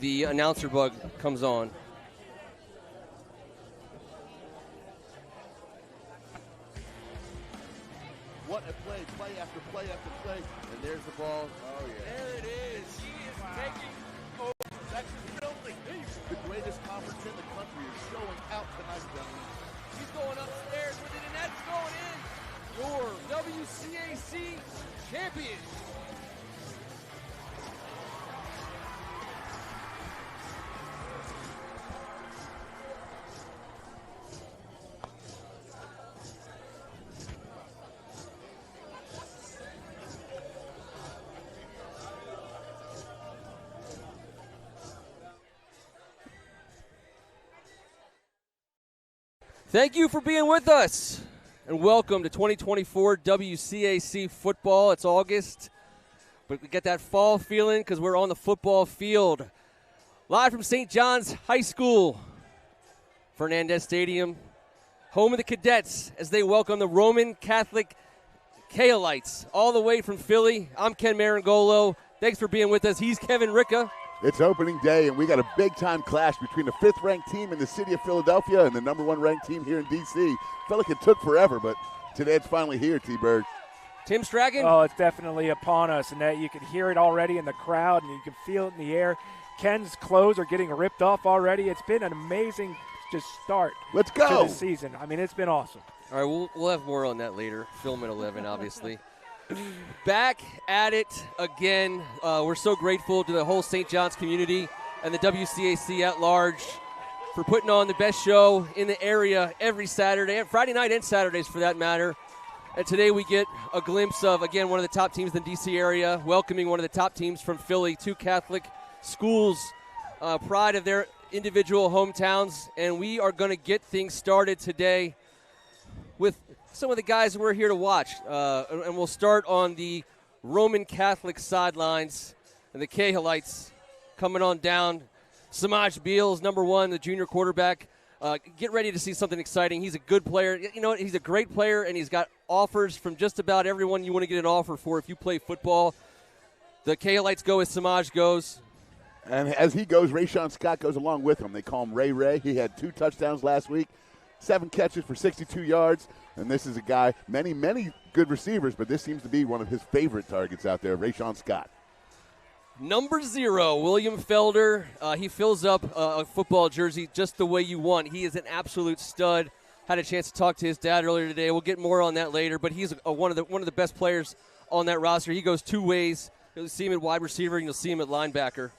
the announcer bug comes on. What a play, play after play after play. And there's the ball. Oh, yeah. There it is. He is taking over. That's filthy. The greatest conference in the country is showing out tonight, gentlemen. He's going upstairs with it, and that's going in. Your WCAC champion. Thank you for being with us, and welcome to 2024 WCAC football. It's August, but we get that fall feeling because we're on the football field. Live from St. John's High School, Fernandez Stadium, home of the Cadets as they welcome the Roman Catholic Cahillites all the way from Philly. I'm Ken Meringolo. Thanks for being with us. He's Kevin Ricca. It's opening day, and we got a big-time clash between the 5th-ranked team in the city of Philadelphia and the number 1 ranked team here in D.C. Felt like it took forever, but today it's finally here, T-Bird. Tim Strachan. Oh, it's definitely upon us, and that you can hear it already in the crowd, and you can feel it in the air. Ken's clothes are getting ripped off already. It's been an amazing just start Let's go. to the season. I mean, it's been awesome. All right, we'll have more on that later. Film at 11, obviously. Back at it again. We're so grateful to the whole St. John's community and the WCAC at large for putting on the best show in the area every Saturday, Friday night and Saturdays for that matter. And today we get a glimpse of, again, one of the top teams in the D.C. area, welcoming one of the top teams from Philly, 2 Catholic schools, pride of their individual hometowns. And we are going to get things started today with some of the guys we're here to watch. And we'll start on the Roman Catholic sidelines and the Cahillites coming on down. Samaj Beals, number 1, the junior quarterback. Get ready to see something exciting. He's a good player. You know what? He's a great player, and he's got offers from just about everyone you want to get an offer for if you play football. The Cahillites go as Samaj goes. And as he goes, Rayshon Scott goes along with him. They call him Ray Ray. He had 2 touchdowns last week, 7 catches for 62 yards. And this is a guy, many good receivers, but this seems to be one of his favorite targets out there, Rayshon Scott. Number 0, William Felder. He fills up a football jersey just the way you want. He is an absolute stud. Had a chance to talk to his dad earlier today. We'll get more on that later, but he's one of the best players on that roster. He goes 2 ways. You'll see him at wide receiver, and you'll see him at linebacker.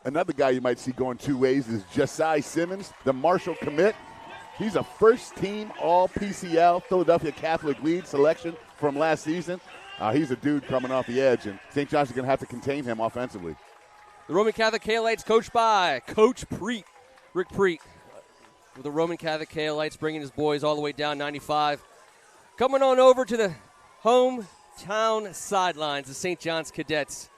Another guy you might see going 2 ways is Josiah Simmons, the Marshall commit. He's a first-team All-PCL Philadelphia Catholic lead selection from last season. He's a dude coming off the edge, and St. John's is going to have to contain him offensively. The Roman Catholic Cahillites coached by Coach Preet, Rick Preet. With the Roman Catholic Cahillites bringing his boys all the way down 95. Coming on over to the hometown sidelines, the St. John's Cadets.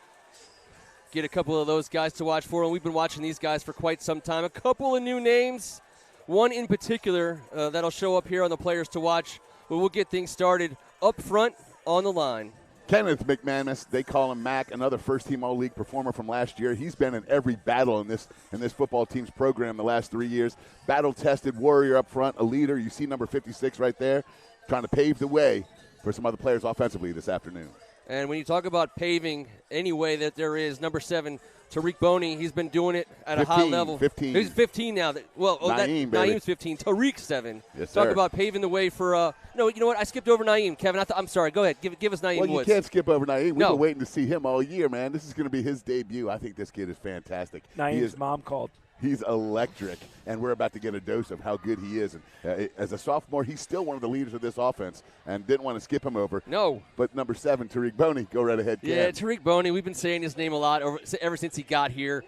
Get a couple of those guys to watch for, and we've been watching these guys for quite some time. A couple of new names. One in particular that'll show up here on the players to watch, but we'll get things started up front on the line. Kenneth McManus, they call him Mac, another first-team All-League performer from last year. He's been in every battle in this football team's program the last 3 years. Battle-tested warrior up front, a leader. You see number 56 right there, trying to pave the way for some other players offensively this afternoon. And when you talk about paving any way that there is, number 7, Tariq Boney, he's been doing it at 15, a high level. 15. He's 15 now. Naeem's 15. Tariq 7. Yes, Talk sir. about paving the way for no, you know what? I skipped over Naeem, Kevin. I'm sorry. Go ahead. Give us Naeem Well, you Woods. can't skip over Naeem. We've No. been waiting to see him all year, man. This is going to be his debut. I think this kid is fantastic. Naeem's mom called. He's electric, and we're about to get a dose of how good he is. And as a sophomore, he's still one of the leaders of this offense, and didn't want to skip him over. No. But number 7, Tariq Boney, go right ahead, Ken. Yeah, Tariq Boney, we've been saying his name a lot ever since he got here.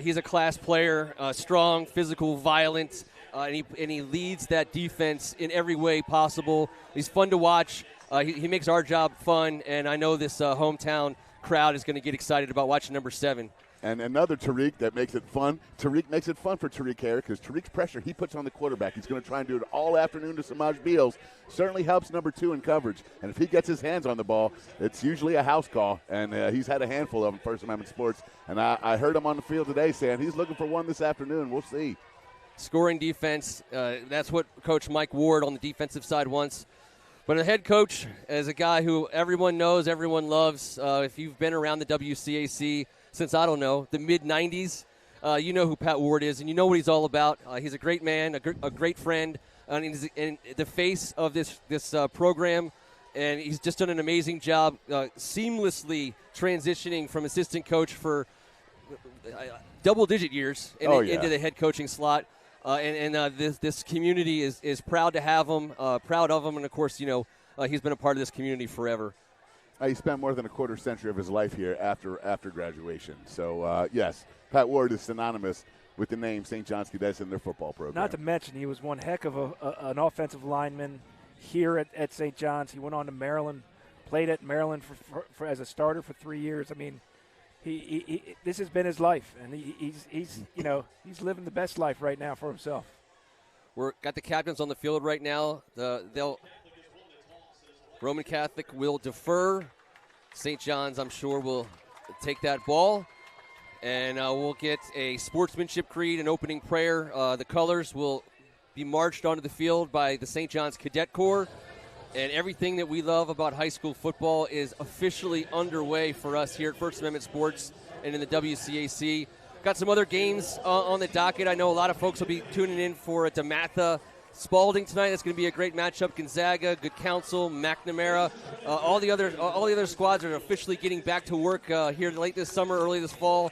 He's a class player, strong, physical, violent, and he leads that defense in every way possible. He's fun to watch. He makes our job fun, and I know this hometown crowd is going to get excited about watching number 7. And another Tariq that makes it fun. Tariq makes it fun for Tariq Harris because Tariq's pressure he puts on the quarterback. He's going to try and do it all afternoon to Samaj Beals. Certainly helps number 2 in coverage. And if he gets his hands on the ball, it's usually a house call. And he's had a handful of them, First Amendment Sports. And I heard him on the field today saying he's looking for one this afternoon. We'll see. Scoring defense, that's what Coach Mike Ward on the defensive side wants. But a head coach is a guy who everyone knows, everyone loves. If you've been around the WCAC since, I don't know, the mid-'90s, you know who Pat Ward is, and you know what he's all about. He's a great man, a great friend, and he's in the face of this program, and he's just done an amazing job seamlessly transitioning from assistant coach for double-digit years into the head coaching slot. This community is proud to have him, proud of him, and, of course, you know, he's been a part of this community forever. He spent more than a quarter century of his life here after graduation. So, yes, Pat Ward is synonymous with the name St. John's Cadets in their football program. Not to mention he was one heck of an offensive lineman here at St. John's. He went on to Maryland, played at Maryland for as a starter for 3 years. I mean, he this has been his life, and he's living the best life right now for himself. We're got the captains on the field right now. Roman Catholic will defer. St. John's, I'm sure, will take that ball. And we'll get a sportsmanship creed, an opening prayer. The colors will be marched onto the field by the St. John's Cadet Corps. And everything that we love about high school football is officially underway for us here at First Amendment Sports and in the WCAC. Got some other games on the docket. I know a lot of folks will be tuning in for DeMatha Spalding tonight. That's going to be a great matchup. Gonzaga, Good Counsel, McNamara, all the other squads are officially getting back to work here late this summer, early this fall.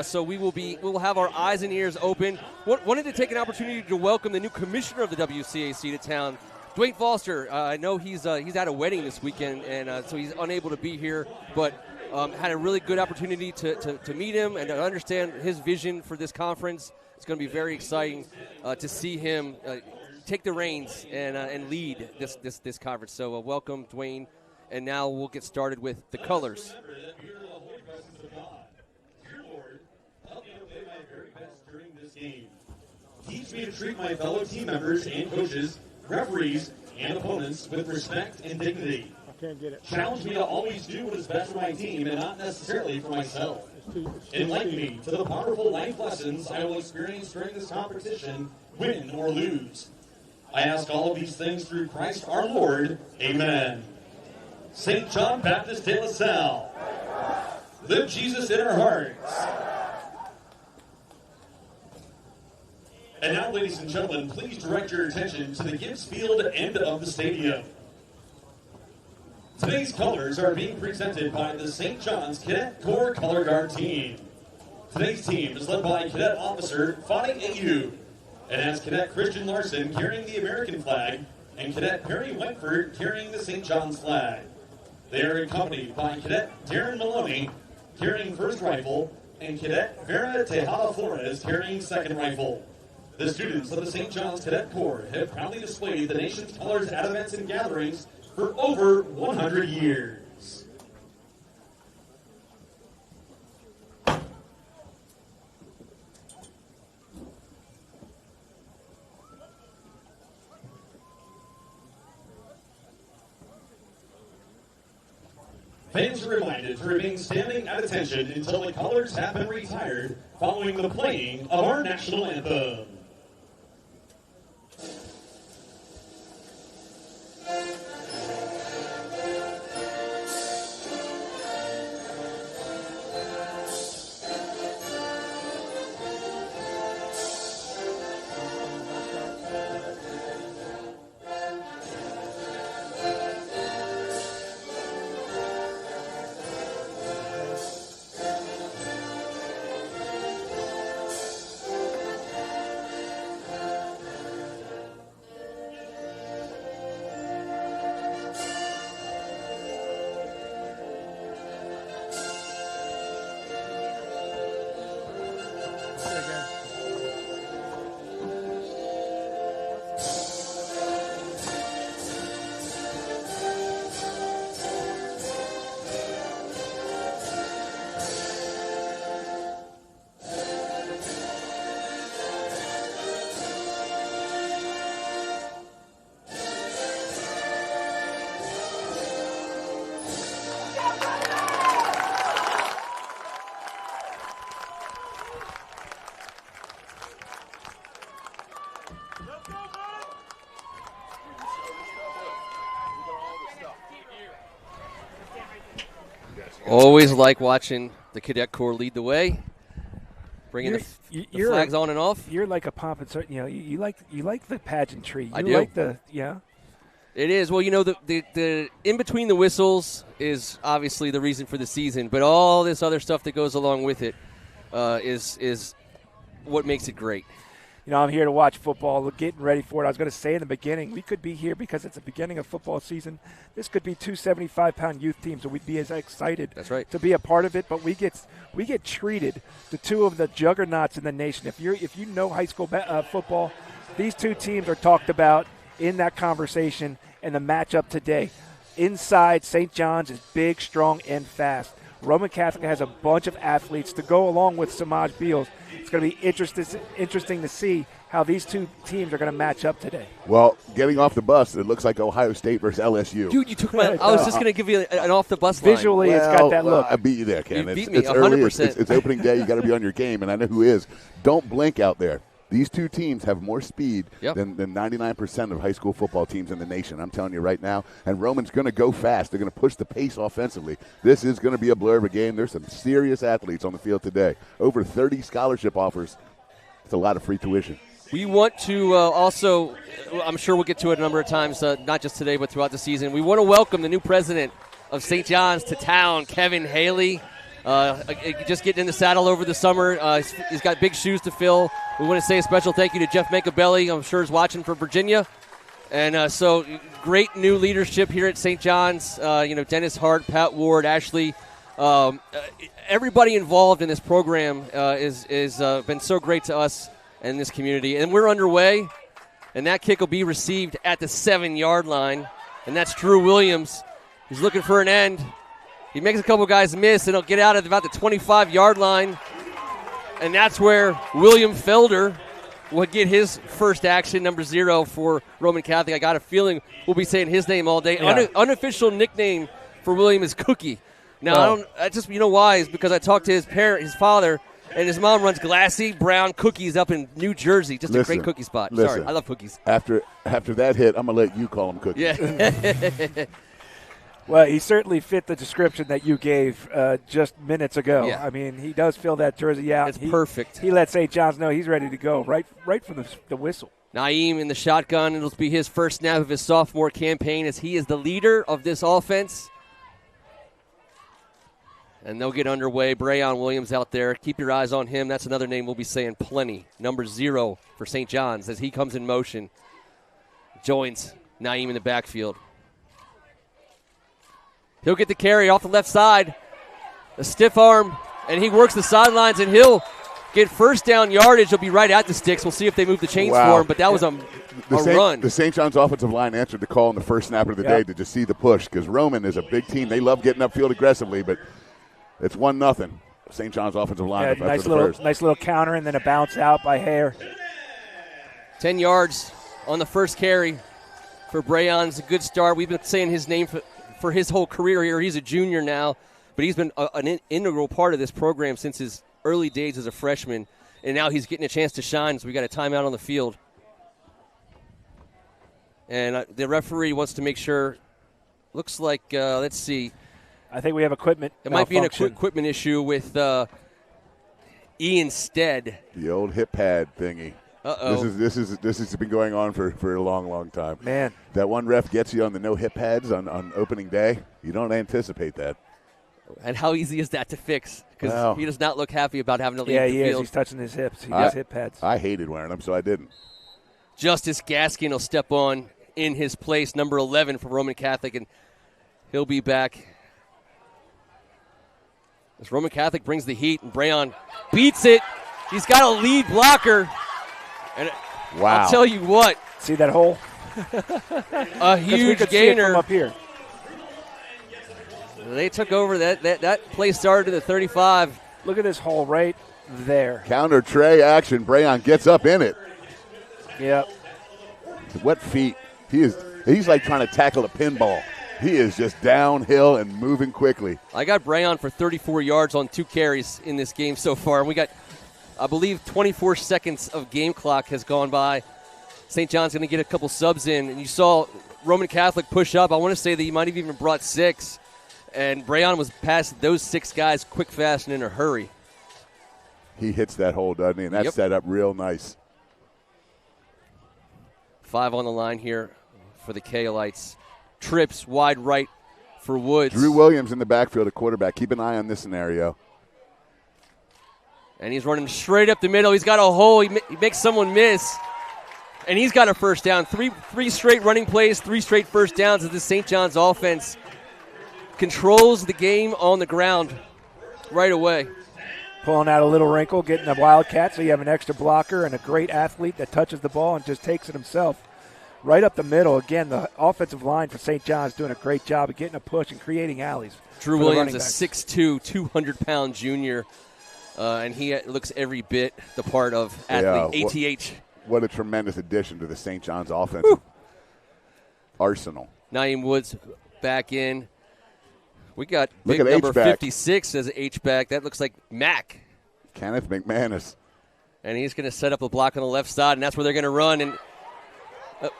So we will have our eyes and ears open. Wanted to take an opportunity to welcome the new commissioner of the WCAC to town, Dwayne Foster. I know he's at a wedding this weekend, and so he's unable to be here, but had a really good opportunity to meet him and to understand his vision for this conference. It's going to be very exciting to see him take the reins and lead this conference. So welcome, Dwayne. And now we'll get started with the colors. Teach me to treat my fellow team members and coaches, referees, and opponents with respect and dignity. I can't get it. Challenge me to always do what is best for my team and not necessarily for myself. Enlighten me to the powerful life lessons I will experience during this competition, win or lose. I ask all of these things through Christ our Lord. Amen. St. John Baptist de La Salle. Live Jesus in our hearts. And now, ladies and gentlemen, please direct your attention to the Gibbs Field end of the stadium. Today's colors are being presented by the St. John's Cadet Corps Color Guard Team. Today's team is led by Cadet Officer Fani Ayu, and has Cadet Christian Larson carrying the American flag and Cadet Perry Wentford carrying the St. John's flag. They are accompanied by Cadet Darren Maloney carrying first rifle and Cadet Vera Tejada Flores carrying second rifle. The students of the St. John's Cadet Corps have proudly displayed the nation's colors at events and gatherings for over 100 years. Fans are reminded to remain standing at attention until the colors have been retired following the playing of our national anthem. Always like watching the Cadet Corps lead the way, bringing the flags on and off. You're like a pomp and circumstance. You like the pageantry. I do. Like the It is. Well, the in between the whistles is obviously the reason for the season, but all this other stuff that goes along with it is what makes it great. I'm here to watch football, getting ready for it. I was going to say in the beginning, we could be here because it's the beginning of football season. This could be 2 75-pound youth teams, and we'd be as excited to be a part of it. But we get treated, the two of the juggernauts in the nation. If you know high school football, these two teams are talked about in that conversation. And the matchup today, inside St. John's is big, strong, and fast. Roman Catholic has a bunch of athletes to go along with Samaj Beals. It's going to be interesting to see how these two teams are going to match up today. Well, getting off the bus, it looks like Ohio State versus LSU. Dude, you took my – I was just going to give you an off-the-bus line. Visually, it's got that look. I beat you there, Ken. You beat me it's 100%. Early, it's opening day. You got to be on your game, and I know who is. Don't blink out there. These two teams have more speed than 99% of high school football teams in the nation. I'm telling you right now. And Roman's going to go fast. They're going to push the pace offensively. This is going to be a blur of a game. There's some serious athletes on the field today. Over 30 scholarship offers. It's a lot of free tuition. We want to also, I'm sure we'll get to it a number of times, not just today but throughout the season. We want to welcome the new president of St. John's to town, Kevin Haley. Just getting in the saddle over the summer. He's got big shoes to fill. We want to say a special thank you to Jeff Mancabelli. I'm sure is watching from Virginia. And so great new leadership here at St. John's. Dennis Hart, Pat Ward, Ashley. Everybody involved in this program is been so great to us and this community. And we're underway. And that kick will be received at the 7-yard line. And that's Drew Williams. He's looking for an end. He makes a couple guys miss, and he'll get out at about the 25-yard line. And that's where William Felder will get his first action, number 0 for Roman Catholic. I got a feeling we'll be saying his name all day. Yeah. Unofficial nickname for William is Cookie. Now, why is because I talked to his father, and his mom runs Glassy Brown Cookies up in New Jersey. Just a great cookie spot. Sorry, I love cookies. After that hit, I'm going to let you call him Cookie. Yeah. Well, he certainly fit the description that you gave just minutes ago. Yeah. I mean, he does fill that jersey out. It's perfect. He let St. John's know he's ready to go right from the whistle. Naeem in the shotgun. It'll be his first snap of his sophomore campaign as he is the leader of this offense. And they'll get underway. Brayon Williams out there. Keep your eyes on him. That's another name we'll be saying plenty. Number 0 for St. John's as he comes in motion. Joins Naeem in the backfield. He'll get the carry off the left side. A stiff arm, and he works the sidelines, and he'll get first down yardage. He'll be right at the sticks. We'll see if they move the chains for him, but that was a run. The St. John's offensive line answered the call in the first snap of the day to just see the push because Roman is a big team. They love getting upfield aggressively, but it's 1-0. St. John's offensive line. Nice little counter, and then a bounce out by Hare. 10 yards on the first carry for Brayon's a good start. We've been saying his name for his whole career here. He's a junior now, but he's been an integral part of this program since his early days as a freshman, and now he's getting a chance to shine, so we got a timeout on the field. And the referee wants to make sure, looks like, let's see. I think we have equipment It might be an equipment issue with Ian Stead. The old hip pad thingy. Uh-oh. This has been going on for a long time. Man. That one ref gets you on the no hip pads on opening day. You don't anticipate that. And how easy is that to fix? Because he does not look happy about having to leave the field. Yeah, he is. He's touching his hips. He does hip pads. I hated wearing them, so I didn't. Justice Gaskin will step on in his place, number 11 for Roman Catholic, and he'll be back. As Roman Catholic brings the heat, and Brayon beats it. He's got a lead blocker. And wow. I'll tell you what. See that hole? A huge we gainer. See it from up here. They took over. That play started at the 35. Look at this hole right there. Counter tray action. Brayon gets up in it. Yep. Wet feet. He's like trying to tackle a pinball. He is just downhill and moving quickly. I got Brayon for 34 yards on 2 carries in this game so far. And we got, I believe, 24 seconds of game clock has gone by. St. John's going to get a couple subs in. And you saw Roman Catholic push up. I want to say that he might have even brought 6. And Brayon was past those 6 guys quick, fast, and in a hurry. He hits that hole, doesn't he? And that's set up real nice. 5 on the line here for the Cahillites. Trips wide right for Woods. Drew Williams in the backfield, a quarterback. Keep an eye on this scenario. And he's running straight up the middle. He's got a hole. He makes someone miss. And he's got a first down. Three straight running plays, 3 straight first downs as the St. John's offense controls the game on the ground right away. Pulling out a little wrinkle, getting a wildcat, so you have an extra blocker and a great athlete that touches the ball and just takes it himself. Right up the middle. Again, the offensive line for St. John's doing a great job of getting a push and creating alleys. Drew Williams, a 6'2", 200-pound junior, and he looks every bit the part of athlete, ATH. What a tremendous addition to the St. John's offensive arsenal. Naeem Woods back in. We got big number H-back. 56 as an H-back. That looks like Mac. Kenneth McManus. And he's going to set up a block on the left side, and that's where they're going to run. And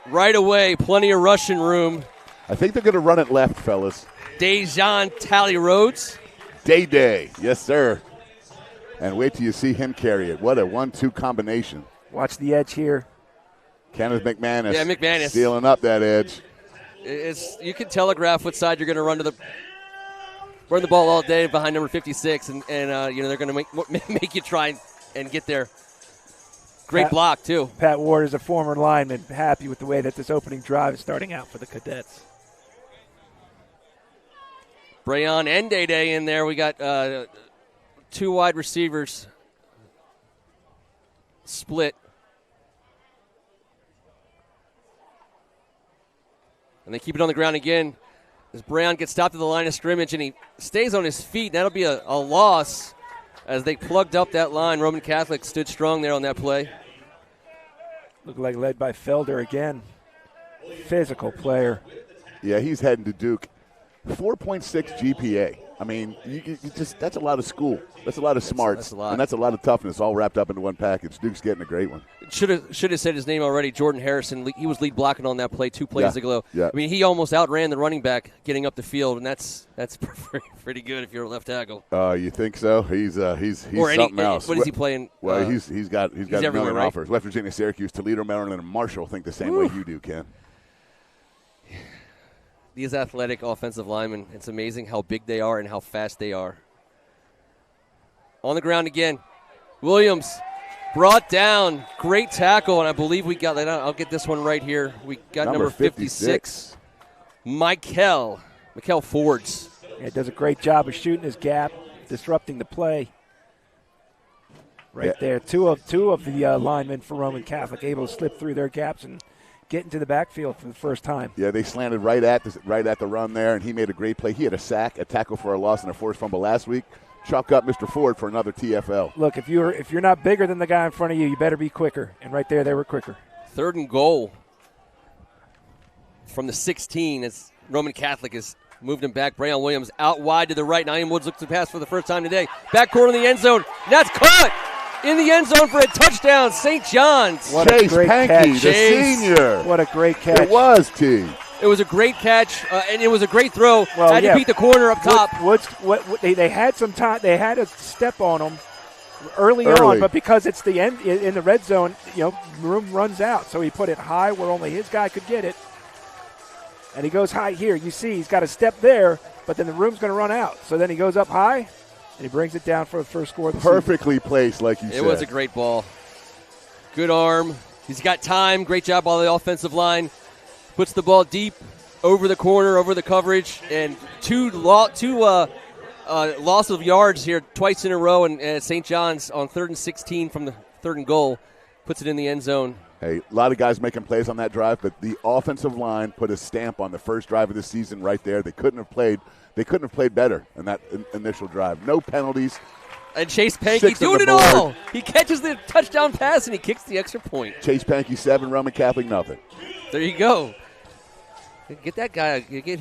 right away, plenty of rushing room. I think they're going to run it left, fellas. Dejan Tally Rhodes. Day. Yes, sir. And wait till you see him carry it. What a 1-2 combination. Watch the edge here. Kenneth McManus. Yeah, McManus. Sealing up that edge. You can telegraph what side you're going to run the ball all day behind number 56, and they're going to make you try and get there. Great block, too. Pat Ward is a former lineman, happy with the way that this opening drive is starting out for the Cadets. Brayon and Day in there. We got 2 wide receivers split. And they keep it on the ground again as Brayon gets stopped at the line of scrimmage, and he stays on his feet. That'll be a loss as they plugged up that line. Roman Catholic stood strong there on that play. Looked like led by Felder again. Physical player. Yeah, he's heading to Duke. 4.6 GPA. I mean, that's a lot of school. That's a lot of smarts. That's a lot. And that's a lot of toughness all wrapped up into one package. Duke's getting a great one. Should have said his name already. Jordan Harrison. He was lead blocking on that play 2 plays ago. Yeah. I mean, he almost outran the running back getting up the field, and that's pretty good if you're a left tackle. You think so? He's or something else. What is he playing? Well, he's got a million right? offers. West Virginia, Syracuse, Toledo, Maryland, and Marshall think the same way you do, Ken. These athletic offensive linemen, it's amazing how big they are and how fast they are. On the ground again. Williams brought down. Great tackle, and I believe we got that. I'll get this one right here. We got number 56. Michael Fords. Yeah, does a great job of shooting his gap, disrupting the play. Right there. Two of the linemen for Roman Catholic able to slip through their gaps and get into the backfield for the first time. Yeah, they slanted right at the run there, and he made a great play. He had a sack, a tackle for a loss, and a forced fumble last week. Chalk up Mr. Ford for another TFL. Look, if you're not bigger than the guy in front of you, you better be quicker. And right there, they were quicker. 3rd and goal from the 16 as Roman Catholic has moved him back. Brayon Williams out wide to the right. Naeem Woods looks to pass for the first time today. Back corner in the end zone. And that's caught in the end zone for a touchdown. St. John's. What Chase Pankey, the senior. What a great catch. It was, T. It was a great catch, and it was a great throw. Had to beat the corner up top. Woods, they had some time. They had a step on him early on, but because it's the end in the red zone, room runs out. So he put it high where only his guy could get it, and he goes high here. You see, he's got a step there, but then the room's going to run out. So then he goes up high, and he brings it down for the first score of the Perfectly placed, like you said. It was a great ball. Good arm. He's got time. Great job by the offensive line. Puts the ball deep over the corner, over the coverage, and two loss of yards here twice in a row. And St. John's on 3rd and 16 from the 3rd and goal puts it in the end zone. Hey, a lot of guys making plays on that drive, but the offensive line put a stamp on the first drive of the season right there. They couldn't have played better in that initial drive. No penalties. And Chase Pankey doing it all. He catches the touchdown pass and he kicks the extra point. Chase Pankey 7, Roman Catholic nothing. There you go. Get that guy. Get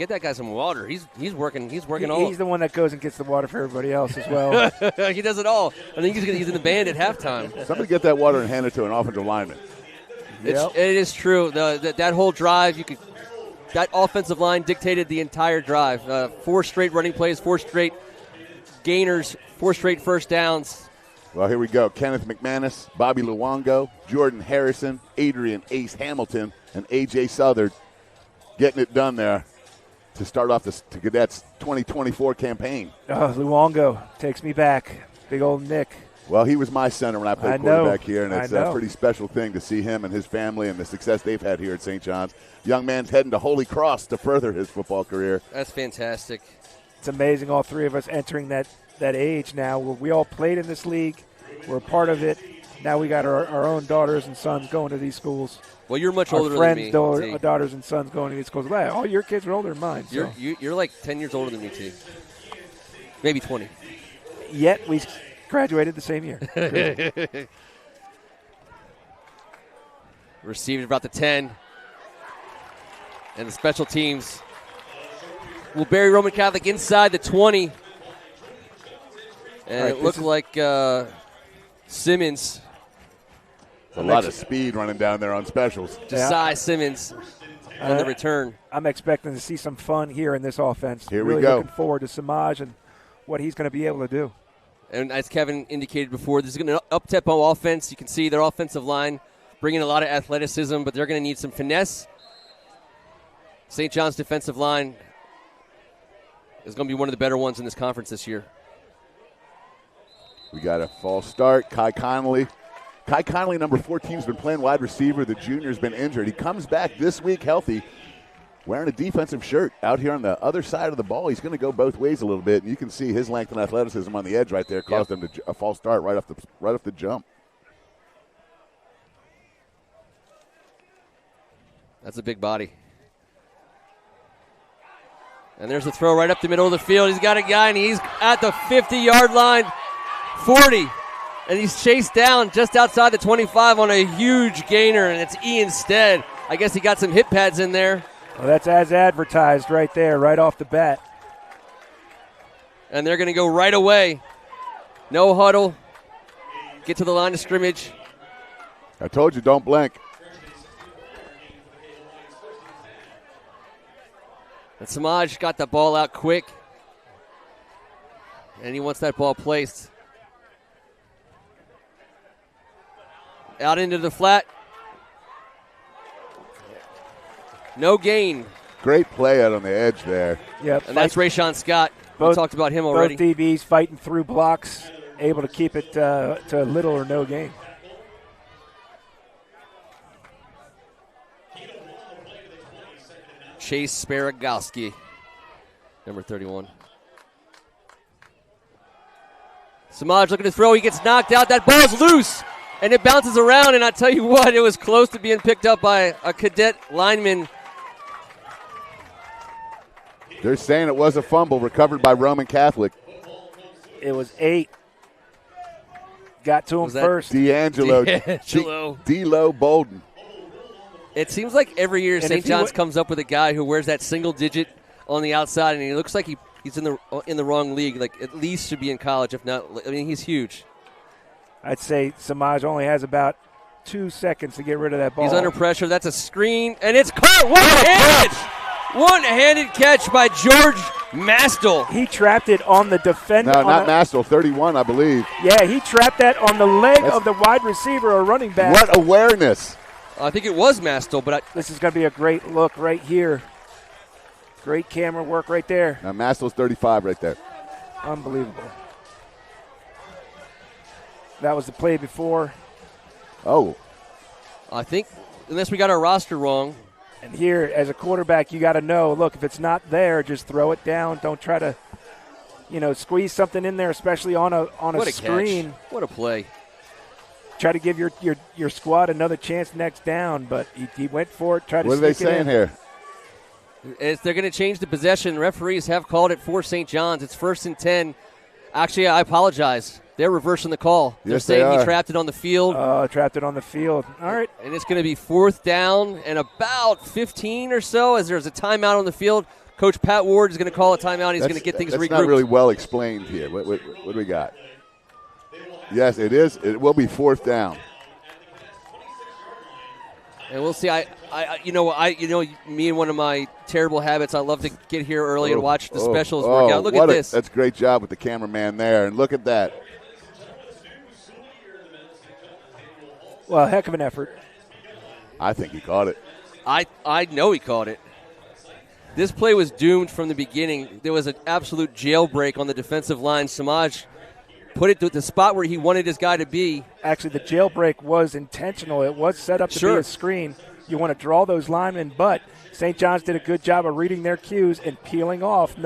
that guy some water. He's working. He's all. He's the one that goes and gets the water for everybody else as well. He does it all. I think he's in the band at halftime. Somebody get that water and hand it to an offensive lineman. It is true. That whole drive, you could that offensive line dictated the entire drive. 4 straight running plays, 4 straight gainers, 4 straight first downs. Well, here we go. Kenneth McManus, Bobby Luongo, Jordan Harrison, Adrian Ace Hamilton, and A.J. Southard getting it done there to start off the Cadets 2024 campaign. Oh, Luongo takes me back. Big old Nick. Well, he was my center when I played quarterback here, and it's a pretty special thing to see him and his family and the success they've had here at St. John's. Young man's heading to Holy Cross to further his football career. That's fantastic. It's amazing, all 3 of us entering that age now where we all played in this league. We're a part of it. Now we got our own daughters and sons going to these schools. Well, you're much older than me. Our daughters and sons going to these schools. Well, all your kids are older than mine. So. You're like 10 years older than me, T. Maybe 20. Yet we graduated the same year. Received about the 10. And the special teams will bury Roman Catholic inside the 20. And it looked like Simmons. A lot of speed running down there on specials. Desai Simmons on the return. I'm expecting to see some fun here in this offense. Here really we go. Looking forward to Samaj and what he's going to be able to do. And as Kevin indicated before, this is going to up-tempo offense. You can see their offensive line bringing a lot of athleticism, but they're going to need some finesse. St. John's defensive line is going to be one of the better ones in this conference this year. We got a false start. Kai Connolly, number 14, has been playing wide receiver. The junior's been injured. He comes back this week healthy, wearing a defensive shirt out here on the other side of the ball. He's going to go both ways a little bit, and you can see his length and athleticism on the edge right there caused him a false start right off the jump. That's a big body. And there's a throw right up the middle of the field. He's got a guy, and he's at the 50-yard line, 40. And he's chased down just outside the 25 on a huge gainer, and it's Ian Stead. I guess he got some hip pads in there. Well, that's as advertised right there, right off the bat. And they're going to go right away. No huddle. Get to the line of scrimmage. I told you, don't blink. And Samaj got the ball out quick. And he wants that ball placed. Out into the flat. No gain. Great play out on the edge there. Yep. And that's Rayshawn Scott. We talked about him already. Both DBs fighting through blocks, able to keep it to little or no gain. Chase Sparagowski, number 31. Samaj looking to throw. He gets knocked out. That ball's loose, and it bounces around. And I tell you what, it was close to being picked up by a cadet lineman. They're saying it was a fumble recovered by Roman Catholic. It was 8. Got to him first. D'Angelo Bolden. It seems like every year St. John's comes up with a guy who wears that single digit on the outside, and he looks like he's in the wrong league. Like at least should be in college, if not. I mean, he's huge. I'd say Samaj only has about 2 seconds to get rid of that ball. He's under pressure. That's a screen, and it's caught one-handed. One-handed catch by George Mastel. He trapped it on the defender. No, not Mastel, 31, I believe. Yeah, he trapped that on the leg of the wide receiver or running back. What awareness. I think it was Mastel, but this is going to be a great look right here. Great camera work right there. Now Mastel's 35 right there. Unbelievable. That was the play before. Oh. I think, unless we got our roster wrong. And here, as a quarterback, you got to know, look, if it's not there, just throw it down. Don't try to, squeeze something in there, especially on a screen. Catch. What a play. Try to give your squad another chance next down, but he went for it. What are they saying here? They're going to change the possession. Referees have called it for St. John's. It's 1st and 10. Actually, I apologize. They're reversing the call. They're saying he trapped it on the field. Trapped it on the field. All right. And it's going to be 4th down and about 15 or so as there's a timeout on the field. Coach Pat Ward is going to call a timeout. He's going to get things regrouped. That's not really well explained here. What do we got? Yes, it is. It will be 4th down. And we'll see. Me and one of my terrible habits, I love to get here early and watch the specials work out. Look at this. That's a great job with the cameraman there. And look at that. Well, heck of an effort. I think he caught it. I know he caught it. This play was doomed from the beginning. There was an absolute jailbreak on the defensive line. Samaj put it to the spot where he wanted his guy to be. Actually, the jailbreak was intentional. It was set up to be a screen. You want to draw those linemen, but St. John's did a good job of reading their cues and peeling off,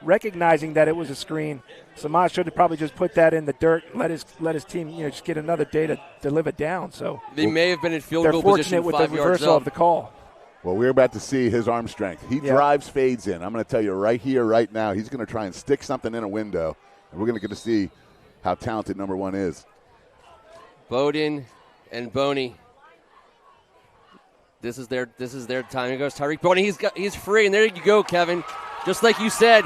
recognizing that it was a screen. Samaj should have probably just put that in the dirt, let his team, just get another day to live it down. So they may have been in field goal They're position fortunate with the reversal of the call. Well, we're about to see his arm strength. He drives fades in. I'm going to tell you right here, right now, he's going to try and stick something in a window, and we're going to get to see how talented number 1 is. Bowden and Boney. This is their time. Here goes Tyreek Boney. He's free, and there you go, Kevin. Just like you said,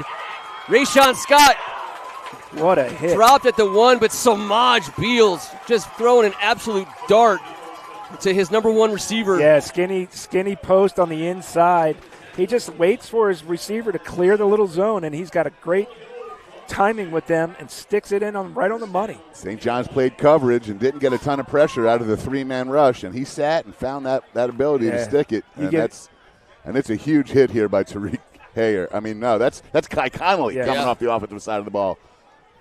Rayshon Scott. What a hit. Dropped at the 1, but Samaj Beals just throwing an absolute dart to his number 1 receiver. Yeah, skinny post on the inside. He just waits for his receiver to clear the little zone, and he's got a great timing with them and sticks it in right on the money. St. John's played coverage and didn't get a ton of pressure out of the 3-man rush, and he sat and found that ability to stick it. And it's a huge hit here by Tariq Hayer. I mean, no, that's Kai Connolly coming off the offensive side of the ball,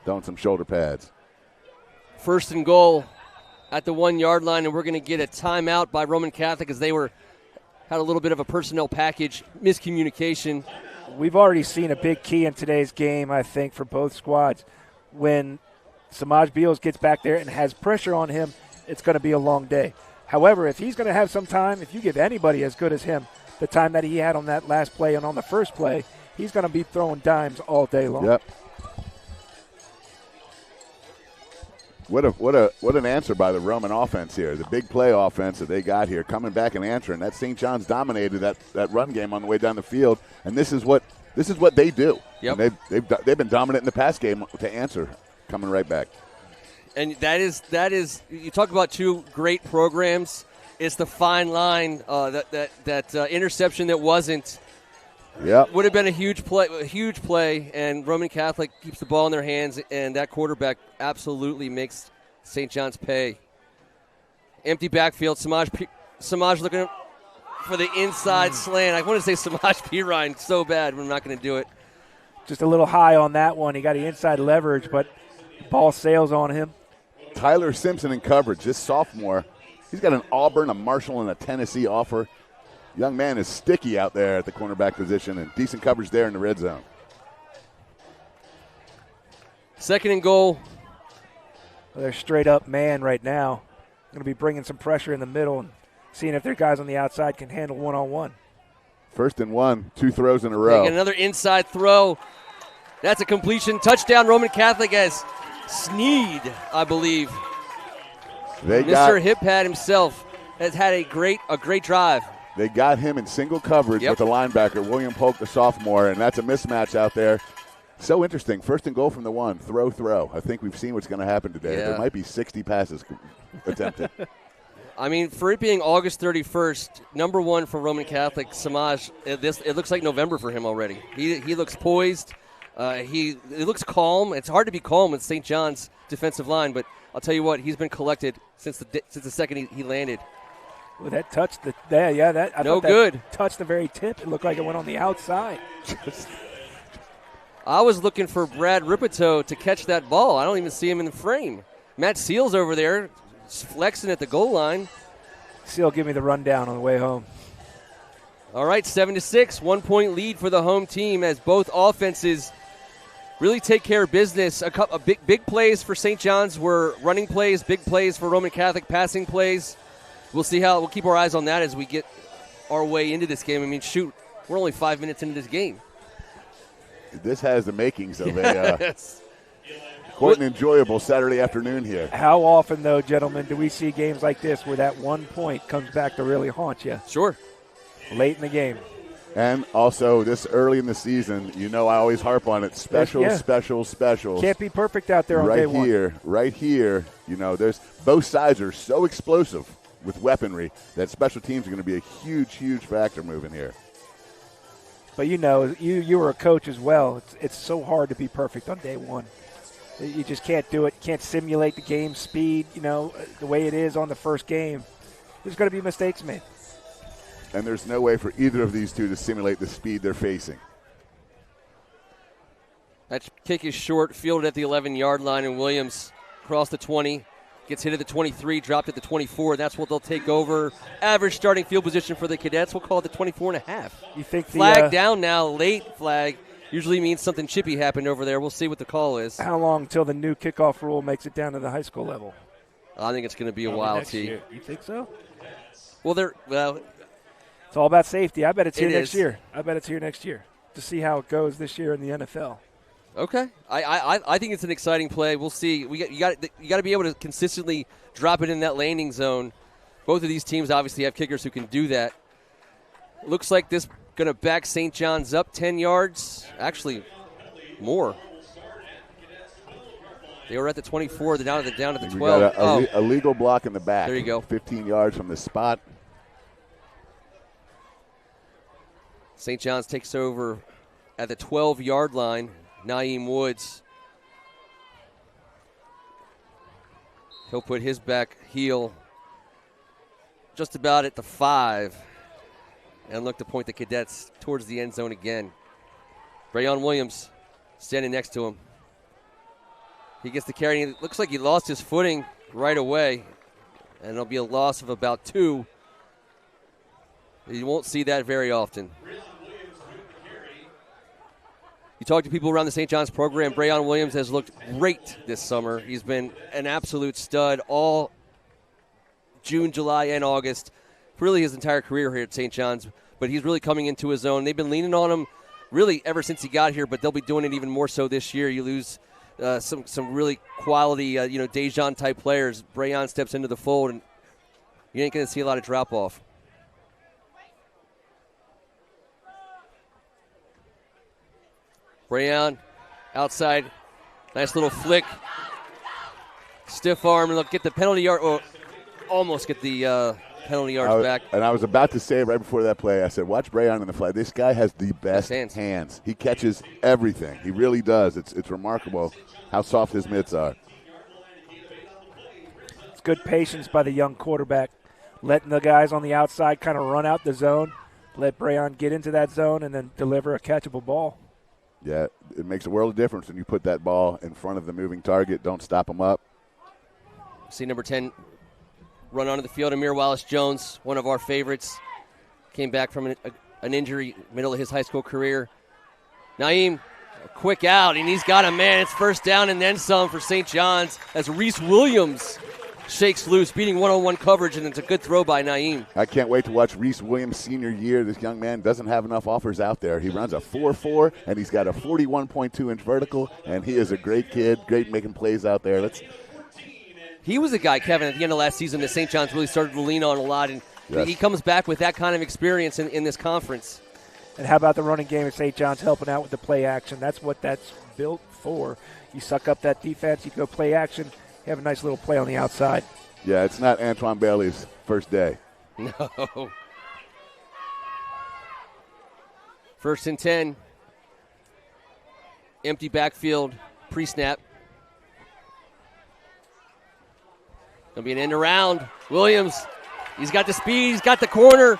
throwing some shoulder pads. 1st and goal at the 1-yard line, and we're going to get a timeout by Roman Catholic as they had a little bit of a personnel package miscommunication. We've already seen a big key in today's game, I think, for both squads. When Samaj Beals gets back there and has pressure on him, it's going to be a long day. However, if he's going to have some time, if you give anybody as good as him the time that he had on that last play and on the first play, he's going to be throwing dimes all day long. Yep. What an answer by the Roman offense here. The big play offense that they got here, coming back and answering. That St. John's dominated that run game on the way down the field, and this is what they do. Yep. And they've been dominant in the pass game to answer, coming right back. And that is you talk about 2 great programs. It's the fine line that interception that wasn't. Yeah, would have been a huge play, and Roman Catholic keeps the ball in their hands, and that quarterback absolutely makes St. John's pay. Empty backfield, Samaj looking for the inside slant. I want to say Samaj Pirine so bad, but I'm not going to do it. Just a little high on that one. He got the inside leverage, but the ball sails on him. Tyler Simpson in coverage, this sophomore. He's got an Auburn, a Marshall, and a Tennessee offer. Young man is sticky out there at the cornerback position, and decent coverage there in the red zone. 2nd and goal. Well, they're straight up man right now. Going to be bringing some pressure in the middle and seeing if their guys on the outside can handle one-on-one. 1st and 1, 2 throws in a row. Another inside throw. That's a completion. Touchdown, Roman Catholic as Sneed, I believe. Mr. Hip Pad himself has had a great drive. They got him in single coverage with the linebacker, William Polk, the sophomore, and that's a mismatch out there. So interesting. 1st and goal from the 1. Throw. I think we've seen what's going to happen today. Yeah. There might be 60 passes attempted. I mean, for it being August 31st, number 1 for Roman Catholic, Samaj, it looks like November for him already. He looks poised. He looks calm. It's hard to be calm with St. John's defensive line, but I'll tell you what, he's been collected since the second he landed. Well, that touched I no thought good. That touched the very tip. It looked like it went on the outside. I was looking for Brad Ripito to catch that ball. I don't even see him in the frame. Matt Seals over there flexing at the goal line. Seal, give me the rundown on the way home. All right, 7-6, 1-point lead for the home team as both offenses really take care of business. A big plays for St. John's were running plays, big plays for Roman Catholic, passing plays. We'll keep our eyes on that as we get our way into this game. I mean, shoot, we're only 5 minutes into this game. This has the makings of quite an enjoyable Saturday afternoon here. How often, though, gentlemen, do we see games like this where that 1 point comes back to really haunt you? Sure. Late in the game. And also, this early in the season, I always harp on it. Specials. Can't be perfect out there on day one. Right here. There's both sides are so explosive. with weaponry, that special teams are going to be a huge, huge factor moving here. But you were a coach as well. It's so hard to be perfect on day one. You just can't do it. Can't simulate the game speed, the way it is on the first game. There's going to be mistakes made. And there's no way for either of these two to simulate the speed they're facing. That kick is short, fielded at the 11-yard line, and Williams across the 20, gets hit at the 23, dropped at the 24. That's what they'll take over. Average starting field position for the Cadets, we'll call it the 24.5. You think flag down now, late flag. Usually means something chippy happened over there. We'll see what the call is. How long until the new kickoff rule makes it down to the high school level? I think it's going to be a while, T. Year. You think so? Well, it's all about safety. I bet it's here It next is. year. I bet it's here next year to see how it goes this year in the NFL. Okay, I think it's an exciting play. We'll see. You got to be able to consistently drop it in that landing zone. Both of these teams obviously have kickers who can do that. Looks like this going to back St. John's up 10 yards. Actually, more. They were at the 24. They're down at the 12. We got a legal block in the back. There you go. 15 yards from the spot. St. John's takes over at the 12-yard line. Naeem Woods. He'll put his back heel just about at the 5 and look to point the Cadets towards the end zone again. Brayon Williams standing next to him. He gets the carry. It looks like he lost his footing right away, and it'll be a loss of about 2. You won't see that very often. You talk to people around the St. John's program, Brayon Williams has looked great this summer. He's been an absolute stud all June, July, and August. Really his entire career here at St. John's, but he's really coming into his own. They've been leaning on him really ever since he got here, but they'll be doing it even more so this year. You lose some really quality, Dejan-type players. Brayon steps into the fold, and you ain't going to see a lot of drop-off. Brayon outside. Nice little flick. Stiff arm, and they'll get the penalty yard, or almost get the penalty yards back. And I was about to say right before that play, I said, watch Brayon in the flag. This guy has the best hands. He catches everything. He really does. It's remarkable how soft his mitts are. It's good patience by the young quarterback, letting the guys on the outside kind of run out the zone, let Brayon get into that zone, and then deliver a catchable ball. Yeah, it makes a world of difference when you put that ball in front of the moving target. Don't stop him up. See number 10 run onto the field. Amir Wallace-Jones, one of our favorites, came back from an injury middle of his high school career. Naeem, a quick out, and he's got a man. It's first down and then some for St. John's as Reese Williams shakes loose, beating one-on-one coverage, and it's a good throw by Naeem. I can't wait to watch Reese Williams' senior year. This young man doesn't have enough offers out there. He runs a 4.4, and he's got a 41.2-inch vertical, and he is a great kid, great making plays out there. He was a guy, Kevin, at the end of last season that St. John's really started to lean on a lot, and he comes back with that kind of experience in this conference. And how about the running game at St. John's helping out with the play action? That's what that's built for. You suck up that defense, you go play action, you have a nice little play on the outside. Yeah, it's not Antoine Bailey's first day. No. First and 10. Empty backfield, pre-snap. There'll be an end around. Williams, he's got the speed, he's got the corner.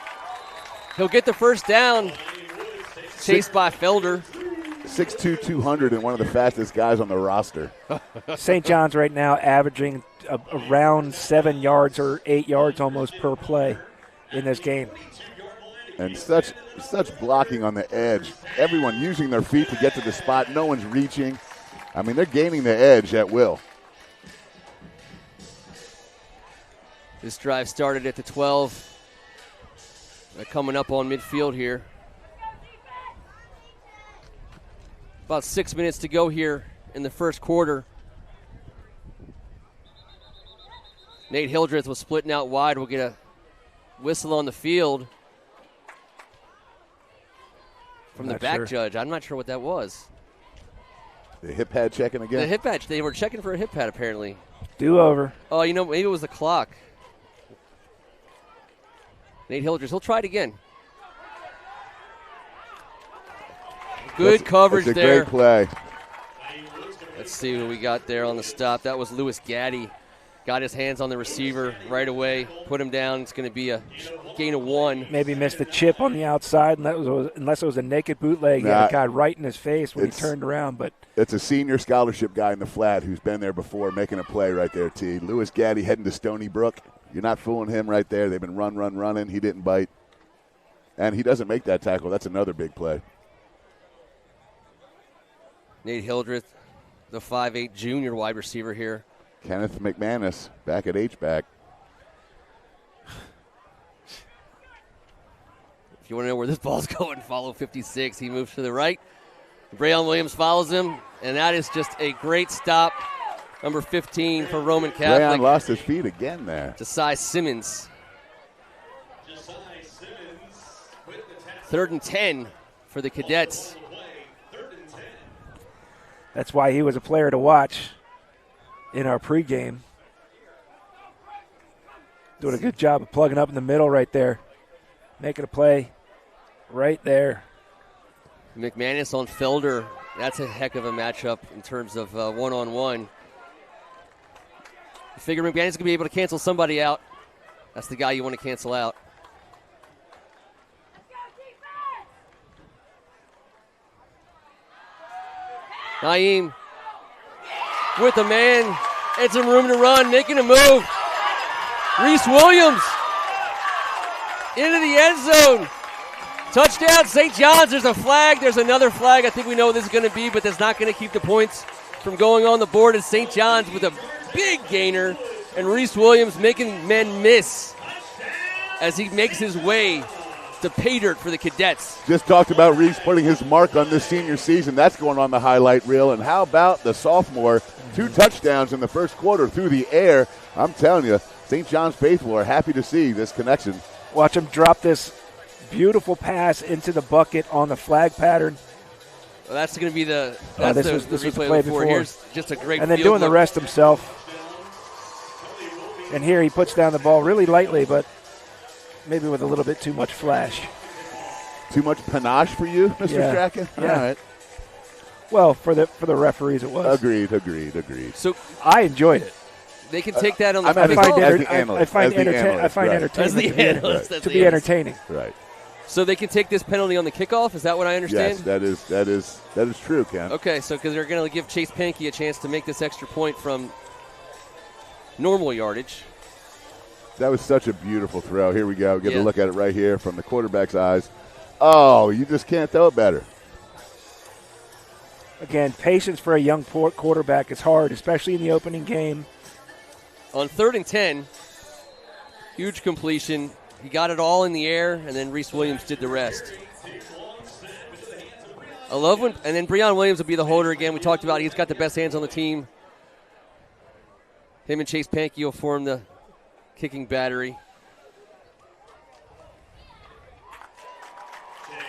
He'll get the first down. Chased by Felder. 6'2", 200, and one of the fastest guys on the roster. St. John's right now averaging around 7 yards or 8 yards almost per play in this game. And such blocking on the edge. Everyone using their feet to get to the spot. No one's reaching. I mean, they're gaining the edge at will. This drive started at the 12. They're coming up on midfield here. About 6 minutes to go here in the first quarter. Nate Hildreth was splitting out wide. We'll get a whistle on the field from the back judge. I'm not sure what that was. The hip pad checking again? The hip pad. They were checking for a hip pad, apparently. Do over. Oh, maybe it was the clock. Nate Hildreth, he'll try it again. Good coverage that's a there. Great play. Let's see what we got there on the stop. That was Lewis Gaddy. Got his hands on the receiver right away, put him down. It's going to be a gain of 1. Maybe missed a chip on the outside, unless it was a naked bootleg. He had a guy right in his face when he turned around. But it's a senior scholarship guy in the flat who's been there before, making a play right there, T. Lewis Gaddy heading to Stony Brook. You're not fooling him right there. They've been running. He didn't bite. And he doesn't make that tackle. That's another big play. Nate Hildreth, the 5'8 junior wide receiver here. Kenneth McManus back at H-back. If you want to know where this ball's going, follow 56. He moves to the right. Braylon Williams follows him, and that is just a great stop. Number 15 for Roman Catholic. Braylon lost his feet again there. Desai Simmons. 3rd and 10 for the Cadets. that's why he was a player to watch in our pregame. Doing a good job of plugging up in the middle right there. Making a play right there. McManus on Felder. That's a heck of a matchup in terms of one-on-one. You figure McManus is going to be able to cancel somebody out. That's the guy you want to cancel out. Naeem with a man and some room to run, making a move. Reese Williams into the end zone. Touchdown, St. John's. There's a flag. There's another flag. I think we know what this is going to be, but that's not going to keep the points from going on the board. As St. John's with a big gainer, and Reese Williams making men miss as he makes his way to pay dirt for the Cadets. Just talked about Reese putting his mark on this senior season. That's going on the highlight reel. And how about the sophomore? 2 touchdowns in the first quarter through the air. I'm telling you, St. John's faithful are happy to see this connection. Watch him drop this beautiful pass into the bucket on the flag pattern. Well, that's going to be the this was the play before. Here's just a great and then field doing look. the rest himself. And here he puts down the ball really lightly, but maybe with a little bit too much flash. Too much panache for you, Mr. Strachan? Yeah. All right. Well, for the referees it was. Agreed. So I enjoyed it. they can take that on the I find to be entertaining. Right. So they can take this penalty on the kickoff? Is that what I understand? Yes, that is true, Ken. Okay, so because they're going to give Chase Pankey a chance to make this extra point from normal yardage. That was such a beautiful throw. Here we go. Get a look at it right here from the quarterback's eyes. Oh, you just can't throw it better. Again, patience for a young quarterback is hard, especially in the opening game. On 3rd and 10, huge completion. He got it all in the air, and then Reese Williams did the rest. I love when, and then Breon Williams will be the holder again. We talked about he's got the best hands on the team. Him and Chase Pankey will form the kicking battery.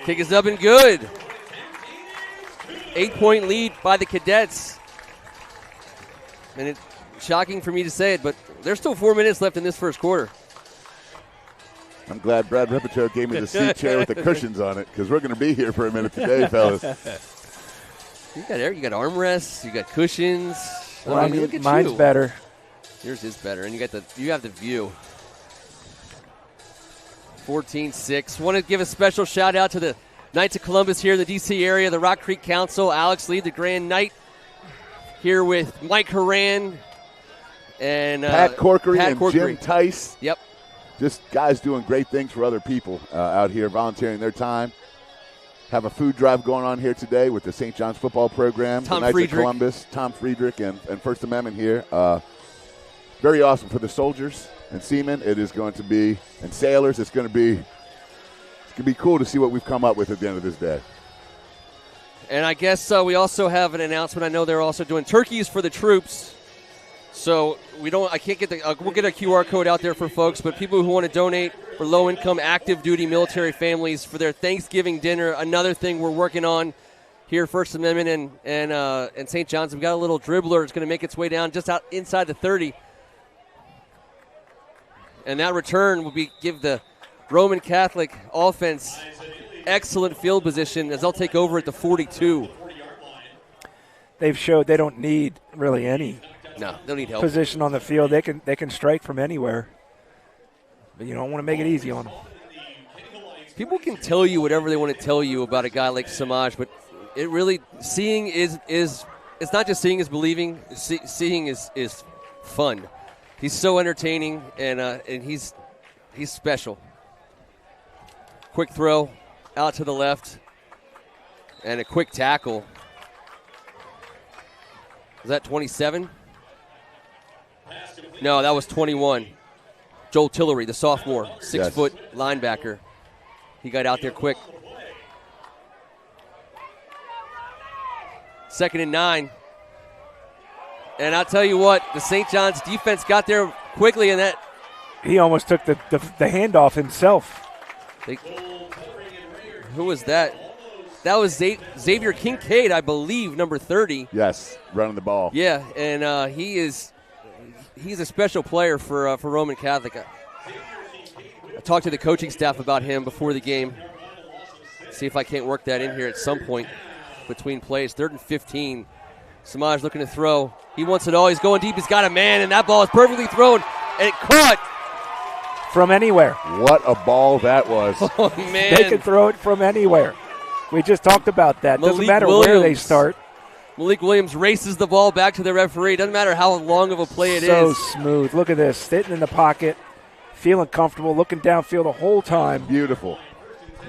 Kick is up and good. 8-point lead by the Cadets. And it's shocking for me to say it, but there's still 4 minutes left in this first quarter. I'm glad Brad Repetto gave me the seat chair with the cushions on it because we're going to be here for a minute today, fellas. You got armrests, you got cushions. Well, look at mine's you. better. Yours is better, and you have the view. 14-6. Want to give a special shout out to the Knights of Columbus here in the D.C. area, the Rock Creek Council, Alex Lee, the Grand Knight, here with Mike Horan and Pat Corkery and Corkery. Jim Tice. Yep. Just guys doing great things for other people out here, volunteering their time. Have a food drive going on here today with the St. John's football program. Tom the Knights Friedrich. of Columbus, Tom Friedrich, and First Amendment here. Very awesome for the soldiers and seamen. It is going to be, and sailors. It's going to be cool to see what we've come up with at the end of this day. And I guess we also have an announcement. I know they're also doing turkeys for the troops. So I can't get we'll get a QR code out there for folks, but people who want to donate for low-income active duty military families for their Thanksgiving dinner, another thing we're working on here, First Amendment and St. John's. We've got a little dribbler. It's going to make its way down just out inside the 30. And that return will give the Roman Catholic offense, excellent field position as they'll take over at the 42. They've showed they don't need really any No, they don't need help. position on the field. They can strike from anywhere. But you don't want to make it easy on them. People can tell you whatever they want to tell you about a guy like Samaj, but it really seeing is it's not just seeing is believing. Seeing is fun. He's so entertaining and he's special. Quick throw out to the left and a quick tackle. Was that 27? No, that was 21. Joel Tillery, the sophomore, 6-foot linebacker. He got out there quick. 2nd and 9. And I'll tell you what, the St. John's defense got there quickly, and that he almost took the handoff himself. Who was that? That was Xavier Kincaid, I believe, number 30. Yes, running the ball. Yeah, and he's a special player for Roman Catholic. I talked to the coaching staff about him before the game. See if I can't work that in here at some point between plays. 3rd and 15. Samaj looking to throw. He wants it all. He's going deep. He's got a man, and that ball is perfectly thrown, and it caught. From anywhere. What a ball that was. Oh, man. They can throw it from anywhere. We just talked about that. Doesn't Malik matter Williams. where they start. Malik Williams races the ball back to the referee. Doesn't matter how long of a play it is. So smooth. Look at this. Sitting in the pocket, feeling comfortable, looking downfield the whole time. Beautiful.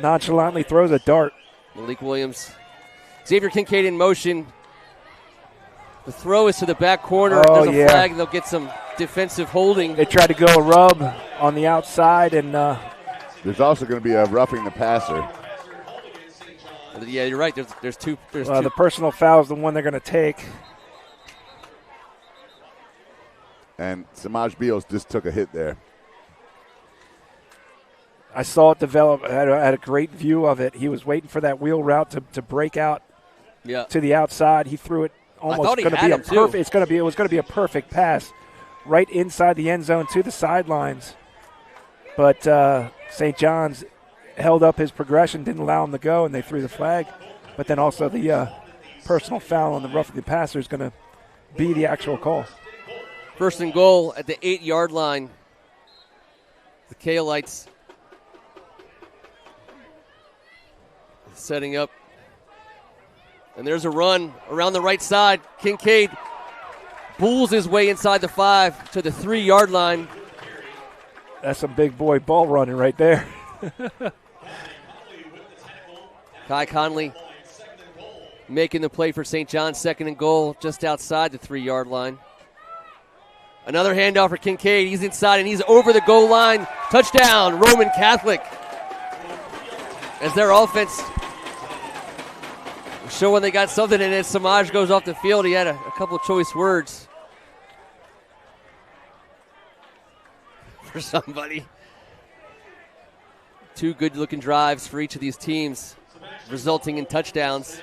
Nonchalantly throws a dart. Malik Williams. Xavier Kincaid in motion. The throw is to the back corner. Oh, There's a yeah. flag. They'll get some defensive holding. They tried to go a rub on the outside, and There's also going to be a roughing the passer. Yeah, you're right. There's two. the personal foul is the one they're going to take. And Samaj Beals just took a hit there. I saw it develop. I had a great view of it. He was waiting for that wheel route to break out to the outside. He threw it almost going to be a perfect. It was going to be a perfect pass, right inside the end zone to the sidelines. But St. John's held up his progression, didn't allow him to go, and they threw the flag. But then also the personal foul on the roughing the passer is going to be the actual call. 1st and goal at the 8-yard line. The Cahillites setting up. And there's a run around the right side. Kincaid bulls his way inside the 5 to the 3-yard line. That's some big boy ball running right there. Kai Conley making the play for St. John's. 2nd and goal just outside the 3-yard line. Another handoff for Kincaid. He's inside and he's over the goal line. Touchdown, Roman Catholic. As their offense showing they got something, and as Samaj goes off the field, he had a couple choice words for somebody. 2 good-looking drives for each of these teams, resulting in touchdowns.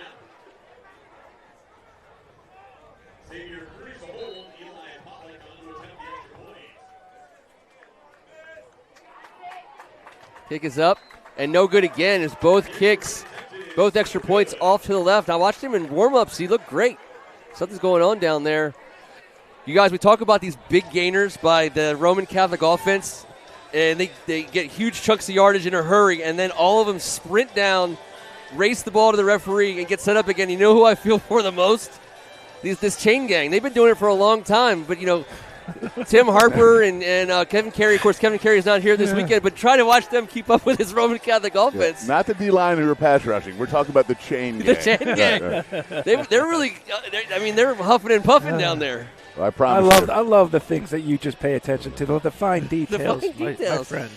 Kick is up, and no good again as both kicks, both extra points off to the left. I watched him in warm-ups. He looked great. Something's going on down there. You guys, we talk about these big gainers by the Roman Catholic offense, and they get huge chunks of yardage in a hurry, and then all of them sprint down, race the ball to the referee, and get set up again. You know who I feel for the most? This chain gang. They've been doing it for a long time, but, you know, Tim Harper and Kevin Carey. Of course, Kevin Carey's not here this weekend, but try to watch them keep up with his Roman Catholic offense. Yeah, not the D-line who are pass rushing. We're talking about the chain gang. The chain gang. They're really, they're huffing and puffing down there. Well, I promise. I love the things that you just pay attention to, the fine details, The fine details. My friend.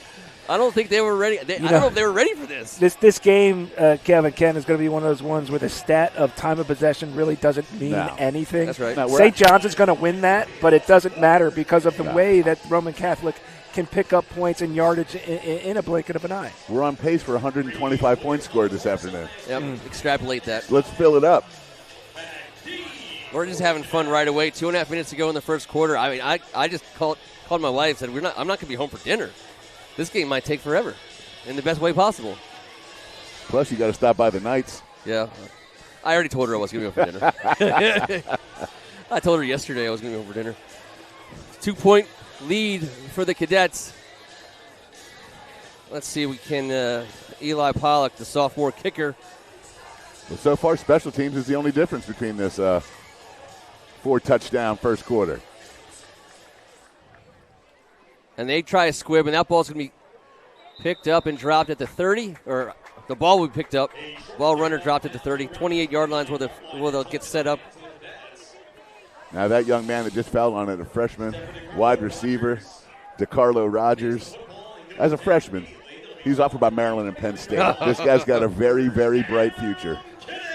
I don't think they were ready. I don't know if they were ready for this. This game, Kevin, Ken, is going to be one of those ones where the stat of time of possession really doesn't mean anything. That's right. No, St. John's is going to win that, but it doesn't matter because of the way that Roman Catholic can pick up points and yardage in a blink of an eye. We're on pace for 125 points scored this afternoon. Yep, extrapolate that. Let's fill it up. We're just having fun right away. 2.5 minutes to go in the first quarter. I mean, I just called my wife and said, I'm not going to be home for dinner. This game might take forever. in the best way possible. Plus, you got to stop by the Knights. Yeah. I already told her I was going to go for dinner. I told her yesterday I was going to go for dinner. 2-point lead for the Cadets. Let's see if we can Eli Pollock, the sophomore kicker. Well, so far, special teams is the only difference between this 4-touchdown first quarter. And they try a squib, and that ball's going to be picked up and dropped at the 30, or the ball will be picked up. Ball runner dropped at the 30. 28-yard lines where they'll get set up. Now that young man that just fell on it, a freshman, wide receiver, DeCarlo Rogers. As a freshman, he's offered by Maryland and Penn State. This guy's got a very, very bright future.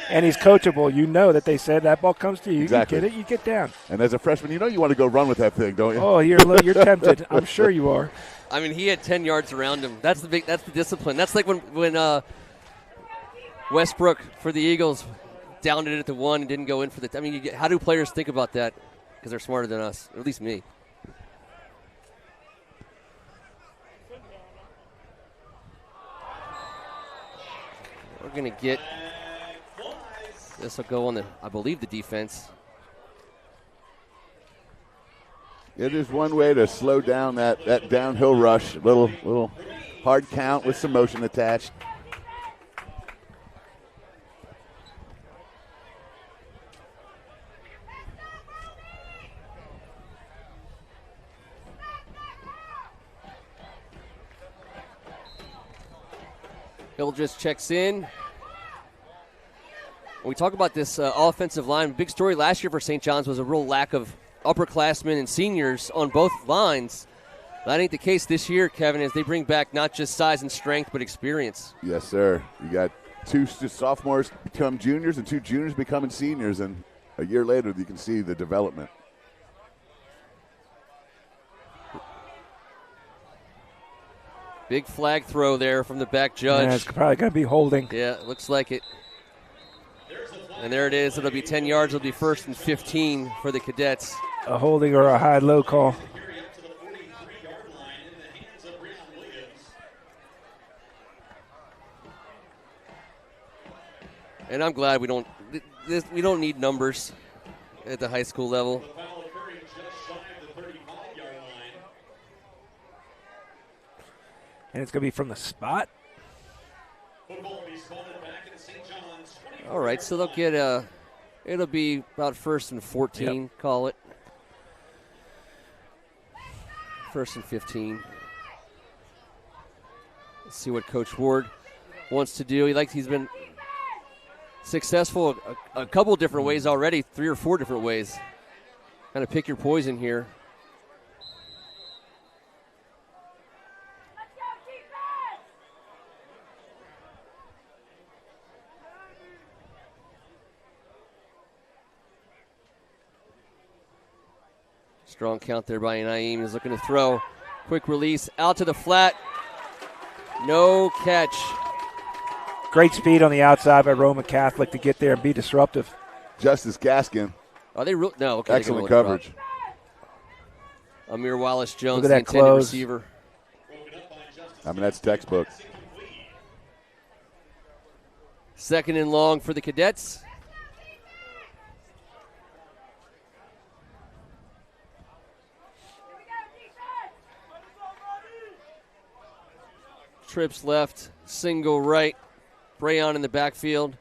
And he's coachable. You know that they said that ball comes to you. Exactly. You get it, you get down. And as a freshman, you know you want to go run with that thing, don't you? Oh, you're tempted. I'm sure you are. I mean, he had 10 yards around him. That's the discipline. That's like when Westbrook for the Eagles downed it at the 1 and didn't go in for the. I mean, how do players think about that? Because they're smarter than us, or at least me. We're going to get. This will go on I believe, the defense. It is one way to slow down that downhill rush. Little hard count with some motion attached. Hill just checks in. When we talk about this offensive line, big story last year for St. John's was a real lack of upperclassmen and seniors on both lines. That ain't the case this year, Kevin, as they bring back not just size and strength, but experience. Yes, sir. You got 2 sophomores become juniors and 2 juniors becoming seniors, and a year later you can see the development. Big flag throw there from the back judge. Yeah, it's probably going to be holding. Yeah, it looks like it. And there it is. It'll be 10 yards. It'll be 1st and 15 for the Cadets. A holding or a high-low call. And I'm glad we don't need numbers at the high school level. And it's going to be from the spot. All right, so they'll get it'll be about 1st and 14, yep. Call it. 1st and 15. Let's see what Coach Ward wants to do. He's been successful a couple different ways already, 3 or 4 different ways. Kind of pick your poison here. Strong count there by Naeem. He's looking to throw. Quick release out to the flat. No catch. Great speed on the outside by Roman Catholic to get there and be disruptive. Justice Gaskin. Are they no? Okay. Excellent coverage. Amir Wallace-Jones, the intended close. receiver. I mean, that's textbook. 2nd and long for the Cadets. Trips left, single right. Brayon in the backfield.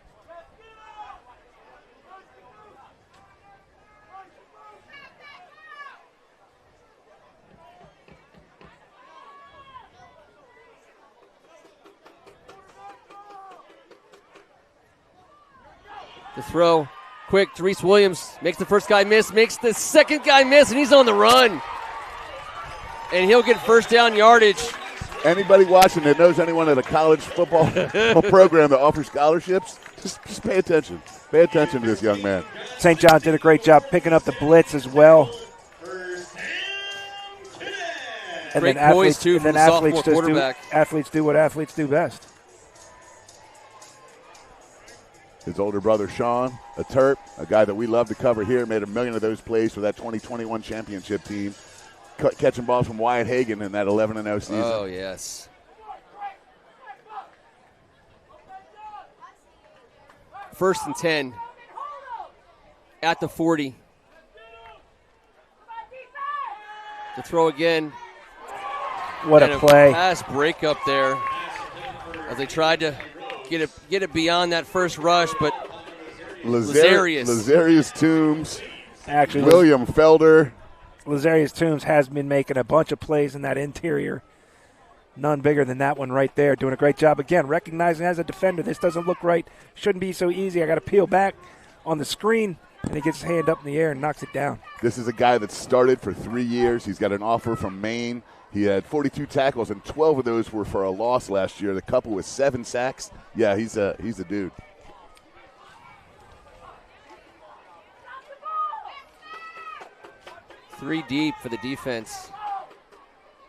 The throw, quick to Reese Williams. Makes the first guy miss, makes the second guy miss, and he's on the run. And he'll get 1st down yardage. Anybody watching that knows anyone at a college football program that offers scholarships, just pay attention. Pay attention to this young man. St. John's did a great job picking up the blitz as well. And Great then poise, too, from the sophomore quarterback. Athletes do what athletes do best. His older brother, Sean, a Terp, a guy that we love to cover here, made 1 million of those plays for that 2021 championship team. Catching balls from Wyatt Hagan in that 11-0 season. Oh, yes. 1st and 10 at the 40. To throw again. What and a play. Pass breakup there as they tried to get it beyond that first rush, but Lazarius Toombs, Actually, William Felder. Lazarius Toombs has been making a bunch of plays in that interior. None bigger than that one right there. Doing a great job. Again, recognizing as a defender, this doesn't look right. Shouldn't be so easy. I got to peel back on the screen, and he gets his hand up in the air and knocks it down. This is a guy that started for 3 years. He's got an offer from Maine. He had 42 tackles, and 12 of those were for a loss last year. The couple with 7 sacks. Yeah, he's a dude. Three deep for the defense.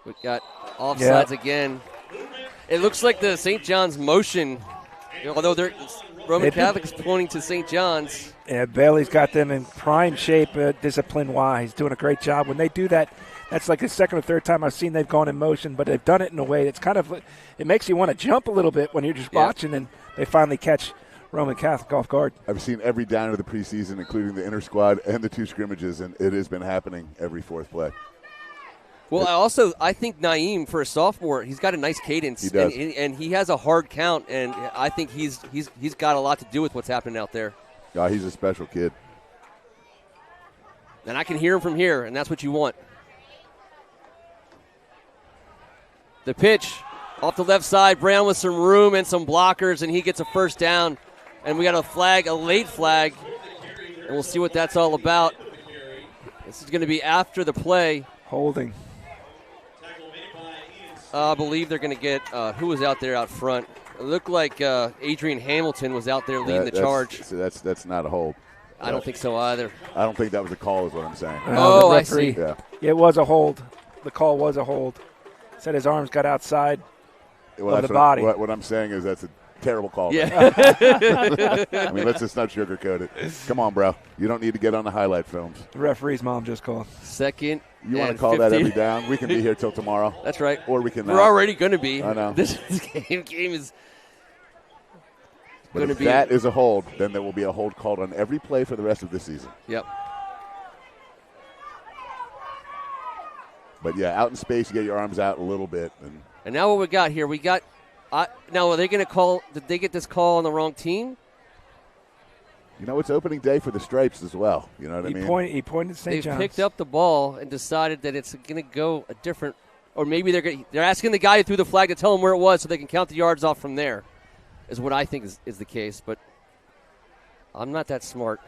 We got offsides again. It looks like the St. John's motion, although Roman Catholic is pointing to St. John's. Yeah, Bailey's got them in prime shape, discipline-wise. Doing a great job. When they do that, that's like the second or third time I've seen they've gone in motion, but they've done it in a way that's kind of – it makes you want to jump a little bit when you're just watching, and they finally catch Roman Catholic off guard. I've seen every down of the preseason, including the inter-squad and the 2 scrimmages, and it has been happening every fourth play. Well, I think Naeem, for a sophomore, he's got a nice cadence. He does. And he has a hard count, and I think he's got a lot to do with what's happening out there. Yeah, he's a special kid. And I can hear him from here, and that's what you want. The pitch off the left side, Brown with some room and some blockers, and he gets a first down. And we got a late flag, and we'll see what that's all about. This is going to be after the play. Holding. I believe they're going to get who was out there out front. It looked like Adrian Hamilton was out there leading the charge. So that's not a hold. I don't think so either. I don't think that was a call is what I'm saying. Oh, I see. Yeah. It was a hold. The call was a hold. Said his arms got outside of the body. What I'm saying is that's a terrible call. Yeah. I mean, let's just not sugarcoat it. Come on, bro. You don't need to get on the highlight films. The referee's mom just called. Second. You want to call 15. that every down? We can be here till tomorrow. That's right. Or we can We're not. already going to be. I know. This game is But going to if be. that is a hold, then there will be a hold called on every play for the rest of the season. Yep. But, yeah, out in space, you get your arms out a little bit. And now what we got here, now are they going to call, did they get this call on the wrong team? You know, it's opening day for the Stripes as well. You know what I mean? He pointed to St. They've John's. picked up the ball and decided that it's going to go a different, or maybe they're asking the guy who threw the flag to tell them where it was so they can count the yards off from there, is what I think is the case. But I'm not that smart.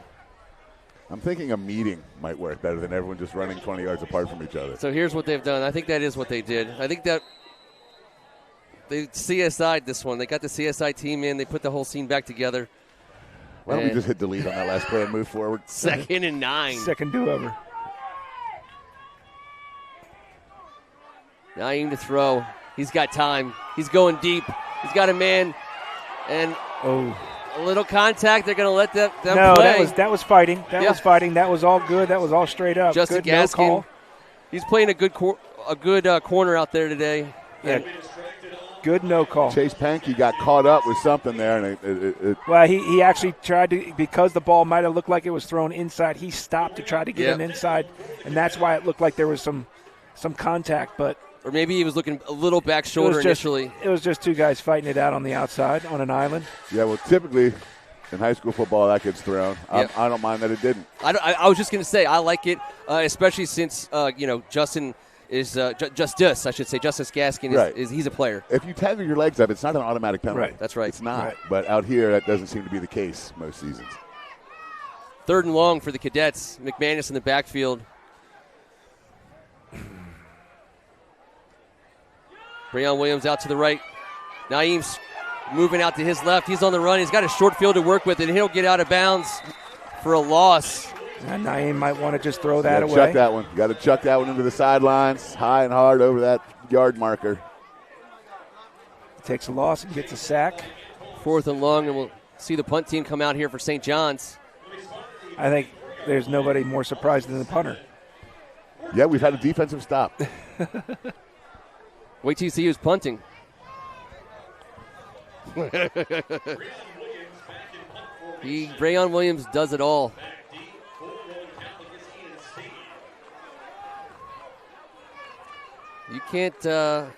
I'm thinking a meeting might work better than everyone just running 20 yards apart from each other. So here's what they've done. I think that is what they did. I think that they CSI'd this one. They got the CSI team in. They put the whole scene back together. Why don't we just hit delete on that last play and move forward? 2nd and 9. Second do-over. Naeem to throw. He's got time. He's going deep. He's got a man. And a little contact. They're going to let them play. No, that was fighting. That was fighting. That was all good. That was all straight up. Justin good, Gaskin. no call. He's playing a good corner out there today. Yeah. Good no call. Chase Pankey got caught up with something there. And well, he actually tried to, because the ball might have looked like it was thrown inside, he stopped to try to get him inside, and that's why it looked like there was some contact. But or maybe he was looking a little back shoulder initially. It was just two guys fighting it out on the outside on an island. Yeah, well, typically in high school football that gets thrown. I don't mind that it didn't. I was just going to say I like it, especially since Justin is Justice Gaskin is he's a player. If you tether your legs up, it's not an automatic penalty. Right. That's right. It's not. Right. But out here, that doesn't seem to be the case most seasons. 3rd and long for the Cadets. McManus in the backfield. Breon Williams out to the right. Naeem's moving out to his left. He's on the run. He's got a short field to work with, and he'll get out of bounds for a loss. And Naeem might want to just throw that away. Chuck that one. Got to chuck that one into the sidelines, high and hard over that yard marker. Takes a loss and gets a sack. 4th and long, and we'll see the punt team come out here for St. John's. I think there's nobody more surprised than the punter. Yeah, we've had a defensive stop. Wait till you see who's punting. Brayon Williams does it all. You can't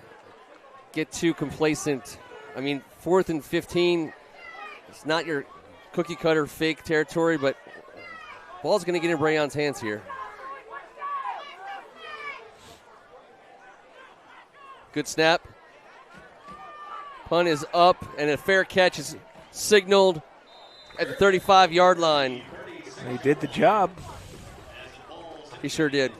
get too complacent. I mean, 4th and 15, it's not your cookie-cutter fake territory, but ball's going to get in Brayon's hands here. Good snap. Punt is up, and a fair catch is signaled at the 35-yard line. He did the job. He sure did.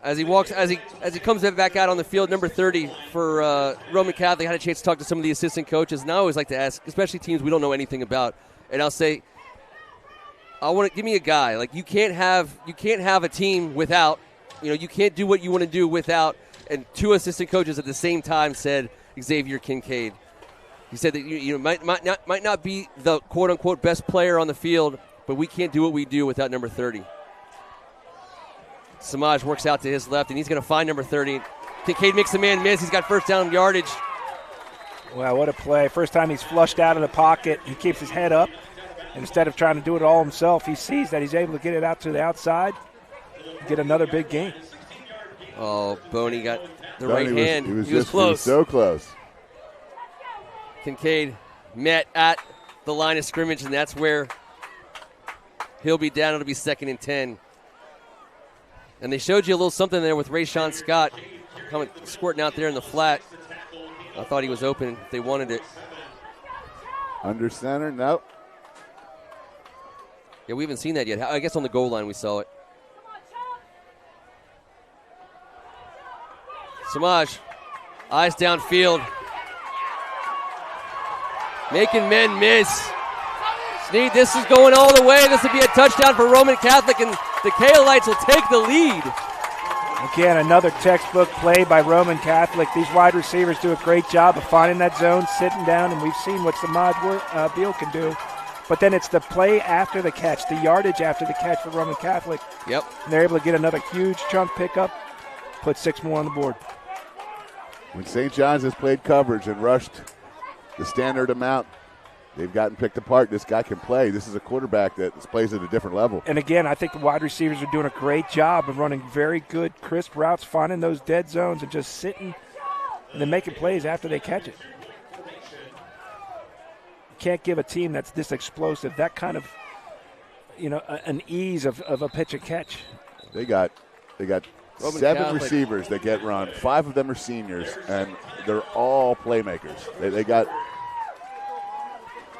As he walks, as he comes back out on the field, number 30 for Roman Catholic, had a chance to talk to some of the assistant coaches. And I always like to ask, especially teams we don't know anything about, and I'll say, give me a guy. Like you can't have a team without, you can't do what you want to do without. And 2 assistant coaches at the same time said Xavier Kincaid. He said that you might not be the quote unquote best player on the field, but we can't do what we do without number 30. Samaj works out to his left, and he's going to find number 30. Kincaid makes the man miss. He's got first down yardage. Wow, what a play. First time he's flushed out of the pocket. He keeps his head up. And instead of trying to do it all himself, he sees that he's able to get it out to the outside, get another big gain. Oh, Boney got the right hand. He was close. He was so close. Kincaid met at the line of scrimmage, and that's where he'll be down. It'll be 2nd and 10. And they showed you a little something there with Rayshawn Scott coming squirting out there in the flat. I thought he was open if they wanted it. Under center, nope. Yeah, we haven't seen that yet. I guess on the goal line we saw it. Samaj, eyes downfield. Making men miss. Sneed, this is going all the way. This would be a touchdown for Roman Catholic, and the Cahillites will take the lead. Again, another textbook play by Roman Catholic. These wide receivers do a great job of finding that zone, sitting down, and we've seen what Samaj Beal can do. But then it's the play after the catch, the yardage after the catch for Roman Catholic. Yep. And they're able to get another huge chunk pickup, put 6 more on the board. When St. John's has played coverage and rushed the standard amount, they've gotten picked apart. This guy can play. This is a quarterback that plays at a different level. And again, I think the wide receivers are doing a great job of running very good, crisp routes, finding those dead zones and just sitting and then making plays after they catch it. You can't give a team that's this explosive that kind of, an ease of a pitch and catch. They got Roman 7 Catholic receivers that get run. 5 of them are seniors, and they're all playmakers. They got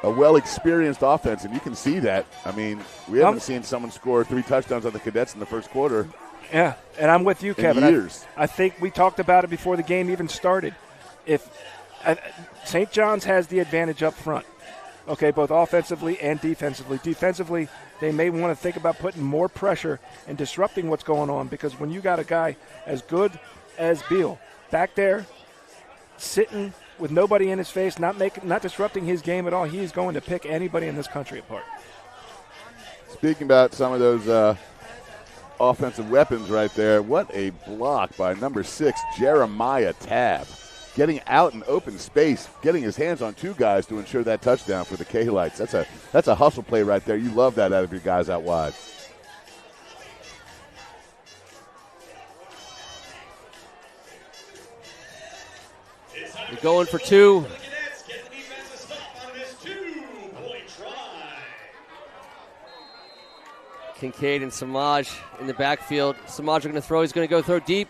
a well-experienced offense, and you can see that. I mean, we haven't seen someone score 3 touchdowns on the Cadets in the first quarter. Yeah, and I'm with you, Kevin. In years. I think we talked about it before the game even started. If St. John's has the advantage up front, okay, both offensively and defensively. Defensively, they may want to think about putting more pressure and disrupting what's going on, because when you got a guy as good as Beal back there sitting with nobody in his face, not disrupting his game at all, he is going to pick anybody in this country apart. Speaking about some of those offensive weapons right there, what a block by number 6, Jeremiah Tabb. Getting out in open space, getting his hands on 2 guys to ensure that touchdown for the Cahillites. That's a hustle play right there. You love that out of your guys out wide. They're going for 2. Kincaid and Samaj in the backfield. Samaj are going to throw. He's going to go throw deep.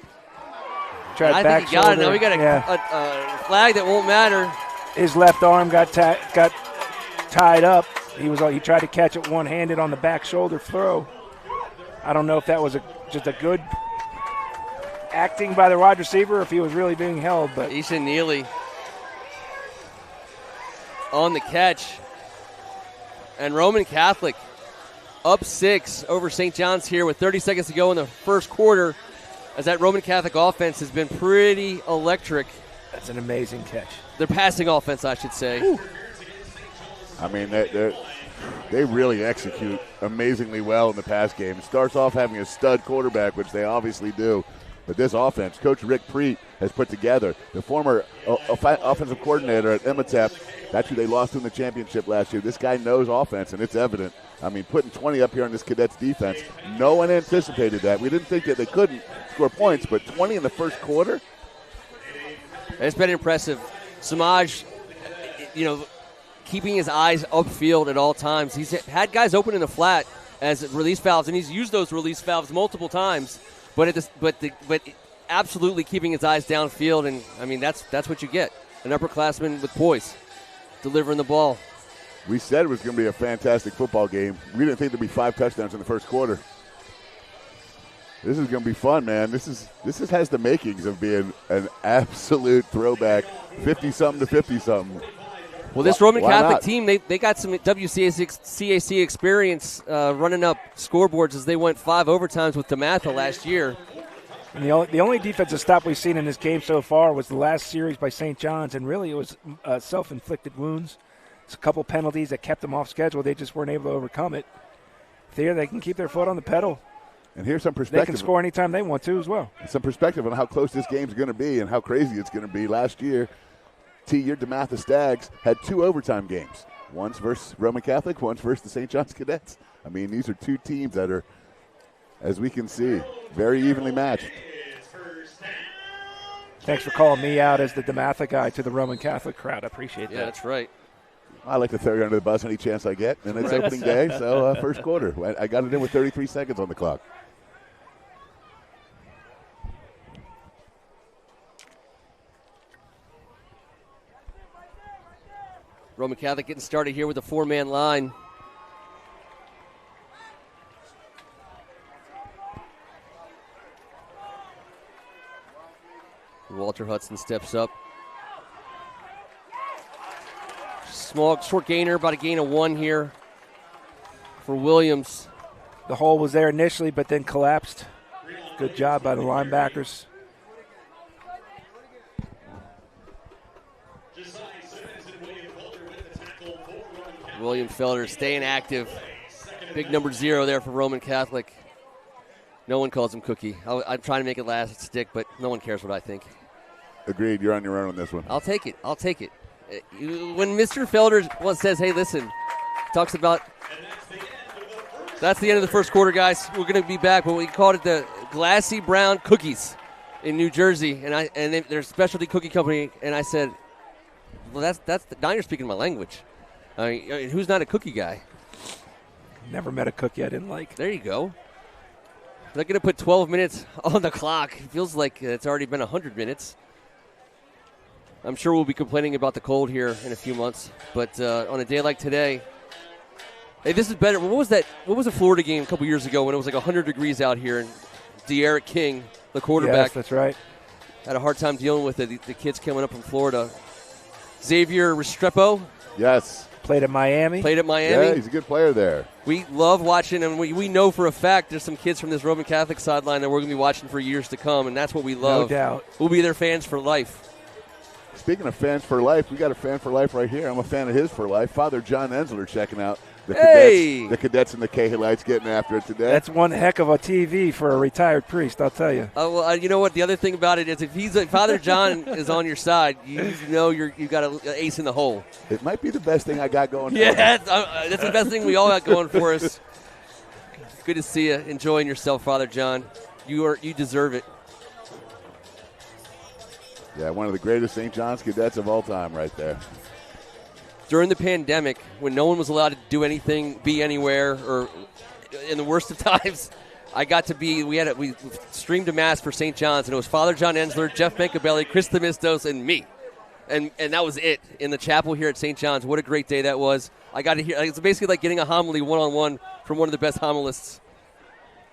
I think he got it. Now we got a flag that won't matter. His left arm got tied up. He tried to catch it one-handed on the back shoulder throw. I don't know if that was just a good acting by the wide receiver or if he was really being held. But Isha Neely on the catch. And Roman Catholic up 6 over St. John's here with 30 seconds to go in the first quarter, as that Roman Catholic offense has been pretty electric. That's an amazing catch. Their passing offense, I should say. Ooh. I mean, they really execute amazingly well in the pass game. It starts off having a stud quarterback, which they obviously do, But this offense, Coach Rick Preet has put together, the former offensive coordinator at Imhotep, that's who they lost in the championship last year. This guy knows offense, and it's evident. I mean, putting 20 up here on this Cadets defense, no one anticipated that. We didn't think that they couldn't score points, but 20 in the first quarter? It's been impressive. Samaj, keeping his eyes upfield at all times. He's had guys open in the flat as release valves, and he's used those release valves multiple times. But absolutely keeping his eyes downfield, and I mean that's what you get. An upperclassman with poise, delivering the ball. We said it was going to be a fantastic football game. We didn't think there'd be 5 touchdowns in the first quarter. This is going to be fun, man. This has the makings of being an absolute throwback, 50-something to 50-something. Well, this Roman Catholic team, they got some WCAC experience running up scoreboards as they went 5 overtimes with DeMatha last year. And the only defensive stop we've seen in this game so far was the last series by St. John's, and really it was self-inflicted wounds. It's a couple penalties that kept them off schedule. They just weren't able to overcome it. There, they can keep their foot on the pedal. And here's some perspective. They can score anytime they want to as well. Some perspective on how close this game's going to be and how crazy it's going to be. Last year, T-Year DeMatha Stags had 2 overtime games. One's versus Roman Catholic, one's versus the St. John's Cadets. I mean, these are 2 teams that are, as we can see, very evenly matched. Thanks for calling me out as the DeMatha guy to the Roman Catholic crowd. I appreciate that. Yeah, that's right. I like to throw you under the bus any chance I get, and it's opening day, so first quarter. I got it in with 33 seconds on the clock. Roman Catholic getting started here with a 4-man line. Walter Hudson steps up. Small, short gainer, about a gain of 1 here for Williams. The hole was there initially, but then collapsed. Good job by the linebackers. William Felder staying active. Big number 0 there for Roman Catholic. No one calls him Cookie. I'm trying to make it last stick, but no one cares what I think. Agreed. You're on your own on this one. I'll take it. When Mr. Felder says, hey, listen, talks about that's the end of the first quarter, guys. We're going to be back, but we called it the Glassy Brown Cookies in New Jersey, and they're a specialty cookie company, and I said, well, now you're speaking my language. I mean, who's not a cookie guy? Never met a cookie I didn't like. There you go. They're going to put 12 minutes on the clock. It feels like it's already been 100 minutes. I'm sure we'll be complaining about the cold here in a few months, but on a day like today, hey, this is better. What was that? What was a Florida game a couple years ago when it was like 100 degrees out here, and De'Eric King, the quarterback, yes, that's right, had a hard time dealing with it. The kids coming up from Florida. Xavier Restrepo. Yes. Played at Miami. Yeah, he's a good player there. We love watching, and we know for a fact there's some kids from this Roman Catholic sideline that we're going to be watching for years to come, and that's what we love. No doubt. We'll be their fans for life. Speaking of fans for life, we got a fan for life right here. I'm a fan of his for life. Father John Ensler checking out the Cadets and the Cahillites getting after it today. That's one heck of a TV for a retired priest, I'll tell you. Well, you know what? The other thing about it is if Father John is on your side, you know you've got an ace in the hole. It might be the best thing I got going for me. Yeah, that's the best thing we all got going for us. Good to see you enjoying yourself, Father John. You deserve it. Yeah, one of the greatest St. John's Cadets of all time right there. During the pandemic, when no one was allowed to do anything, be anywhere, or in the worst of times, I got to be. We streamed a mass for St. John's, and it was Father John Ensler, Jeff Mancabelli, Chris Themistos, and me, and that was it in the chapel here at St. John's. What a great day that was! I got to hear. It's basically like getting a homily one-on-one from one of the best homilists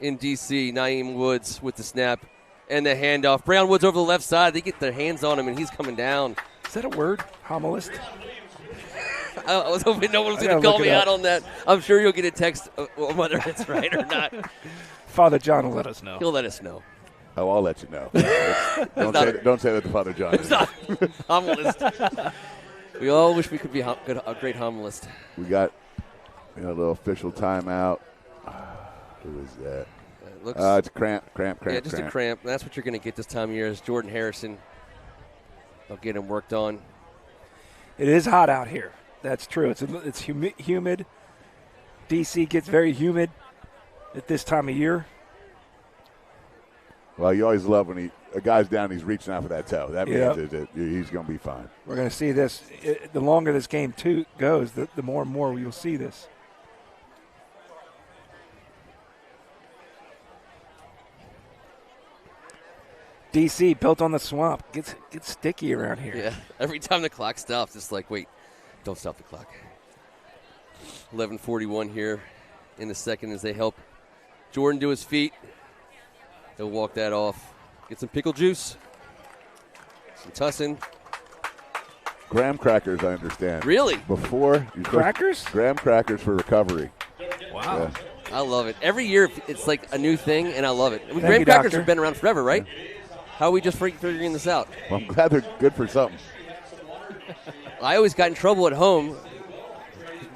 in D.C., Naeem Woods, with the snap and the handoff. Brown Woods over the left side. They get their hands on him, and he's coming down. Is that a word, homilist? I was hoping no one was going to call me out on that. I'm sure you'll get a text whether it's right or not. Father John will let us know. He'll let us know. Oh, I'll let you know. Don't say that to Father John. It's not homilist. We all wish we could be a great homilist. We got a little official timeout. Who is that? Looks. It's cramp. Yeah, just cramp. a cramp. That's what you're going to get this time of year is Jordan Harrison. They'll get him worked on. It is hot out here. That's true. It's humid. DC gets very humid at this time of year. Well, you always love when a guy's down, he's reaching out for that toe. That means that he's going to be fine. We're going to see this. The longer this game goes, the more and more you'll see this. DC, built on the swamp, gets sticky around here. Yeah, every time the clock stops, it's like, wait, don't stop the clock. 11:41 here in the second as they help Jordan to his feet. He'll walk that off. Get some pickle juice, some tussin. Graham crackers, I understand. Really? Before Crackers? Graham crackers for recovery. Wow. Yeah. I love it. Every year it's like a new thing, and I love it. Thank Graham you, crackers doctor. have been around forever, right? How are we just figuring this out? Well, I'm glad they're good for something. I always got in trouble at home.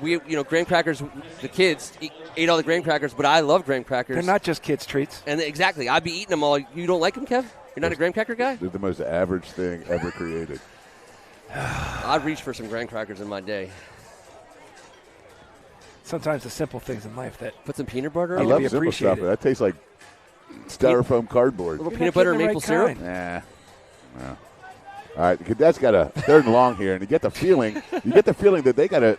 Graham crackers, the kids ate all the graham crackers, but I love graham crackers. They're not just kids' treats. And exactly, I'd be eating them all. You don't like them, Kev? You're not a graham cracker guy? They're the most average thing ever created. I'd reach for some graham crackers in my day. Sometimes the simple things in life that Put some peanut butter I in love it. simple stuff, but that tastes like styrofoam cardboard. A little You're peanut not butter and getting the maple right syrup. kind. Nah. No. All right, the Cadets got a 3rd and long here, and you get the feeling that they gotta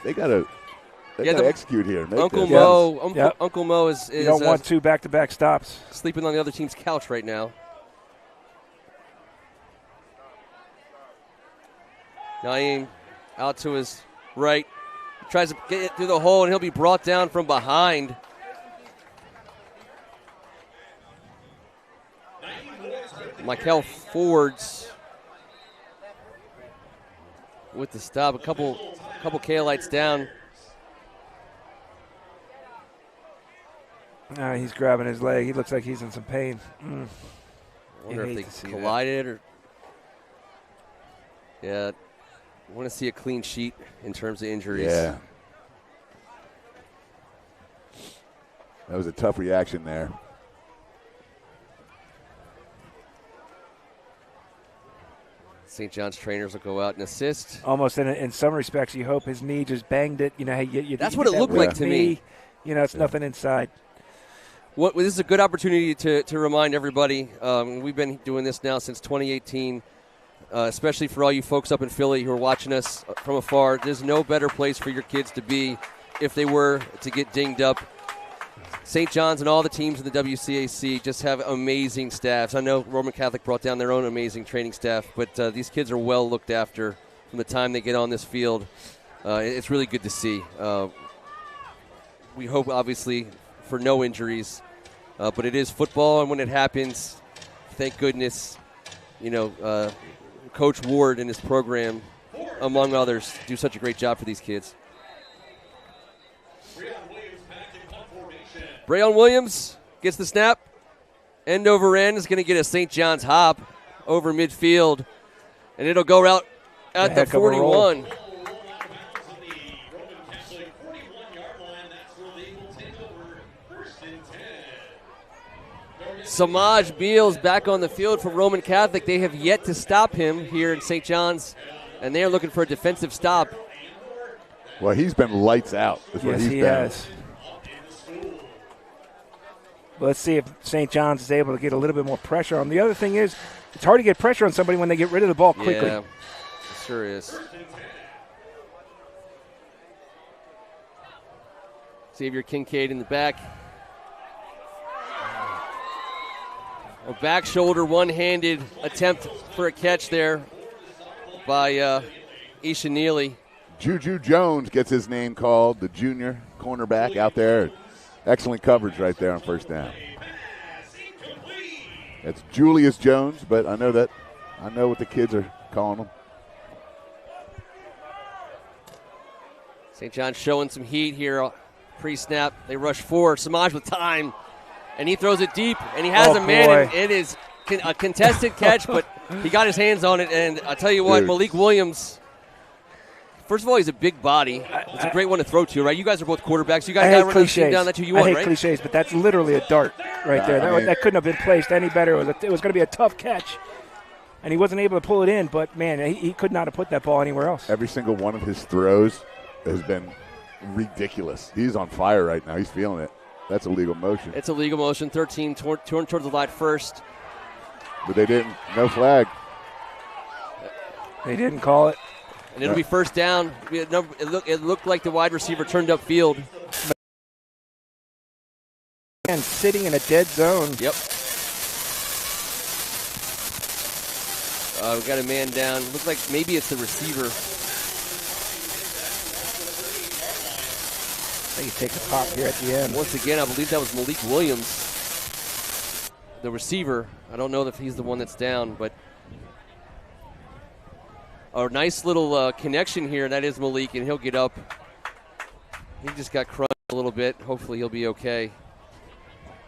execute here. Uncle this. Mo, Yep. Uncle Mo is you don't want 2 back-to-back stops. sleeping on the other team's couch right now. Naeem out to his right. He tries to get it through the hole, and he'll be brought down from behind. Michael Fords with the stop. A couple Cahillites down. He's grabbing his leg. He looks like he's in some pain. I wonder You if hate to see they that. collided or. Yeah, I want to see a clean sheet in terms of injuries. Yeah. That was a tough reaction there. St. John's trainers will go out and assist. Almost in some respects, you hope his knee just banged it. That's you what get it that looked weak like to knee. me. It's nothing inside. This is a good opportunity to remind everybody. We've been doing this now since 2018, especially for all you folks up in Philly who are watching us from afar. There's no better place for your kids to be if they were to get dinged up. St. John's and all the teams in the WCAC just have amazing staffs. I know Roman Catholic brought down their own amazing training staff, but these kids are well looked after from the time they get on this field. It's really good to see. We hope, obviously, for no injuries, but it is football, and when it happens, thank goodness, Coach Ward and his program, among others, do such a great job for these kids. Brayon Williams gets the snap. End over end is going to get a St. John's hop over midfield, and it'll go out at the 41. Samaj Beals back on the field for Roman Catholic. They have yet to stop him here in St. John's, and they're looking for a defensive stop. Well, he's been lights out. Yes, he has. Let's see if St. John's is able to get a little bit more pressure on. The other thing is, it's hard to get pressure on somebody when they get rid of the ball quickly. Yeah, it sure is. Xavier Kincaid in the back. A back shoulder, one-handed attempt for a catch there by Isha Neely. Juju Jones gets his name called, the junior cornerback out there. Excellent coverage right there on first down. It's Julius Jones, but I know what the kids are calling him. St. John's showing some heat here. Pre-snap, they rush forward. Samaj with time, and he throws it deep, and he has a man. Boy. It is a contested catch, but he got his hands on it, and I'll tell you what, Dude. Malik Williams First of all, he's a big body. It's a great one to throw to, right? You guys are both quarterbacks. You guys I got hate to run cliches. down. That's who you I want, hate right? cliches, but that's literally a dart right there. That couldn't have been placed any better. It was going to be a tough catch, and he wasn't able to pull it in. But, man, he could not have put that ball anywhere else. Every single one of his throws has been ridiculous. He's on fire right now. He's feeling it. That's a legal motion. It's a legal motion. 13 torn towards the line first. But they didn't. No flag. They didn't call it. And it'll be first down. It looked like the wide receiver turned upfield. And sitting in a dead zone. Yep. We've got a man down. Looks like maybe it's the receiver. I think he takes a pop here at the end. Once again, I believe that was Malik Williams, the receiver. I don't know if he's the one that's down, but a nice little connection here. That is Malik, and he'll get up. He just got crushed a little bit. Hopefully he'll be okay.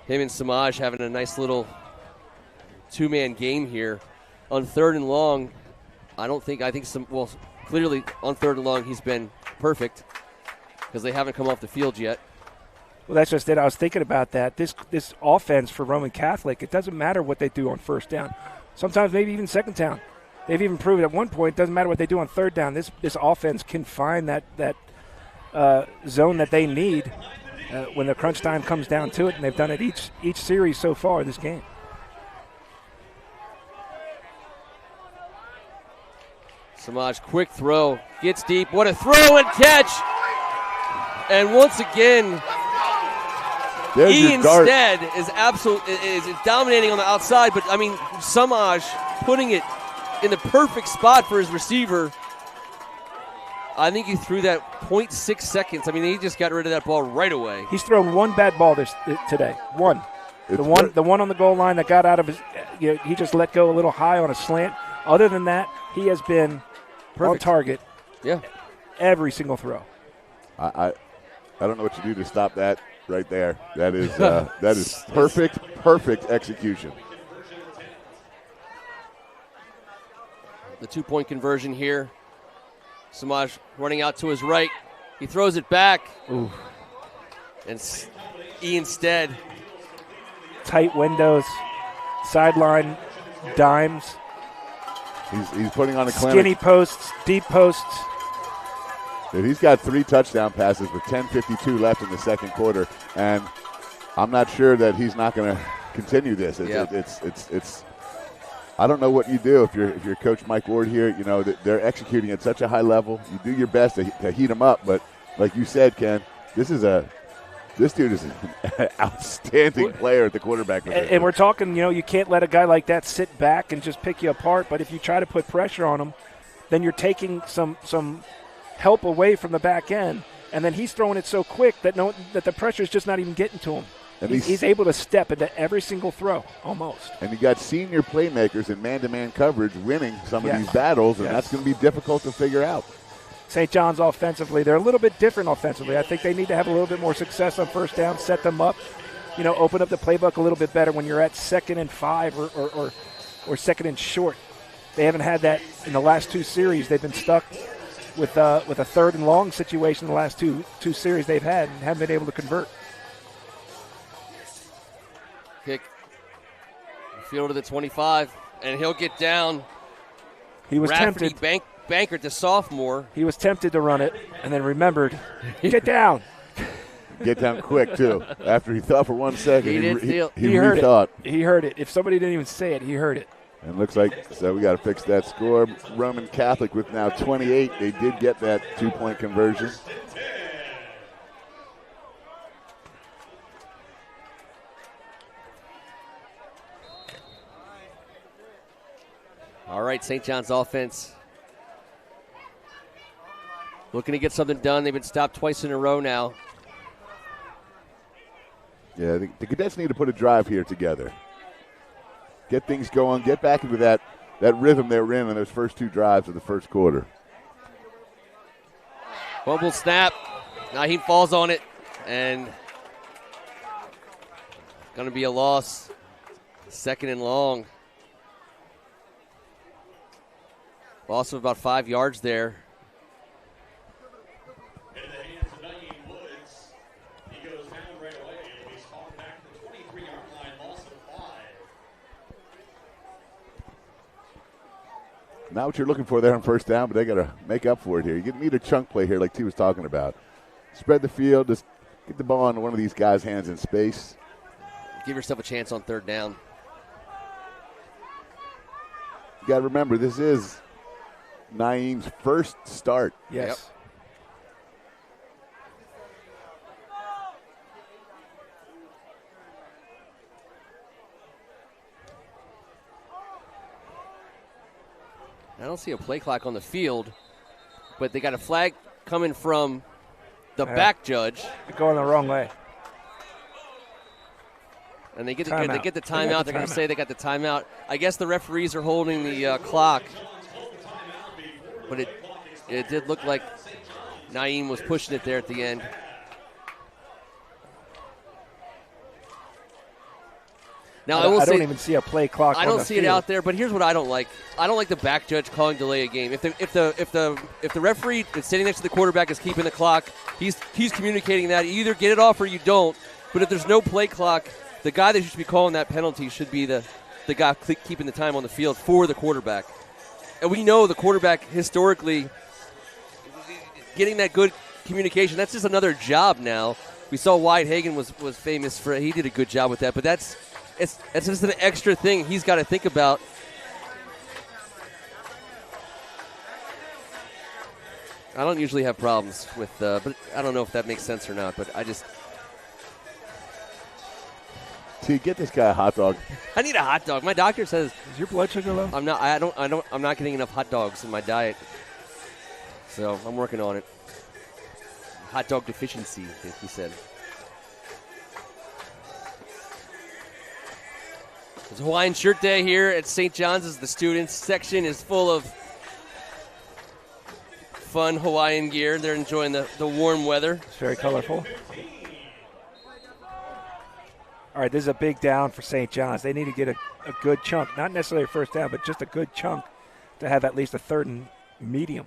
Him and Samaj having a nice little two-man game here. On 3rd and long, clearly on 3rd and long he's been perfect because they haven't come off the field yet. Well, that's just it. I was thinking about that. This offense for Roman Catholic, it doesn't matter what they do on 1st down. Sometimes maybe even 2nd down. They've even proven at one point it doesn't matter what they do on 3rd down. This offense can find that zone that they need when the crunch time comes down to it, and they've done it each series so far in this game. Samaj, quick throw, gets deep. What a throw and catch! And once again, Ian Stead is dominating on the outside, but I mean, Samaj putting it in the perfect spot for his receiver. I think he threw that 0.6 seconds. I mean, he just got rid of that ball right away. He's thrown one bad ball today. One. The one on the goal line that got out of his. He just let go a little high on a slant. Other than that, he has been on target. Yeah. Every single throw. I don't know what you do to stop that right there. That is perfect execution. The 2-point conversion here. Samaj running out to his right. He throws it back. Ooh. And Ian Stead. Tight windows. Sideline dimes. He's putting on a clinic. Skinny posts, deep posts. Dude, he's got 3 touchdown passes with 10:52 left in the 2nd quarter, and I'm not sure that he's not going to continue this. It's I don't know what you do if you're Coach Mike Ward here. You know that they're executing at such a high level. You do your best to heat them up, but like you said, Ken, this dude is an outstanding player at the quarterback position. And we're talking, you can't let a guy like that sit back and just pick you apart. But if you try to put pressure on him, then you're taking some help away from the back end, and then he's throwing it so quick that the pressure is just not even getting to him. And he's able to step into every single throw, almost. And you got senior playmakers in man-to-man coverage winning some of these battles, and that's going to be difficult to figure out. St. John's offensively, they're a little bit different offensively. I think they need to have a little bit more success on 1st down, set them up, open up the playbook a little bit better when you're at 2nd and 5 or 2nd and short. They haven't had that in the last 2 series. They've been stuck with a 3rd and long situation in the last two series they've had and haven't been able to convert. Kick. Field to the 25, and he'll get down. He was tempted. Bankert, the sophomore. He was tempted to run it, and then remembered, get down. Get down quick, too. After he thought for 1 second, he rethought. He heard it. If somebody didn't even say it, he heard it. And looks like, so we got to fix that score. Roman Catholic with now 28. They did get that 2-point conversion. All right, St. John's offense looking to get something done. They've been stopped twice in a row now. Yeah, the Cadets need to put a drive here together. Get things going. Get back into that rhythm they were in those first 2 drives of the 1st quarter. Fumble snap. Naheem falls on it, and going to be a loss. 2nd and long. Loss of about 5 yards there. Not what you're looking for there on first down, but they got to make up for it here. You need a chunk play here like T was talking about. Spread the field. Just get the ball into one of these guys' hands in space. Give yourself a chance on third down. You got to remember, this is Naeem's first start. Yes. Yep. I don't see a play clock on the field, but they got a flag coming from the back judge. They're going the wrong way. And they get the Timeout. timeout. They're going to say they got the timeout. I guess the referees are holding the clock. But it did look like Naeem was pushing it there at the end. Now I will say, don't even see a play clock. I don't see it out there, but here's what I don't like. I don't like the back judge calling delay a game. If the referee that's sitting next to the quarterback is keeping the clock, he's communicating that you either get it off or you don't. But if there's no play clock, the guy that should be calling that penalty should be the guy keeping the time on the field for the quarterback. And we know the quarterback historically getting that good communication. That's just another job now. We saw Wyatt Hagan was famous for he did a good job with that, but it's just an extra thing he's got to think about. I don't usually have problems with, but I don't know if that makes sense or not. But I just Get this guy a hot dog. I need a hot dog. My doctor says Is your blood sugar low? I'm not getting enough hot dogs in my diet, so I'm working on it. Hot dog deficiency, I think he said. It's Hawaiian Shirt Day here at St. John's. The students section is full of fun Hawaiian gear. They're enjoying the warm weather. It's very colorful. All right, this is a big down for St. John's. They need to get a good chunk, not necessarily a first down, but just a good chunk to have at least a third and medium.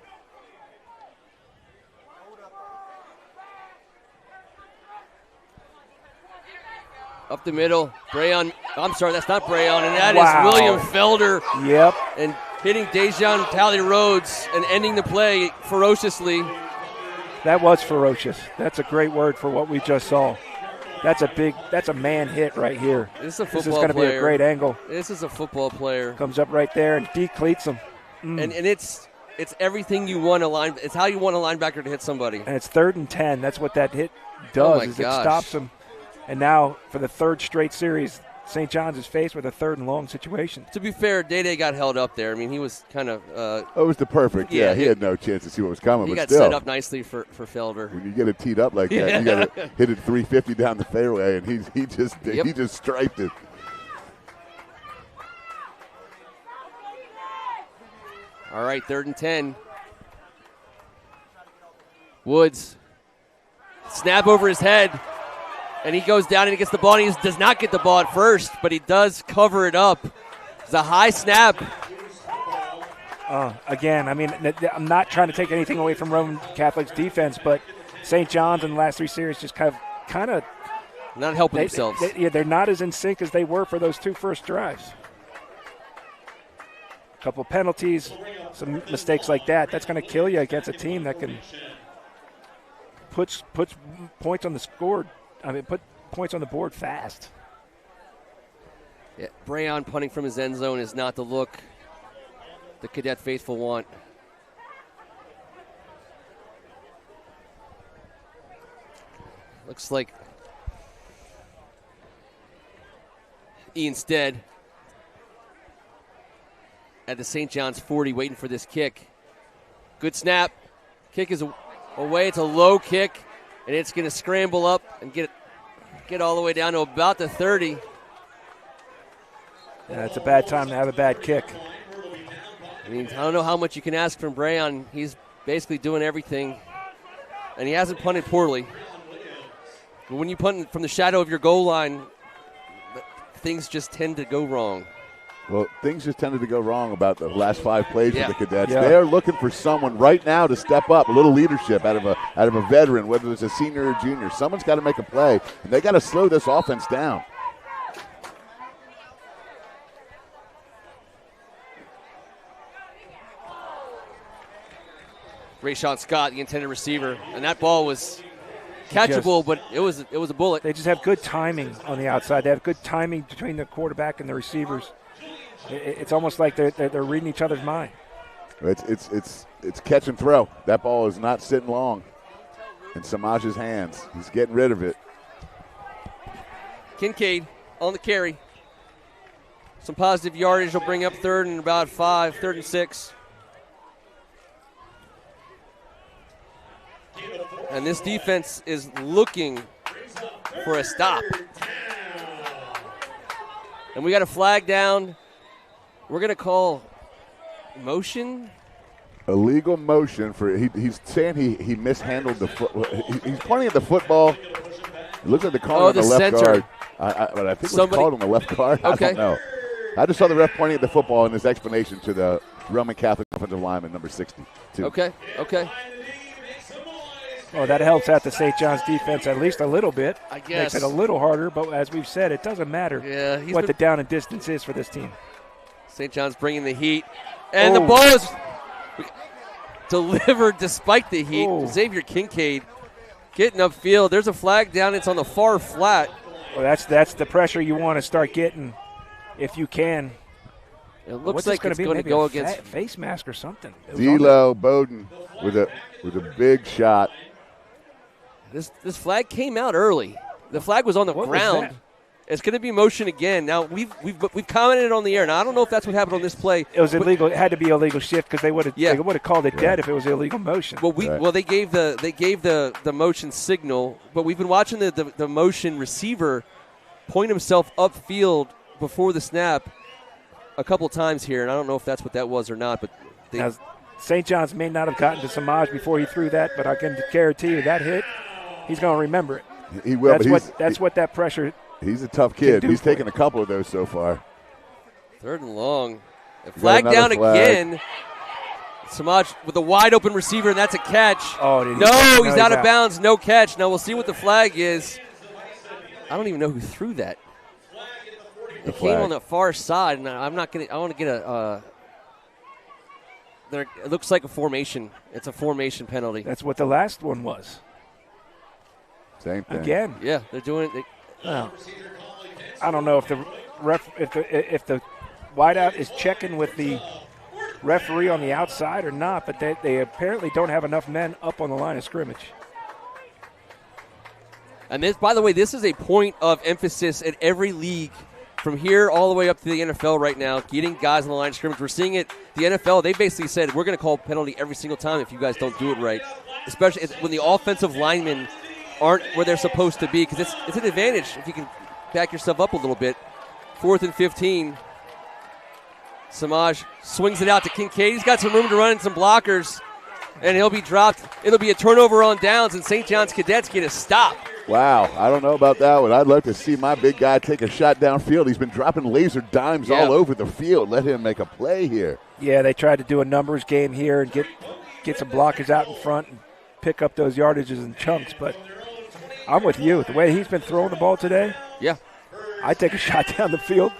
Up the middle, Brayon. I'm sorry, that's not Brayon, and that is William Felder. Yep. And hitting Dejan Tally Rhodes and ending the play ferociously. That was ferocious. That's a great word for what we just saw. That's a man hit right here. This is a football This is going to be a great angle. This is a football player. Comes up right there and decleats him. And it's everything you want it's how you want a linebacker to hit somebody. And it's 3rd and 10. That's what that hit does. It stops him. And now for the third straight series, St. John's is faced with a 3rd and long situation. To be fair, Day got held up there. I mean, he was kind of it was the perfect. Yeah, he had no chance to see what was coming. He but got still, set up nicely for Felder. When you get it teed up like that, you got to hit it 350 down the fairway, and he just striped it. All right, 3rd and 10. Woods. Snap over his head. And he goes down and he gets the ball, and he does not get the ball at first, but he does cover it up. It's a high snap. Again, I mean, I'm not trying to take anything away from Roman Catholic's defense, but St. John's in the last 3 series just kind of not helping themselves. They're not as in sync as they were for those 2 first drives. A couple penalties, some mistakes like that. That's going to kill you against a team that can put points on the score. I mean, put points on the board fast. Yeah, Brayon punting from his end zone is not the look the Cadet faithful want. Looks like Ian Stead at the St. John's 40 waiting for this kick. Good snap. Kick is away. It's a low kick. And it's going to scramble up and get all the way down to about the 30. Yeah, it's a bad time to have a bad kick. I mean, I don't know how much you can ask from Brayon. He's basically doing everything. And he hasn't punted poorly. But when you punt from the shadow of your goal line, things just tend to go wrong. Well, things just tended to go wrong about the last 5 plays for the Cadets. Yeah. They are looking for someone right now to step up, a little leadership out of a veteran, whether it's a senior or junior. Someone's got to make a play, and they got to slow this offense down. Rayshawn Scott, the intended receiver, and that ball was catchable, but it was a bullet. They just have good timing on the outside. They have good timing between the quarterback and the receivers. It's almost like they're reading each other's mind. It's catch and throw. That ball is not sitting long in Samaj's hands. He's getting rid of it. Kincaid on the carry. Some positive yardage will bring up third and about 5, 3rd and 6. And this defense is looking for a stop. And we got a flag down. We're going to call motion. Illegal motion for he's saying he mishandled the foot. He's pointing at the football. It looks like they're calling on the left center. guard. But I think it was called on the left guard. Okay. I don't know. I just saw the ref pointing at the football in his explanation to the Roman Catholic offensive lineman, number 62. Okay. Well, that helps out the St. John's defense at least a little bit. I guess. Makes it a little harder, but as we've said, it doesn't matter what the down and distance is for this team. St. John's bringing the heat. And the ball is delivered despite the heat. Xavier Kincaid getting upfield. There's a flag down. It's on the far flat. Well, that's the pressure you want to start getting if you can. It looks like it's going to go against face mask or something. D'Lo Bowden with a big shot. This flag came out early. The flag was on the ground. It's going to be motion again. Now we've commented on the air. Now I don't know if that's what happened on this play. It was illegal. It had to be a legal shift because they would have called it dead if it was illegal motion. Well, they gave the motion signal, but we've been watching the motion receiver point himself upfield before the snap a couple times here, and I don't know if that's what that was or not. But now, St. John's may not have gotten to Samaj before he threw that, but I can guarantee you that hit, he's going to remember it. He will. That's what that pressure. He's a tough kid. He's taken a couple of those so far. 3rd and long. Flag down again. Samaj with a wide open receiver, and that's a catch. He's out of bounds. No catch. Now we'll see what the flag is. I don't even know who threw that. It came on the far side, and I'm not going to. I want to get a. It looks like a formation. It's a formation penalty. That's what the last one was. Same thing. Again. Yeah, they're doing it. I don't know if the if the wideout is checking with the referee on the outside or not, but they apparently don't have enough men up on the line of scrimmage. And this, by the way, this is a point of emphasis at every league from here all the way up to the NFL right now, getting guys on the line of scrimmage. We're seeing it. The NFL, they basically said, we're going to call penalty every single time if you guys don't do it right, especially when the offensive linemen aren't where they're supposed to be, because it's an advantage if you can back yourself up a little bit. 4th and 15. Samaj swings it out to Kincaid. He's got some room to run and some blockers, and he'll be dropped. It'll be a turnover on downs, and St. John's Cadets get a stop. Wow, I don't know about that one. I'd love to see my big guy take a shot downfield. He's been dropping laser dimes all over the field. Let him make a play here. Yeah, they tried to do a numbers game here and get some blockers out in front and pick up those yardages in chunks, but I'm with you. The way he's been throwing the ball today, I'd take a shot down the field.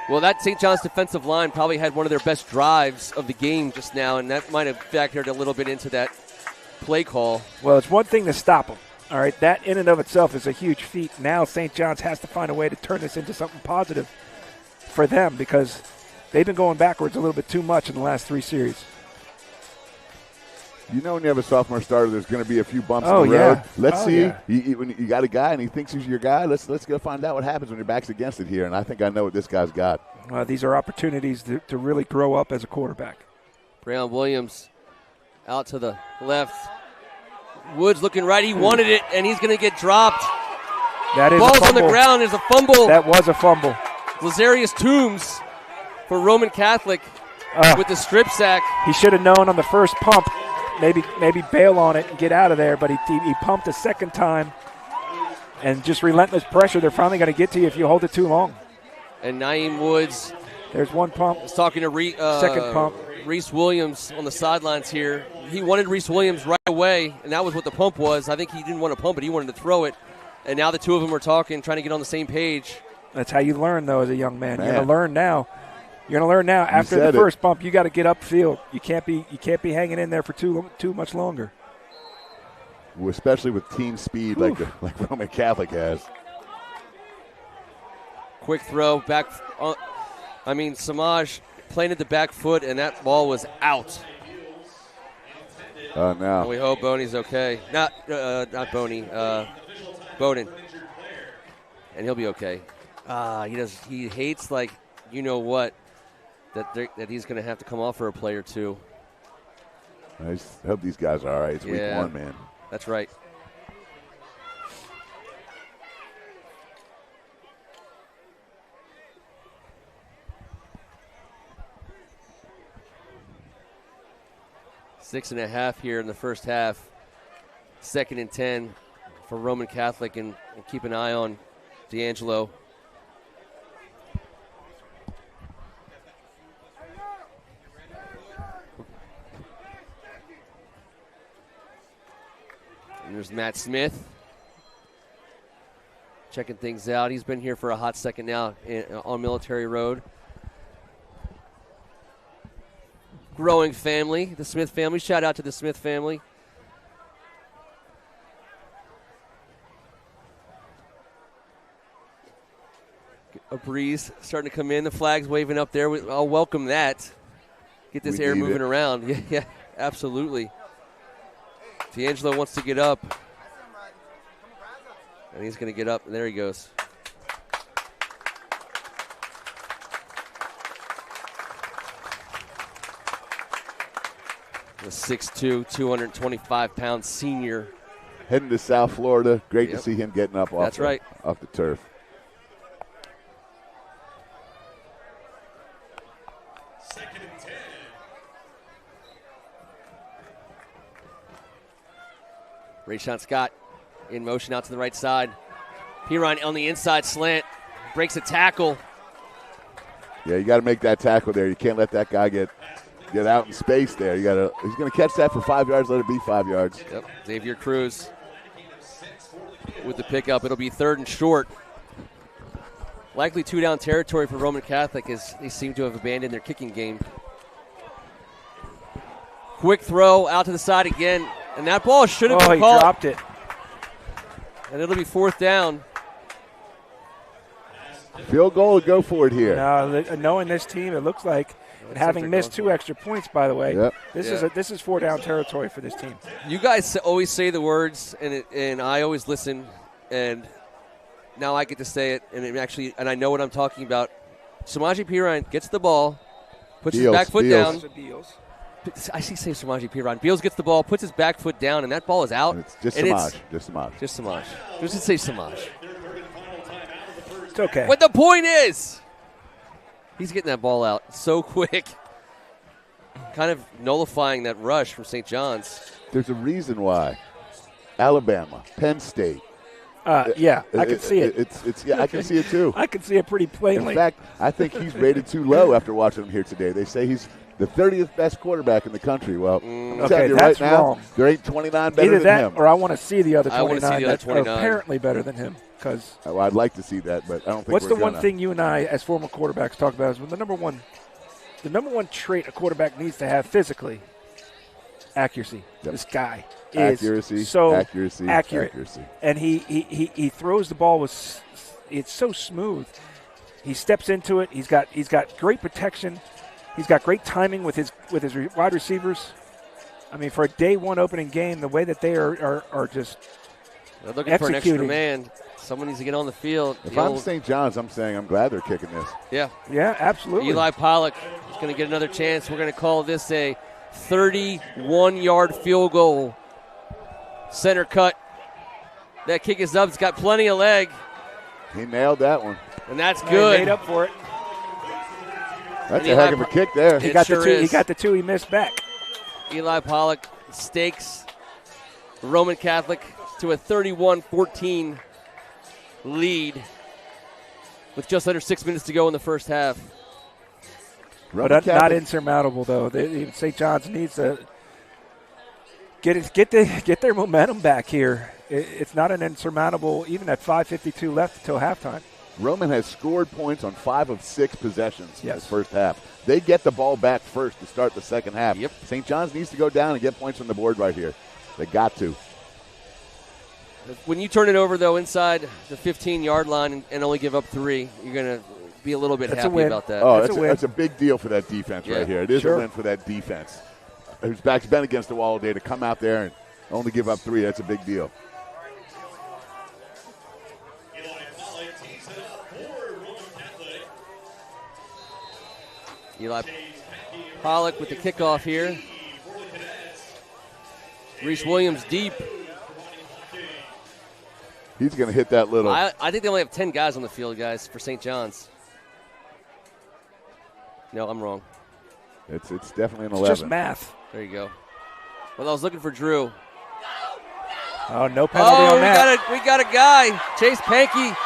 Well, that St. John's defensive line probably had one of their best drives of the game just now, and that might have factored a little bit into that play call. Well, it's one thing to stop them. All right, that in and of itself is a huge feat. Now St. John's has to find a way to turn this into something positive for them because they've been going backwards a little bit too much in the last 3 series. You know when you have a sophomore starter, there's going to be a few bumps in the road. Let's see. Yeah. When you got a guy and he thinks he's your guy, let's go find out what happens when your back's against it here. And I think I know what this guy's got. These are opportunities to really grow up as a quarterback. Braylon Williams out to the left. Woods looking right. He wanted it, and he's going to get dropped. That is Ball's a fumble. on the ground. There's a fumble. That was a fumble. Lazarius Toombs for Roman Catholic with the strip sack. He should have known on the first pump. Maybe bail on it and get out of there, but he pumped a second time. And just relentless pressure. They're finally going to get to you if you hold it too long. And Naeem Woods. There's one pump. I was talking to second pump. Reese Williams on the sidelines here. He wanted Reese Williams right away, and that was what the pump was. I think he didn't want to pump it. He wanted to throw it. And now the two of them are talking, trying to get on the same page. That's how you learn, though, as a young man. You're going to learn now. You're going to learn now. After the said it. first bump, you got to get upfield. You can't be hanging in there for too much longer. Especially with team speed like Roman Catholic has. Quick throw back. Samaj planted the back foot, and that ball was out. Now. We hope Boney's okay. Not Boney. Bowden. And he'll be okay. He hates, like, you know what, that he's going to have to come off for a play or two. I just hope these guys are all right. It's week one, man. That's right. Six and a half here in the first half. 2nd and 10 for Roman Catholic, and keep an eye on D'Angelo. And there's Matt Smith checking things out. He's been here for a hot second now on Military Road. Growing family, the Smith family. Shout out to the Smith family. A breeze starting to come in. The flag's waving up there. I'll welcome that. Get this air moving around. Yeah, absolutely. D'Angelo wants to get up. And he's going to get up, and there he goes. The 6'2", 225-pound senior. Heading to South Florida. Great to see him getting up off the turf. Rayshawn Scott in motion out to the right side. Pirine on the inside slant. Breaks a tackle. Yeah, you got to make that tackle there. You can't let that guy get out in space there. He's going to catch that for 5 yards. Let it be 5 yards. Yep. Xavier Cruz with the pickup. It'll be 3rd and short. Likely 2-down territory for Roman Catholic as they seem to have abandoned their kicking game. Quick throw out to the side again. And that ball should have been caught. He dropped it. And it'll be 4th down. Field goal to go for it here. No, knowing this team, it looks like, and having missed 2 extra points, by the way, this is 4-down territory for this team. You guys always say the words, and I always listen, and now I get to say it, and I know what I'm talking about. Samaje Perine gets the ball, puts his back foot down. I see say Samaje Perine. Beals gets the ball, puts his back foot down, and that ball is out. It's just Samaj. Just Samaj. Just to say Samaj. It's okay. What the point is, he's getting that ball out so quick. Kind of nullifying that rush from St. John's. There's a reason why. Alabama, Penn State. I can see it. I can see it too. I can see it pretty plainly. In fact, I think he's rated too low after watching him here today. They say he's the 30th best quarterback in the country. Well, I'm telling you that's right now, wrong. there ain't 29 better Either than that, him. or I want to see the other 29 that are apparently better than him. Because I'd like to see that, but I don't think. What's the one thing you and I, as former quarterbacks, talk about? Is when the number one trait a quarterback needs to have physically, accuracy. Yep. This guy is so accurate, and he throws the ball with it's so smooth. He steps into it. He's got great protection. He's got great timing with his wide receivers. I mean, for a day one opening game, the way that they are just they're looking for an extra man. Someone needs to get on the field. If I'm St. John's, I'm saying I'm glad they're kicking this. Yeah, absolutely. Eli Pollock is going to get another chance. We're going to call this a 31-yard field goal. Center cut. That kick is up. It's got plenty of leg. He nailed that one. And that's good. He made up for it. That's a heck of a kick there. He got the two he missed back. Eli Pollock stakes Roman Catholic to a 31-14 lead with just under 6 minutes to go in the first half. But not insurmountable, though. St. John's needs to get their momentum back here. It's not an insurmountable, even at 5:52 left until halftime. Roman has scored points on 5 of 6 possessions in Yes. the first half. They get the ball back first to start the second half. Yep. St. John's needs to go down and get points on the board right here. They got to. When you turn it over, though, inside the 15-yard line and only give up 3, you're going to be a little bit That's a happy win. about that. Oh, That's a win. that's a big deal for that defense Yeah. right here. It is Sure. a win for that defense. Whose back's been against the wall all day to come out there and only give up 3. That's a big deal. Eli Pollock with the kickoff here. Reese Williams deep. He's going to hit that little. I think they only have 10 guys on the field, guys, for St. John's. No, I'm wrong. It's definitely an It's 11. just math. There you go. Well, I was looking for Drew. Oh, no penalty on that. we got a guy, Chase Pankey.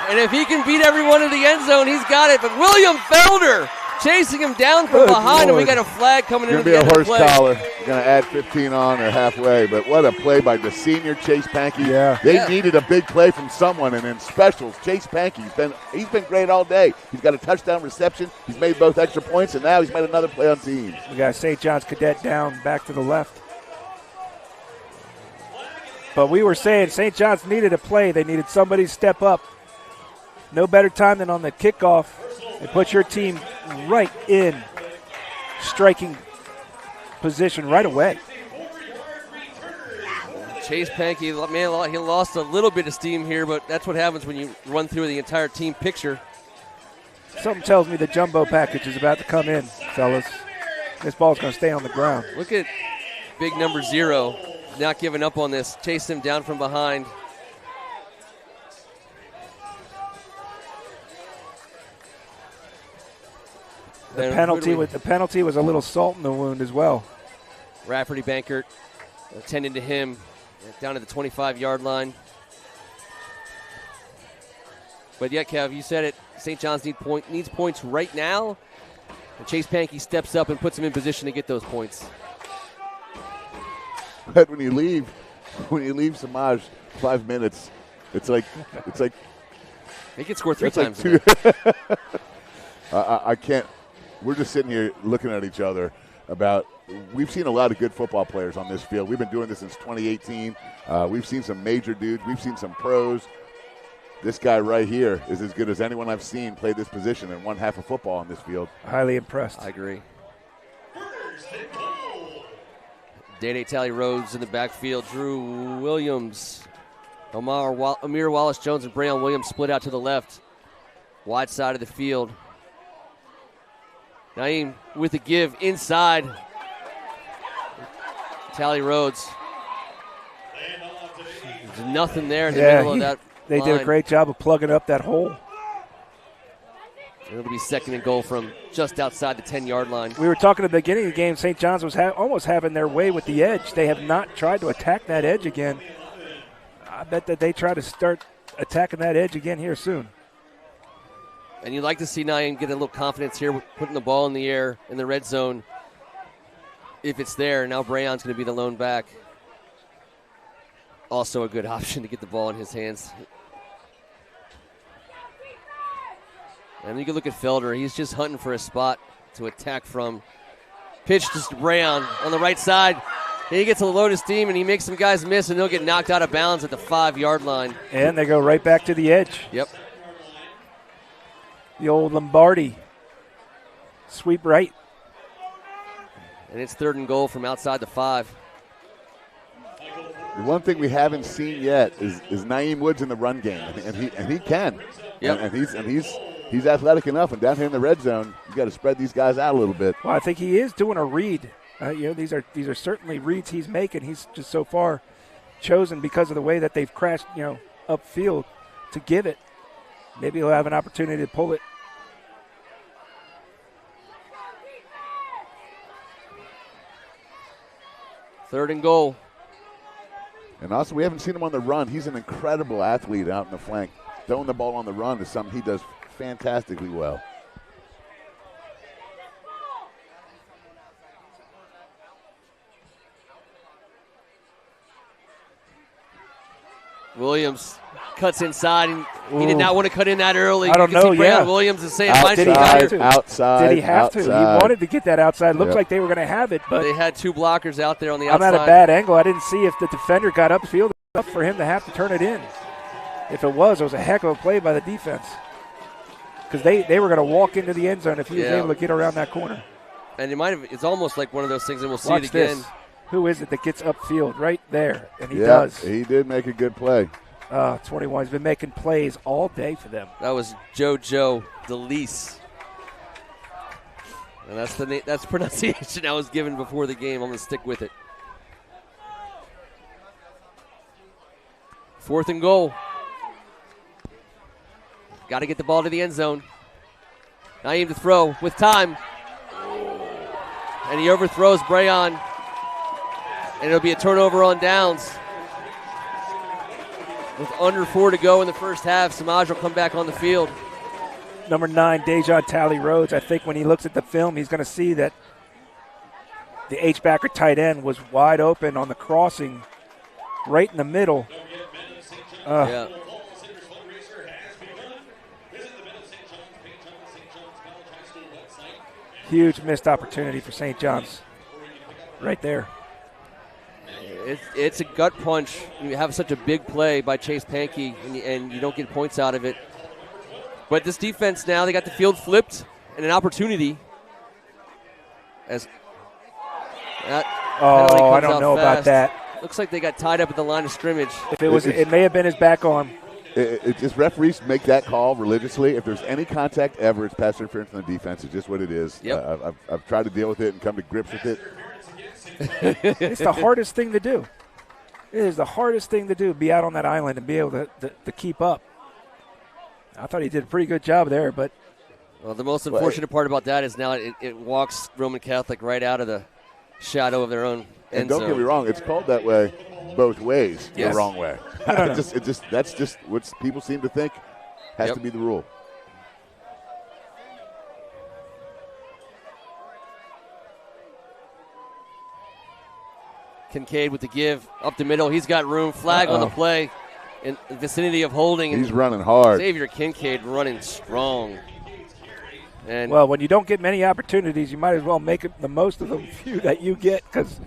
And if he can beat everyone in the end zone, he's got it. But William Felder chasing him down from Good behind, and we Lord. got a flag coming Going in to be at the a end of the horse play. collar. Going to add 15 on or halfway. But what a play by the senior Chase Pankey. Yeah. They Yeah. needed a big play from someone, and in specials, Chase Pankey, he's been great all day. He's got a touchdown reception. He's made both extra points, and now he's made another play on teams. We got St. John's Cadet down back to the left. But we were saying St. John's needed a play. They needed somebody to step up. No better time than on the kickoff and put your team right in striking position right away. Chase Pankey, man, he lost a little bit of steam here, but that's what happens when you run through the entire team picture. Something tells me the jumbo package is about to come in, fellas. This ball's going to stay on the ground. Look at big number 0 not giving up on this. Chase him down from behind. The penalty was a little salt in the wound as well. Rafferty Bankert attending to him down at the 25-yard line. But yeah, Kev, you said it. St. John's needs points right now. And Chase Pankey steps up and puts him in position to get those points. But when you leave Samaj 5 minutes, it's like He can score 3 it's like times. two. I can't. We're just sitting here looking at each other about. We've seen a lot of good football players on this field. We've been doing this since 2018. We've seen some major dudes. We've seen some pros. This guy right here is as good as anyone I've seen play this position in one half of football on this field. Highly impressed. I agree. Day-Day Tally Rhodes in the backfield. Drew Williams. Amir Wallace-Jones and Brayon Williams split out to the left. Wide side of the field. Naeem with the give inside. Tally Rhodes. There's nothing there in the middle of that They line. did a great job of plugging up that hole. It'll be 2nd and goal from just outside the 10-yard line. We were talking at the beginning of the game, St. John's was almost having their way with the edge. They have not tried to attack that edge again. I bet that they try to start attacking that edge again here soon. And you'd like to see Naeem get a little confidence here with putting the ball in the air in the red zone. If it's there, now Brayon's going to be the lone back. Also a good option to get the ball in his hands. And you can look at Felder. He's just hunting for a spot to attack from. Pitch to Brayon on the right side. He gets a load of steam, and he makes some guys miss, and they'll get knocked out of bounds at the 5-yard line. And they go right back to the edge. Yep. The old Lombardi. Sweep right. And it's 3rd and goal from outside the 5. The one thing we haven't seen yet is Naeem Woods in the run game, and he can. Yep. And he's athletic enough, and down here in the red zone, you got to spread these guys out a little bit. Well, I think he is doing a read. These are certainly reads he's making. He's just so far chosen because of the way that they've crashed, upfield to give it. Maybe he'll have an opportunity to pull it. Third and goal. And also, we haven't seen him on the run. He's an incredible athlete out in the flank. Throwing the ball on the run is something he does fantastically well. Williams cuts inside, and he did not want to cut in that early. I don't you can know, see Brandon yeah. Williams is saying, Did he have to? Outside. Did he have to? He wanted to get that outside. Looked like they were going to have it, but they had two blockers out there on the I'm outside. at a bad angle. I didn't see if the defender got upfield enough for him to have to turn it in. If it was a heck of a play by the defense. Because they were going to walk into the end zone if he was able to get around that corner. And it's almost like one of those things, and we'll see Watch it again. This. Who is it that gets upfield right there? And he Yeah, does. he did make a good play. 21. He's been making plays all day for them. That was JoJo DeLeese. And that's the pronunciation I was given before the game. I'm going to stick with it. 4th and goal. Got to get the ball to the end zone. Naeem to throw with time. And he overthrows Brayon. And it'll be a turnover on downs. With under 4 to go in the first half, Samaj will come back on the field. Number 9, Dejon Talley Rhodes. I think when he looks at the film, he's going to see that the H-backer tight end was wide open on the crossing right in the middle. Yeah. Huge missed opportunity for St. John's right there. It's a gut punch. You have such a big play by Chase Pankey, and you don't get points out of it. But this defense now, they got the field flipped and an opportunity. As that penalty I comes don't out know fast. about that. Looks like they got tied up at the line of scrimmage. If it was, it may have been his back arm. It just referees make that call religiously. If there's any contact ever, it's pass interference on the defense. It's just what it is. Yep. I've tried to deal with it and come to grips with it. It's the hardest thing to do. It is the hardest thing to do, be out on that island and be able to keep up. I thought he did a pretty good job there, but. Well, the most unfortunate part about that is now it walks Roman Catholic right out of the shadow of their own end And don't zone. get me wrong, it's called that way both ways, Yes. the wrong way. That's just what people seem to think has to be the rule. Kincaid with the give up the middle. He's got room. Flag on the play in the vicinity of holding. He's running hard. Xavier Kincaid running strong. And Well, when you don't get many opportunities, you might as well make the most of the few that you get, because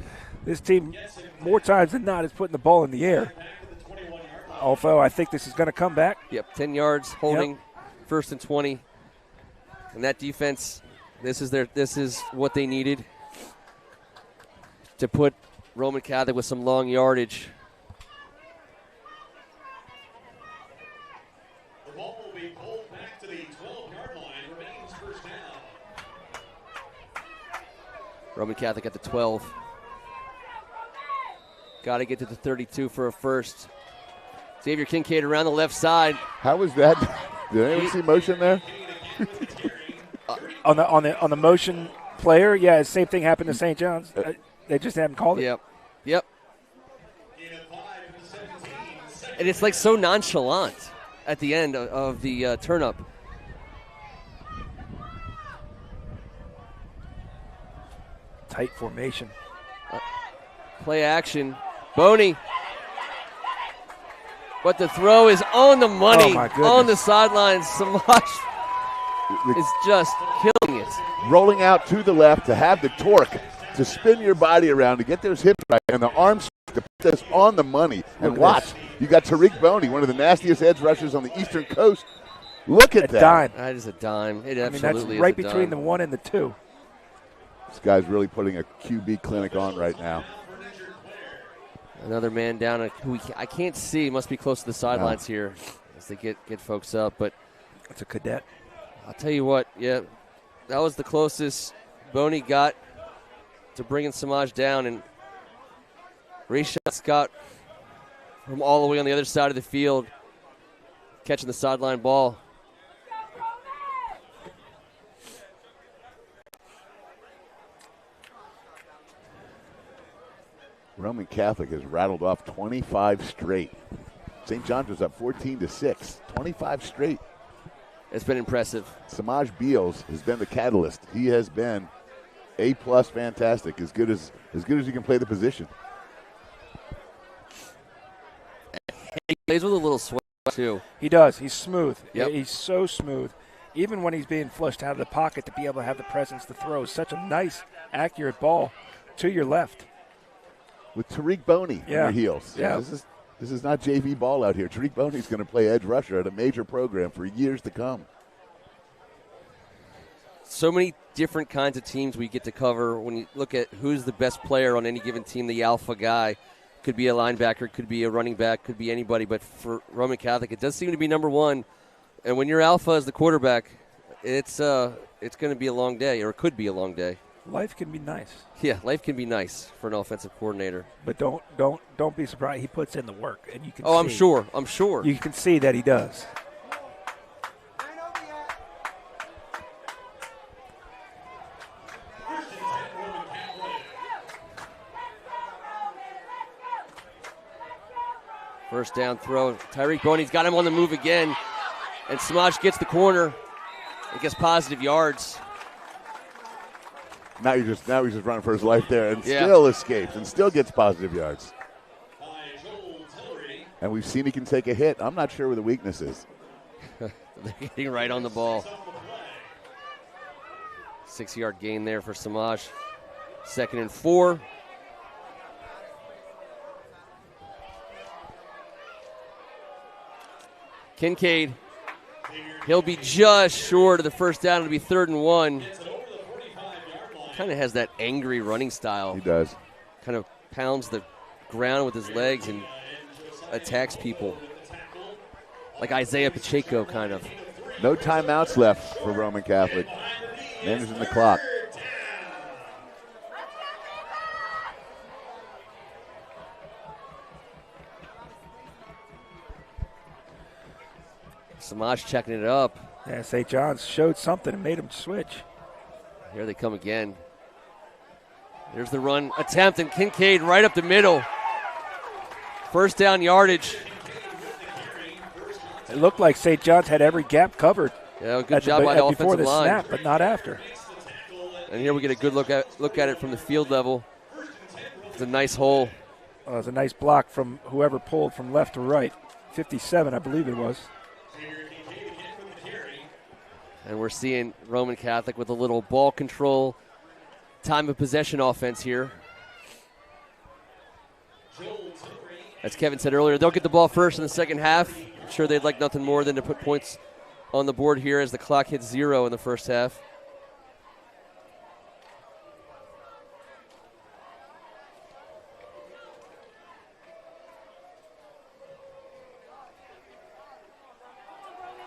this team, more times than not, is putting the ball in the air. Although I think this is going to come back. 10 yards holding, 1st and 20. And that defense, this is what they needed to put Roman Catholic with some long yardage. The ball will be pulled back to the 12-yard line. Remains first down. Roman Catholic at the 12. Got to get to the 32 for a first. Xavier Kincaid around the left side. How was that? Did anyone see motion there? On the motion player, yeah, same thing happened to St. John's. They just haven't called it. Yep. And it's like so nonchalant at the end of the turn-up. Tight formation. Play action. Boney. But the throw is on the money, Oh, my goodness. on the sidelines. Samaj is just killing it. Rolling out to the left to have the torque to spin your body around, to get those hips right, and the arms to put this on the money. And Look at watch, this. you got Tariq Boney, one of the nastiest edge rushers on the Eastern Coast. Look at that. Dime. That is a dime. It I mean, absolutely that's right is a between the dime. 1 and the 2. This guy's really putting a QB clinic on right now. Another man down who I can't see. Must be close to the sidelines here as they get folks up. But It's a cadet. I'll tell you what, that was the closest Boney got to bringing Samaj down. And Rashad Scott from all the way on the other side of the field catching the sideline ball. Roman Catholic has rattled off 25 straight. St. John's was up 14-6. 25 straight. It's been impressive. Samaj Beals has been the catalyst. He has been A-plus fantastic, as good as you can play the position. Plays with a little swag too. He does. He's smooth. Yep. He's so smooth. Even when he's being flushed out of the pocket, to be able to have the presence to throw such a nice, accurate ball to your left. With Tariq Boney on your heels. Yeah. This is not JV ball out here. Tariq Boney's going to play edge rusher at a major program for years to come. So many different kinds of teams we get to cover. When you look at who's the best player on any given team, the alpha guy could be a linebacker, could be a running back, could be anybody. But for Roman Catholic, it does seem to be number one. And when your alpha is the quarterback, it's going to be a long day, or it could be a long day. Life can be nice. Yeah, life can be nice for an offensive coordinator. But don't be surprised. He puts in the work, and you can. Oh, see, I'm sure. You can see that he does. First down throw. Tyreek Boney's got him on the move again, and Samaj gets the corner. It gets positive yards. Now he's just running for his life there and still escapes and still gets positive yards. And we've seen he can take a hit. I'm not sure where the weakness is. They're getting right on the ball. 6-yard gain there for Samaj. 2nd and 4. Kincaid. He'll be just short of the first down. It'll be 3rd and 1. Kind of has that angry running style. He does. Kind of pounds the ground with his legs and attacks people. Like Isaiah Pacheco, kind of. No timeouts left for Roman Catholic. Managing the clock. Samaj checking it up. Yeah, St. John's showed something and made him switch. Here they come again. There's the run attempt, and Kincaid right up the middle. First down yardage. It looked like St. John's had every gap covered. Yeah, good job by the offensive before the line. snap, but not after. And here we get a good look at it from the field level. It's a nice hole. It was a nice block from whoever pulled from left to right. 57, I believe it was. And we're seeing Roman Catholic with a little ball control, time of possession offense here. As Kevin said earlier, they'll get the ball first in the second half. I'm sure they'd like nothing more than to put points on the board here as the clock hits 0 in the first half.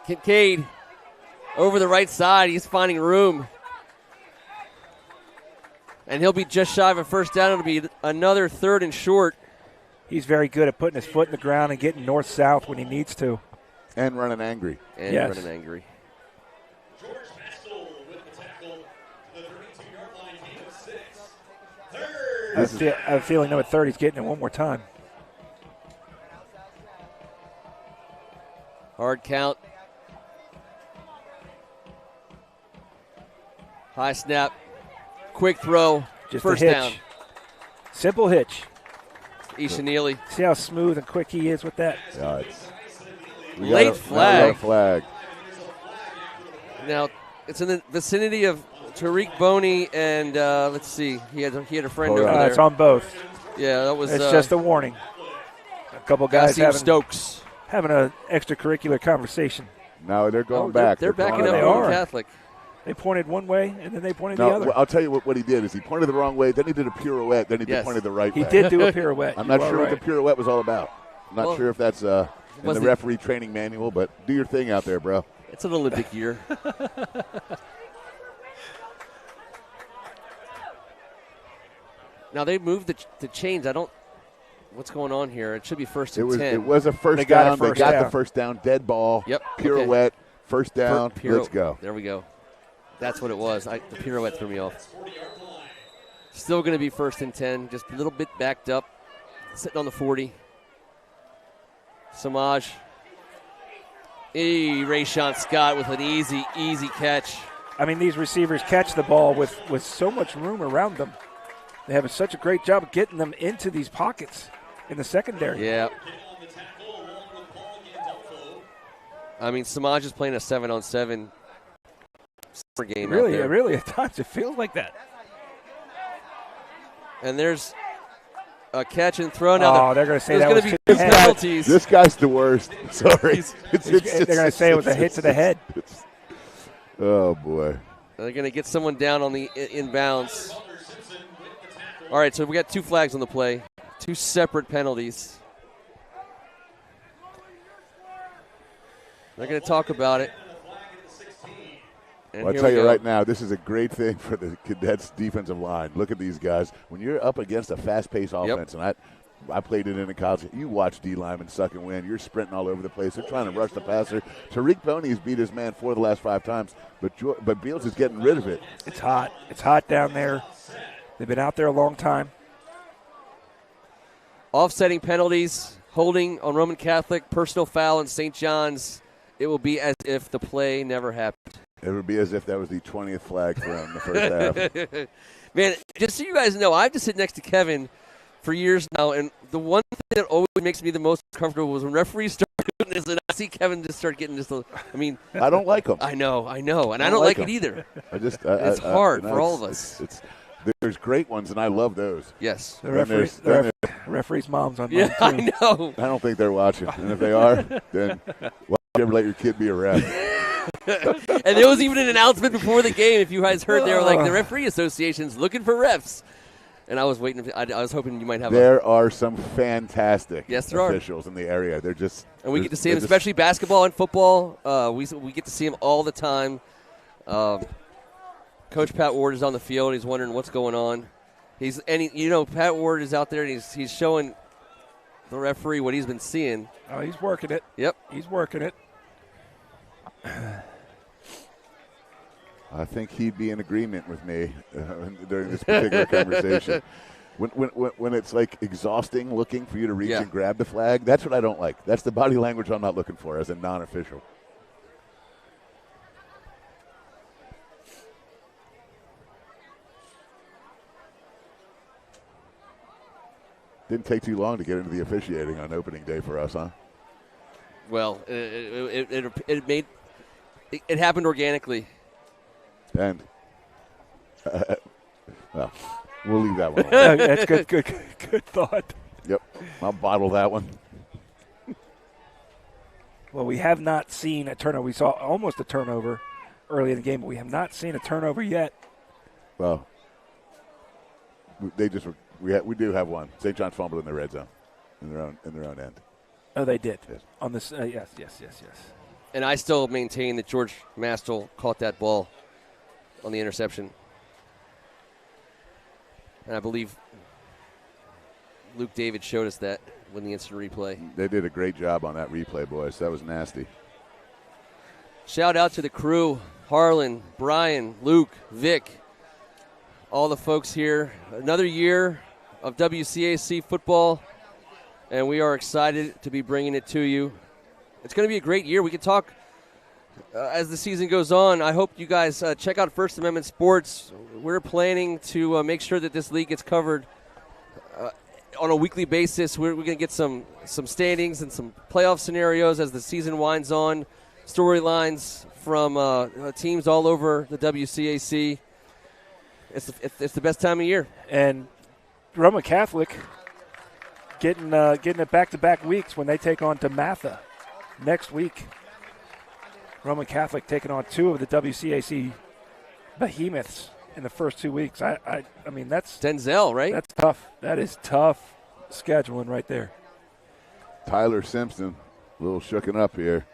Kincaid over the right side. He's finding room. And he'll be just shy of a first down. It'll be another 3rd and short. He's very good at putting his foot in the ground and getting north-south when he needs to. And running angry. And yes. running angry. George Pastel with the tackle to the 32-yard line, gain of 6. I have a feeling number 30 is getting it one more time. Hard count. High snap. Quick throw. Just first a hitch. down. Simple hitch. Isha Neely. See how smooth and quick he is with that? Yeah, Late flag. Flag. Now, it's in the vicinity of Tariq Boney and, let's see, he had a friend over there. It's on both. Yeah, that was. It's just a warning. A couple guys Stokes. having an extracurricular conversation. No, they're going back. They're backing up They Roman are. Catholic. They pointed one way, and then they pointed No, the other. well, I'll tell you what he did is he pointed the wrong way, then he did a pirouette, then he pointed the right way. He did do a pirouette. I'm not sure what the pirouette was all about. I'm not sure if that's in the referee training manual, but do your thing out there, bro. It's an Olympic year. Now, they moved the chains. What's going on here? It should be 1st and 10. It was a first down. They got the first down. Dead ball. Yep. Pirouette. Okay. First down. Let's go. There we go. That's what it was. The pirouette threw me off. Still going to be 1st and 10. Just a little bit backed up. Sitting on the 40. Samaj. Rayshawn Scott with an easy catch. I mean, these receivers catch the ball with so much room around them. They have such a great job of getting them into these pockets in the secondary. Yeah. I mean, Samaj is playing a 7-on-7 game. Really, at times it feels like that. And there's a catch and throw. Now they're going to say that was was to the be head. penalties. This guy's the worst. Sorry. They're going to say it was a hit to the head. Oh, boy. They're going to get someone down on the inbounds. All right, so we got 2 flags on the play, 2 separate penalties. They're going to talk about it. Well, I'll tell you right now, this is a great thing for the Cadets defensive line. Look at these guys. When you're up against a fast-paced offense, and I played it in college, you watch D linemen suck and win. You're sprinting all over the place. They're trying to rush the passer. Tariq Boney's beat his man 4 of the last 5 times, but Beals is getting rid of it. It's hot. It's hot down there. They've been out there a long time. Offsetting penalties, holding on Roman Catholic, personal foul in St. John's. It will be as if the play never happened. It would be as if that was the 20th flag thrown in the first half. Man, just so you guys know, I've just sit next to Kevin for years now, and the one thing that always makes me the most comfortable was when referees start doing this, and I see Kevin just start getting just I don't like them. I know, and I don't like it either. It's hard for all of us. There's great ones, and I love those. Yes. The referee's mom's on mine, too. I know. I don't think they're watching, and if they are, then why don't you ever let your kid be a ref? And there was even an announcement before the game. If you guys heard, they were like, the referee association's looking for refs. And I was waiting. I was hoping you might have. There are some fantastic there officials in the area. They're just, and we get to see them, especially basketball and football. We get to see them all the time. Coach Pat Ward is on the field. He's wondering what's going on. Pat Ward is out there and he's showing the referee what he's been seeing. Oh, he's working it. Yep, he's working it. I think he'd be in agreement with me during this particular conversation. When it's like exhausting looking for you to reach and grab the flag, that's what I don't like. That's the body language I'm not looking for as a non-official. Didn't take too long to get into the officiating on opening day for us, huh? Well, it happened organically. And well, we'll leave that one alone. That's good thought. Yep, I'll bottle that one. Well, we have not seen a turnover. We saw almost a turnover early in the game, but we have not seen a turnover yet. Well, we do have one. St. John's fumbled in the red zone, in their own end. Oh, they did. Yes. On this, yes. And I still maintain that George Mastel caught that ball on the interception. And I believe Luke David showed us that when the instant replay. They did a great job on that replay, boys. That was nasty. Shout out to the crew, Harlan, Brian, Luke, Vic, all the folks here. Another year of WCAC football, and we are excited to be bringing it to you. It's going to be a great year. We can talk as the season goes on. I hope you guys check out First Amendment Sports. We're planning to make sure that this league gets covered on a weekly basis. We're going to get some standings and some playoff scenarios as the season winds on, storylines from teams all over the WCAC. It's the best time of year. And Roman Catholic getting it back-to-back weeks when they take on DeMatha next week. Roman Catholic taking on 2 of the WCAC behemoths in the first 2 weeks. I mean, that's Denzel, right? That's tough. That is tough scheduling right there. Tyler Simpson, a little shooken up here.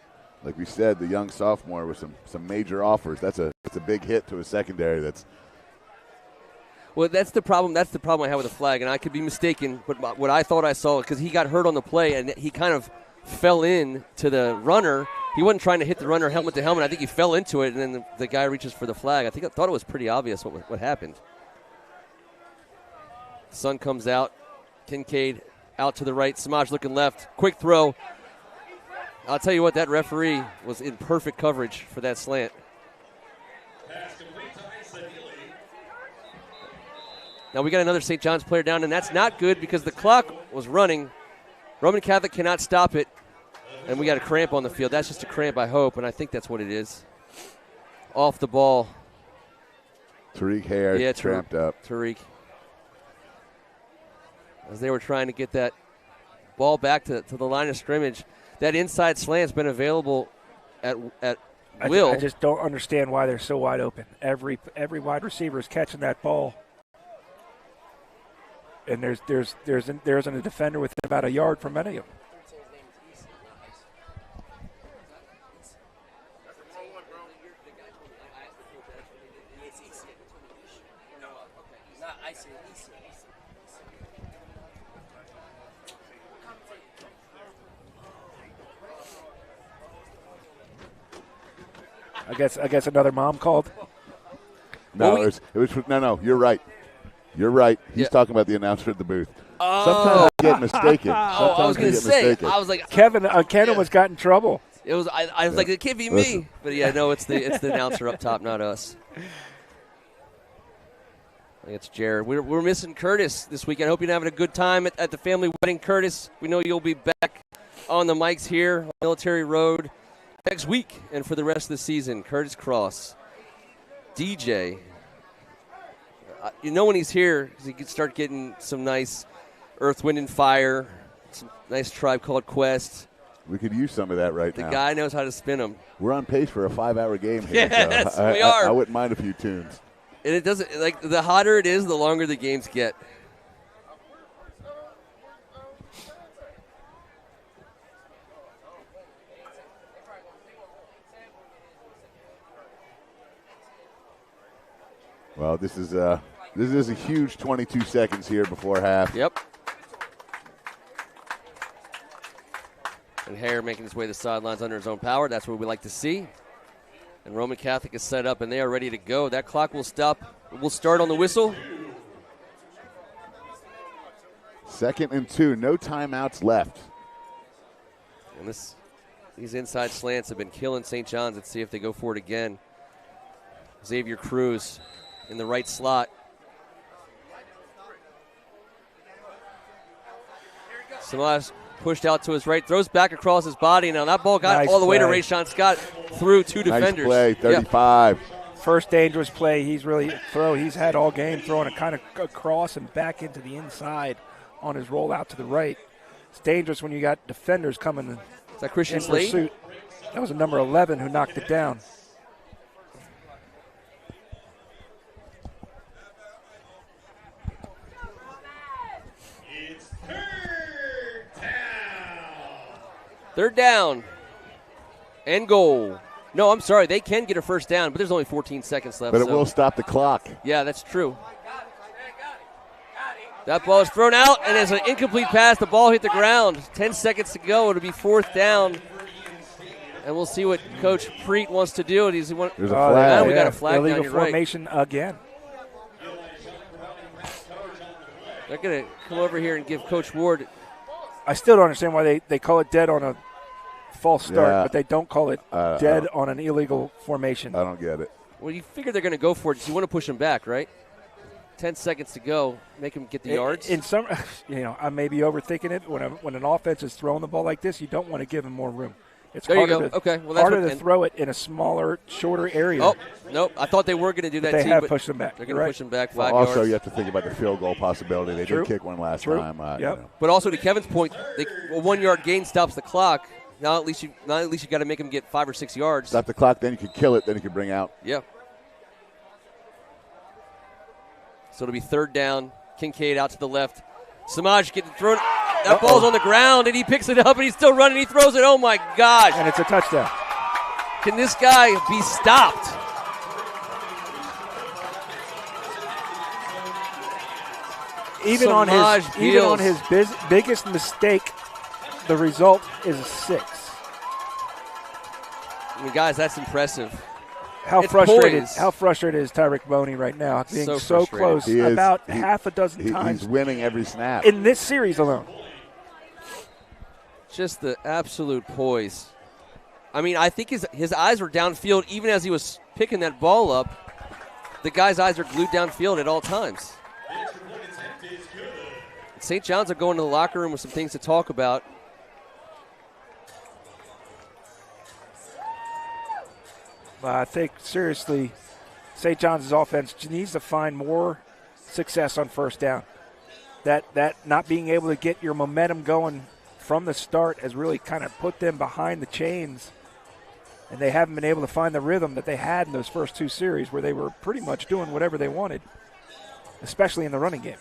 Like we said, the young sophomore with some major offers. That's a big hit to a secondary. Well, that's the problem. That's the problem I have with the flag, and I could be mistaken. But what I thought I saw, because he got hurt on the play, and he kind of fell in to the runner. He wasn't trying to hit the runner helmet to helmet. I think he fell into it, and then the guy reaches for the flag. I thought it was pretty obvious what happened. Sun comes out. Kincaid out to the right. Samaj looking left. Quick throw. I'll tell you what, that referee was in perfect coverage for that slant. Now we got another St. John's player down, and that's not good because the clock was running. Roman Catholic cannot stop it. And we got a cramp on the field. That's just a cramp, I hope, and I think that's what it is. Off the ball. Tariq Hare tramped up. Tariq. As they were trying to get that ball back to the line of scrimmage. That inside slant's been available at will. I just don't understand why they're so wide open. Every wide receiver is catching that ball. And there isn't a defender within about a yard from any of them. I guess another mom called. No, it was no. You're right. You're right. He's talking about the announcer at the booth. Oh. Sometimes I get mistaken. I was going to say. I was like, Kevin was got in trouble. It was. I was like, it can't be me. But yeah, no, it's the announcer up top, not us. I think it's Jared. We're missing Curtis this weekend. I hope you're having a good time at the family wedding, Curtis. We know you'll be back on the mics here on Military Road next week and for the rest of the season. Curtis Cross, DJ. You know when he's here, he can start getting some nice Earth, Wind, and Fire, some nice Tribe Called Quest. We could use some of that right now. The guy knows how to spin them. We're on pace for a 5-hour game here. Yes, so we are. I wouldn't mind a few tunes. And it doesn't, like, the hotter it is, the longer the games get. Well, this is a huge 22 seconds here before half. Yep. And Hare making his way to the sidelines under his own power. That's what we like to see. And Roman Catholic is set up, and they are ready to go. That clock will stop. We'll start on the whistle. 2nd and 2. No timeouts left. And these inside slants have been killing St. John's. Let's see if they go for it again. Xavier Cruz in the right slot. Samaj pushed out to his right, throws back across his body. Now that ball got all the way to Rayshon Scott through two defenders. Nice play, 35. Yep. First dangerous play he's had all game, throwing it kind of across and back into the inside on his rollout to the right. It's dangerous when you got defenders coming in. Is that Christian in Slade? Pursuit. That was a number 11 who knocked it down. Third down and goal. No, I'm sorry. They can get a first down, but there's only 14 seconds left. But it will stop the clock. Yeah, that's true. That ball is thrown out, and it's an incomplete pass. The ball hit the ground. 10 seconds to go. It'll be 4th down. And we'll see what Coach Preet wants to do. There's a flag. We got a flag down illegal your formation right. Again. They're going to come over here and give Coach Ward. I still don't understand why they call it dead on a false start, but they don't call it dead on an illegal formation. I don't get it. Well, you figure they're going to go for it. So you want to push them back, right? 10 seconds to go. Make them get the yards. In some, I may be overthinking it. When an offense is throwing the ball like this, you don't want to give them more room. It's harder to throw it in a smaller, shorter area. Oh, nope. I thought they were going to do that they too. They have pushed them back. They're going to push them back 5 yards. Also, you have to think about the field goal possibility. They did kick one last time. But also to Kevin's point, a 1 yard gain stops the clock. Now at least you got to make them get 5 or 6 yards. Stop the clock, then you can kill it, then you can bring out. Yeah. So it'll be 3rd down. Kincaid out to the left. Samaj getting thrown. That ball's on the ground, and he picks it up, and he's still running. He throws it. Oh, my gosh. And it's a touchdown. Can this guy be stopped? Even on his biggest mistake, the result is a 6. I mean, guys, that's impressive. How frustrated is Tyreek Boney right now, being so close about half a dozen times. He's winning every snap. In this series alone. Just the absolute poise. I mean, I think his eyes were downfield even as he was picking that ball up. The guy's eyes are glued downfield at all times. St. John's are going to the locker room with some things to talk about. I think, seriously, St. John's offense needs to find more success on first down. That not being able to get your momentum going from the start has really kind of put them behind the chains, and they haven't been able to find the rhythm that they had in those first two series where they were pretty much doing whatever they wanted, especially in the running game.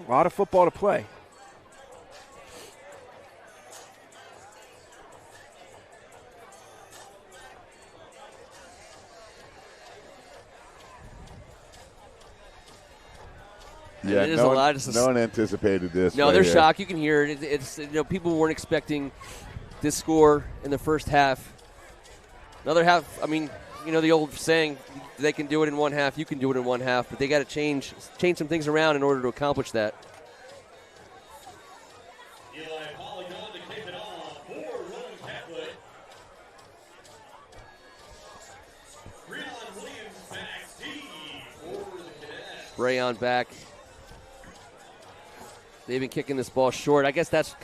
A lot of football to play. Yeah, it is no, a lot. No one anticipated this. No, right they're here. shocked. You can hear it. It's people weren't expecting this score in the first half. Another half. I mean, the old saying, they can do it in one half. You can do it in one half, but they got to change some things around in order to accomplish that. Eli Polygon to kick it off for Roman Catholic. Breon Williams back deep for the Cadets. Rayon back. They've been kicking this ball short. I guess that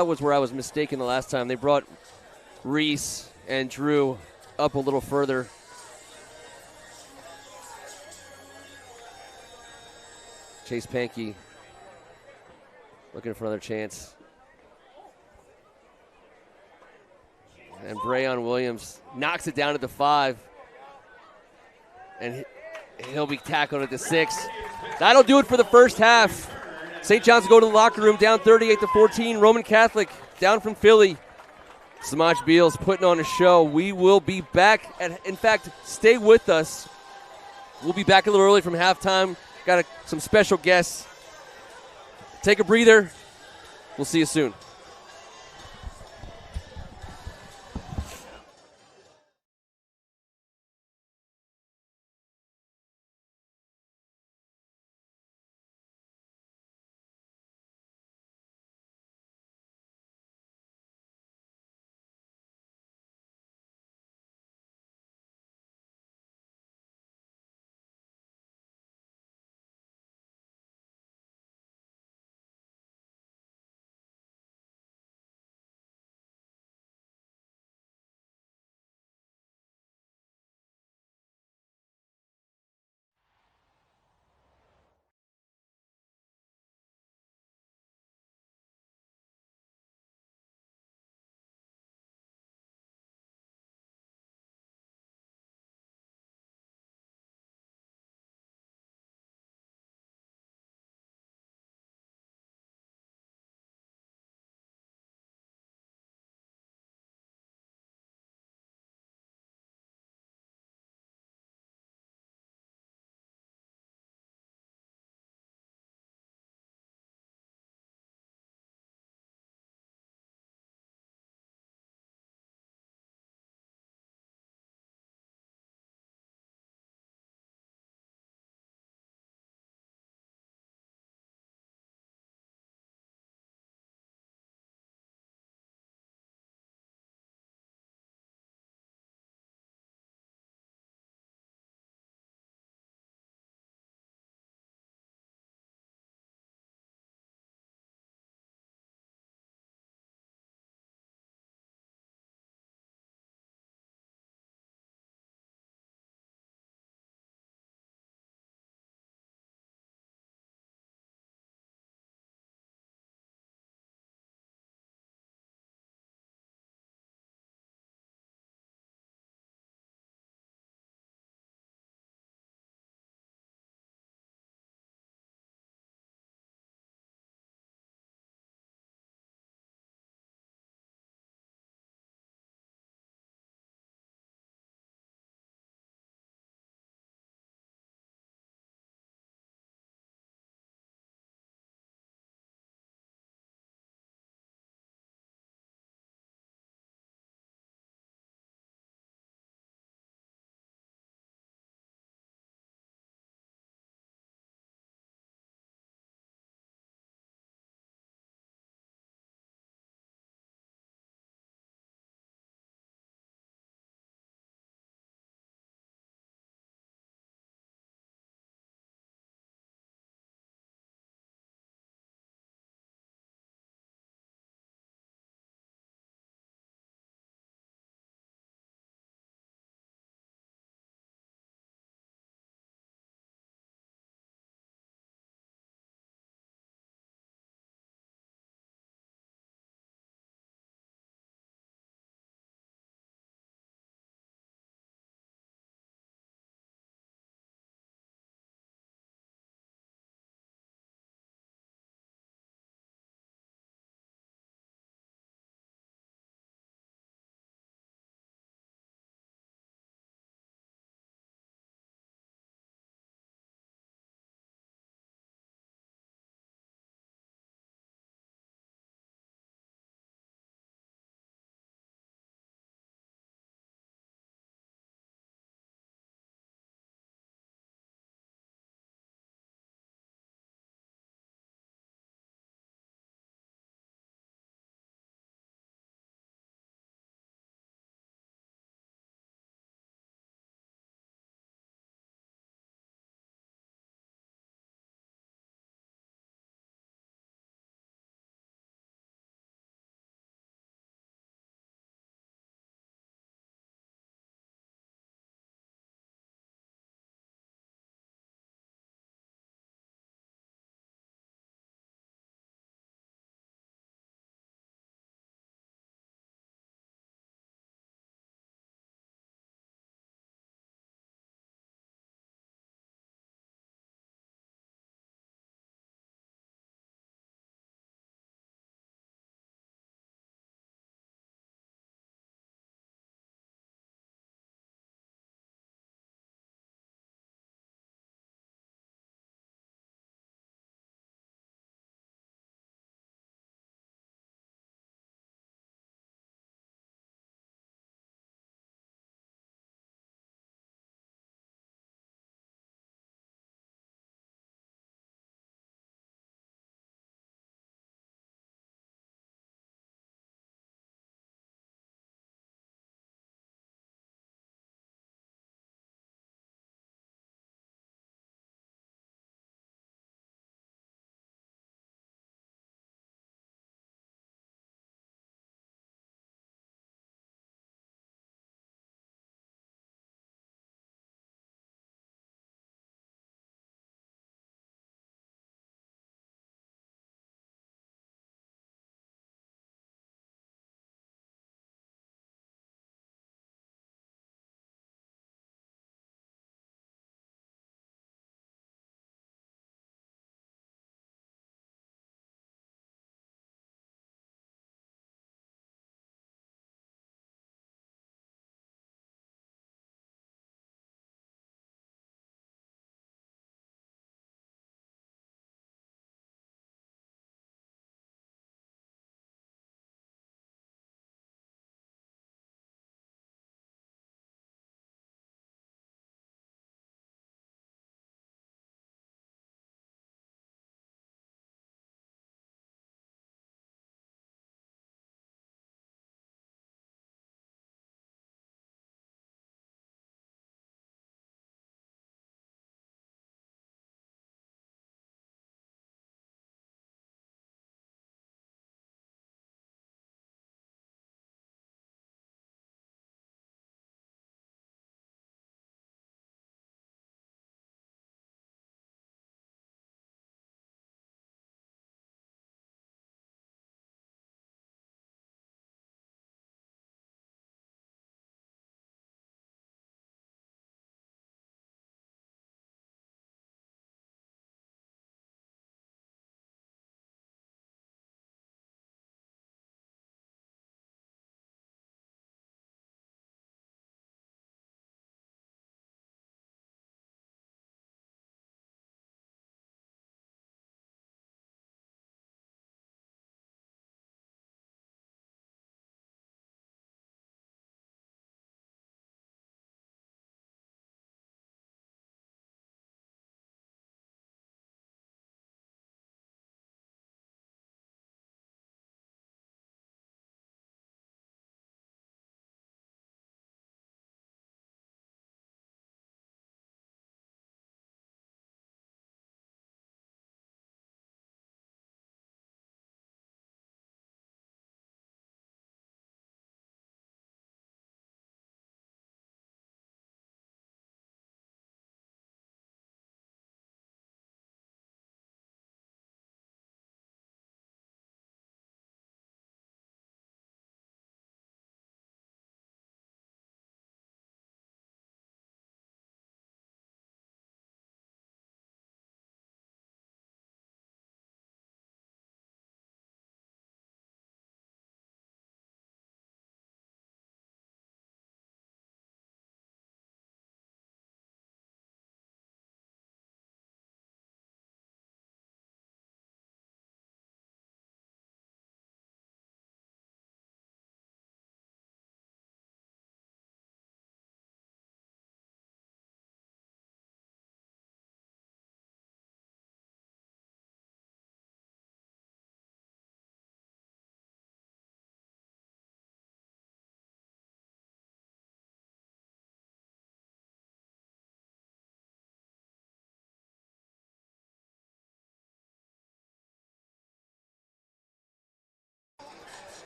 was where I was mistaken the last time. They brought Reese and Drew up a little further. Chase Pankey looking for another chance. And Breon Williams knocks it down to the 5. And he'll be tackled at the 6. That'll do it for the first half. St. John's go to the locker room down 38-14. Roman Catholic down from Philly. Samaj Beals putting on a show. We will be back. In fact, stay with us. We'll be back a little early from halftime. Got some special guests. Take a breather. We'll see you soon.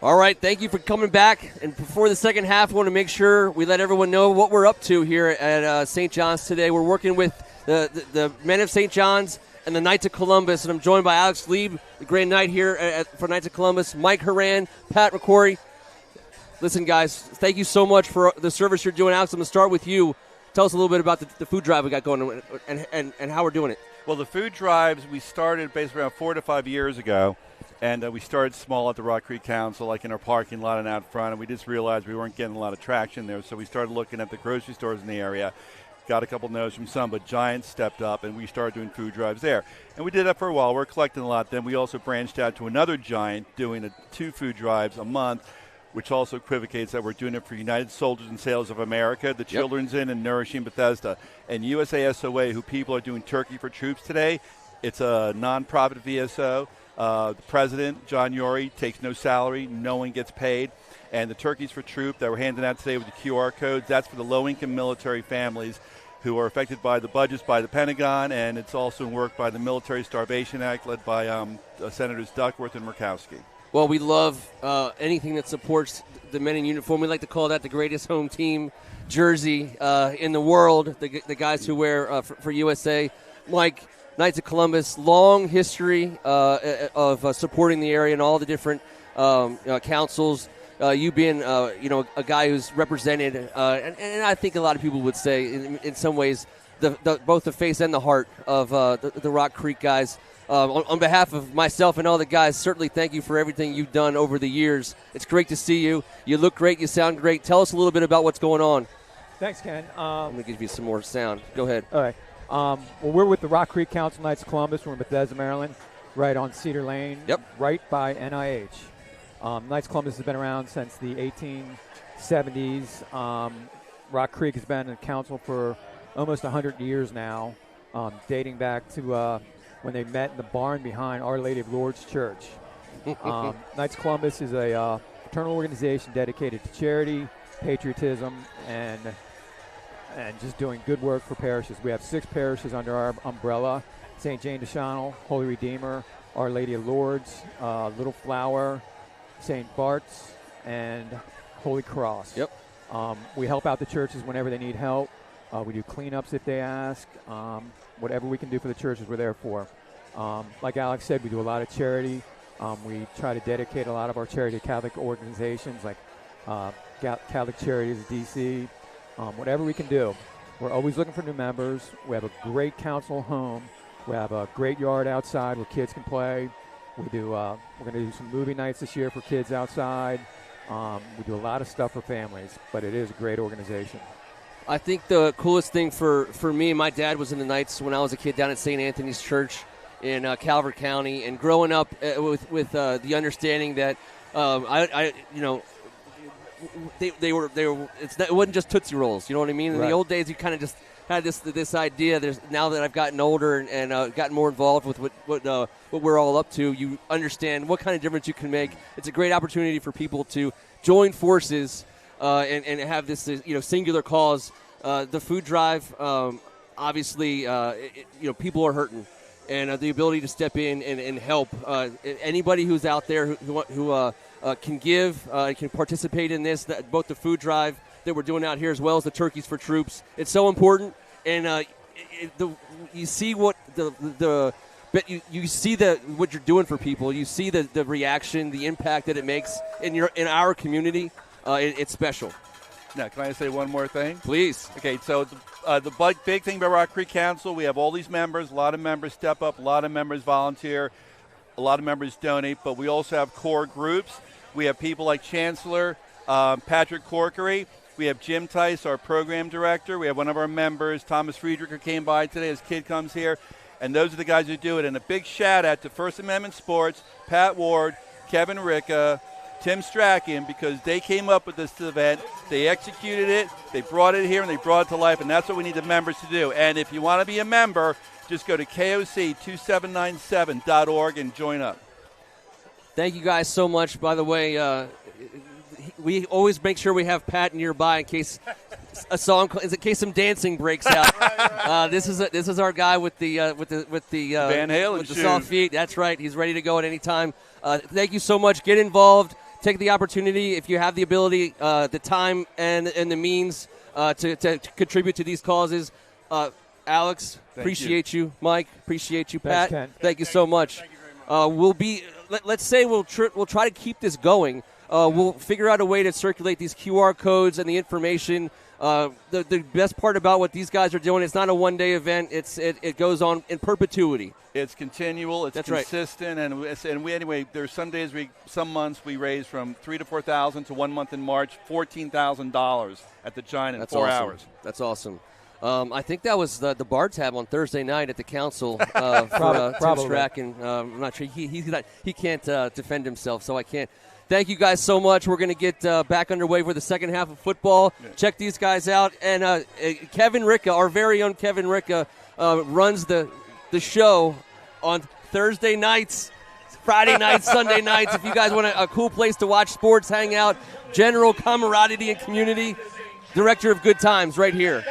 All right, thank you for coming back. And before the second half, I want to make sure we let everyone know what we're up to here at St. John's today. We're working with the men of St. John's and the Knights of Columbus, and I'm joined by Alex Lieb, the Grand Knight here for Knights of Columbus, Mike Horan, Pat McCrory. Listen, guys, thank you so much for the service you're doing. Alex, I'm going to start with you. Tell us a little bit about the food drive we got going and how we're doing it. Well, the food drives, we started basically around 4 to 5 years ago, and we started small at the Rock Creek Council, like in our parking lot and out front, and we just realized we weren't getting a lot of traction there, so we started looking at the grocery stores in the area. Got a couple no's from some, but Giant stepped up, and we started doing food drives there. And we did that for a while. We're collecting a lot. Then we also branched out to another Giant doing 2 food drives a month, which also equivocates that we're doing it for United Soldiers and Sailors of America, the Children's Inn, and Nourishing Bethesda. And USASOA, who people are doing turkey for troops today, it's a nonprofit VSO. The president, John Yory, takes no salary. No one gets paid. And the turkeys for troop that we're handing out today with the QR codes, that's for the low-income military families who are affected by the budgets by the Pentagon, and it's also worked by the Military Starvation Act led by Senators Duckworth and Murkowski. Well, we love anything that supports the men in uniform. We like to call that the greatest home team jersey in the world, the guys who wear for USA. Mike, Knights of Columbus, long history of supporting the area and all the different councils. You being, a guy who's represented, and I think a lot of people would say, in some ways, both the face and the heart of the Rock Creek guys. On behalf of myself and all the guys, certainly thank you for everything you've done over the years. It's great to see you. You look great. You sound great. Tell us a little bit about what's going on. Thanks, Ken. I'm going to give you some more sound. Go ahead. All right. Well, we're with the Rock Creek Council Knights of Columbus. We're in Bethesda, Maryland, right on Cedar Lane, right by NIH. Knights of Columbus has been around since the 1870s. Rock Creek has been in council for almost 100 years now, dating back to when they met in the barn behind Our Lady of Lourdes Church. Knights of Columbus is a fraternal organization dedicated to charity, patriotism, and just doing good work for parishes. We have 6 parishes under our umbrella: St. Jane de Chantal, Holy Redeemer, Our Lady of Lourdes, Little Flower, St. Bart's, and Holy Cross. We help out the churches whenever they need help. We do cleanups if they ask. Whatever we can do for the churches, we're there for. Like Alex said, we do a lot of charity. We try to dedicate a lot of our charity to Catholic organizations like Catholic Charities DC. Whatever we can do. We're always looking for new members. We have a great council home. We have a great yard outside where kids can play. We're going to do some movie nights this year for kids outside. We do a lot of stuff for families, but it is a great organization. I think the coolest thing for me, my dad was in the Knights when I was a kid down at St. Anthony's Church in Calvert County, and growing up with the understanding that they were it wasn't just Tootsie Rolls, you know what I mean? In the old days, you kind of just had this idea. Now that I've gotten older and gotten more involved with what we're all up to, you understand what kind of difference you can make. It's a great opportunity for people to join forces and have this singular cause. The food drive, obviously, people are hurting, and the ability to step in and help anybody who's out there who can give, can participate in this. Both the food drive that we're doing out here as well as the turkeys for troops. It's so important, and you see what you see what you're doing for people. You see the reaction, the impact that it makes in our community. It's special. Now, can I say one more thing? Please. Okay, so the big thing about Rock Creek Council, we have all these members. A lot of members step up. A lot of members volunteer. A lot of members donate. But we also have core groups. We have people like Chancellor Patrick Corkery. We have Jim Tice, our program director. We have one of our members, Thomas Friedrich, who came by today. His kid comes here. And those are the guys who do it. And a big shout-out to First Amendment Sports, Pat Ward, Kevin Ricca, Tim Strachan, because they came up with this event. They executed it. They brought it here, and they brought it to life. And that's what we need the members to do. And if you want to be a member, just go to KOC2797.org and join up. Thank you guys so much. By the way, we always make sure we have Pat nearby in case in case some dancing breaks out. This is our guy with the Van Halen with the soft feet. That's right. He's ready to go at any time. Thank you so much. Get involved. take the opportunity, if you have the ability, the time, and the means to contribute to these causes. Alex, appreciate you. Mike, appreciate you. Pat, Thanks, Ken. thank you so much. We'll be. Let's say we'll try to keep this going. We'll figure out a way to circulate these QR codes and the information. The best part about what these guys are doing, it's not a one-day event. It goes on in perpetuity. It's continual. It's That's consistent, right. and we anyway. There's some months we raise from $3,000 to $4,000 to 1 month in March $14,000 at the Giant in 4 hours. That's awesome. I think that was the bar tab on Thursday night at the council for Tim Strachan. I'm not sure he can't defend himself, so I can't. Thank you guys so much. We're going to get back underway for the second half of football. Yeah. Check these guys out. And Kevin Ricca, our very own Kevin Ricca, runs the show on Thursday nights, Friday nights, Sunday nights. If you guys want a cool place to watch sports, hang out, general camaraderie and community, director of Good Times right here.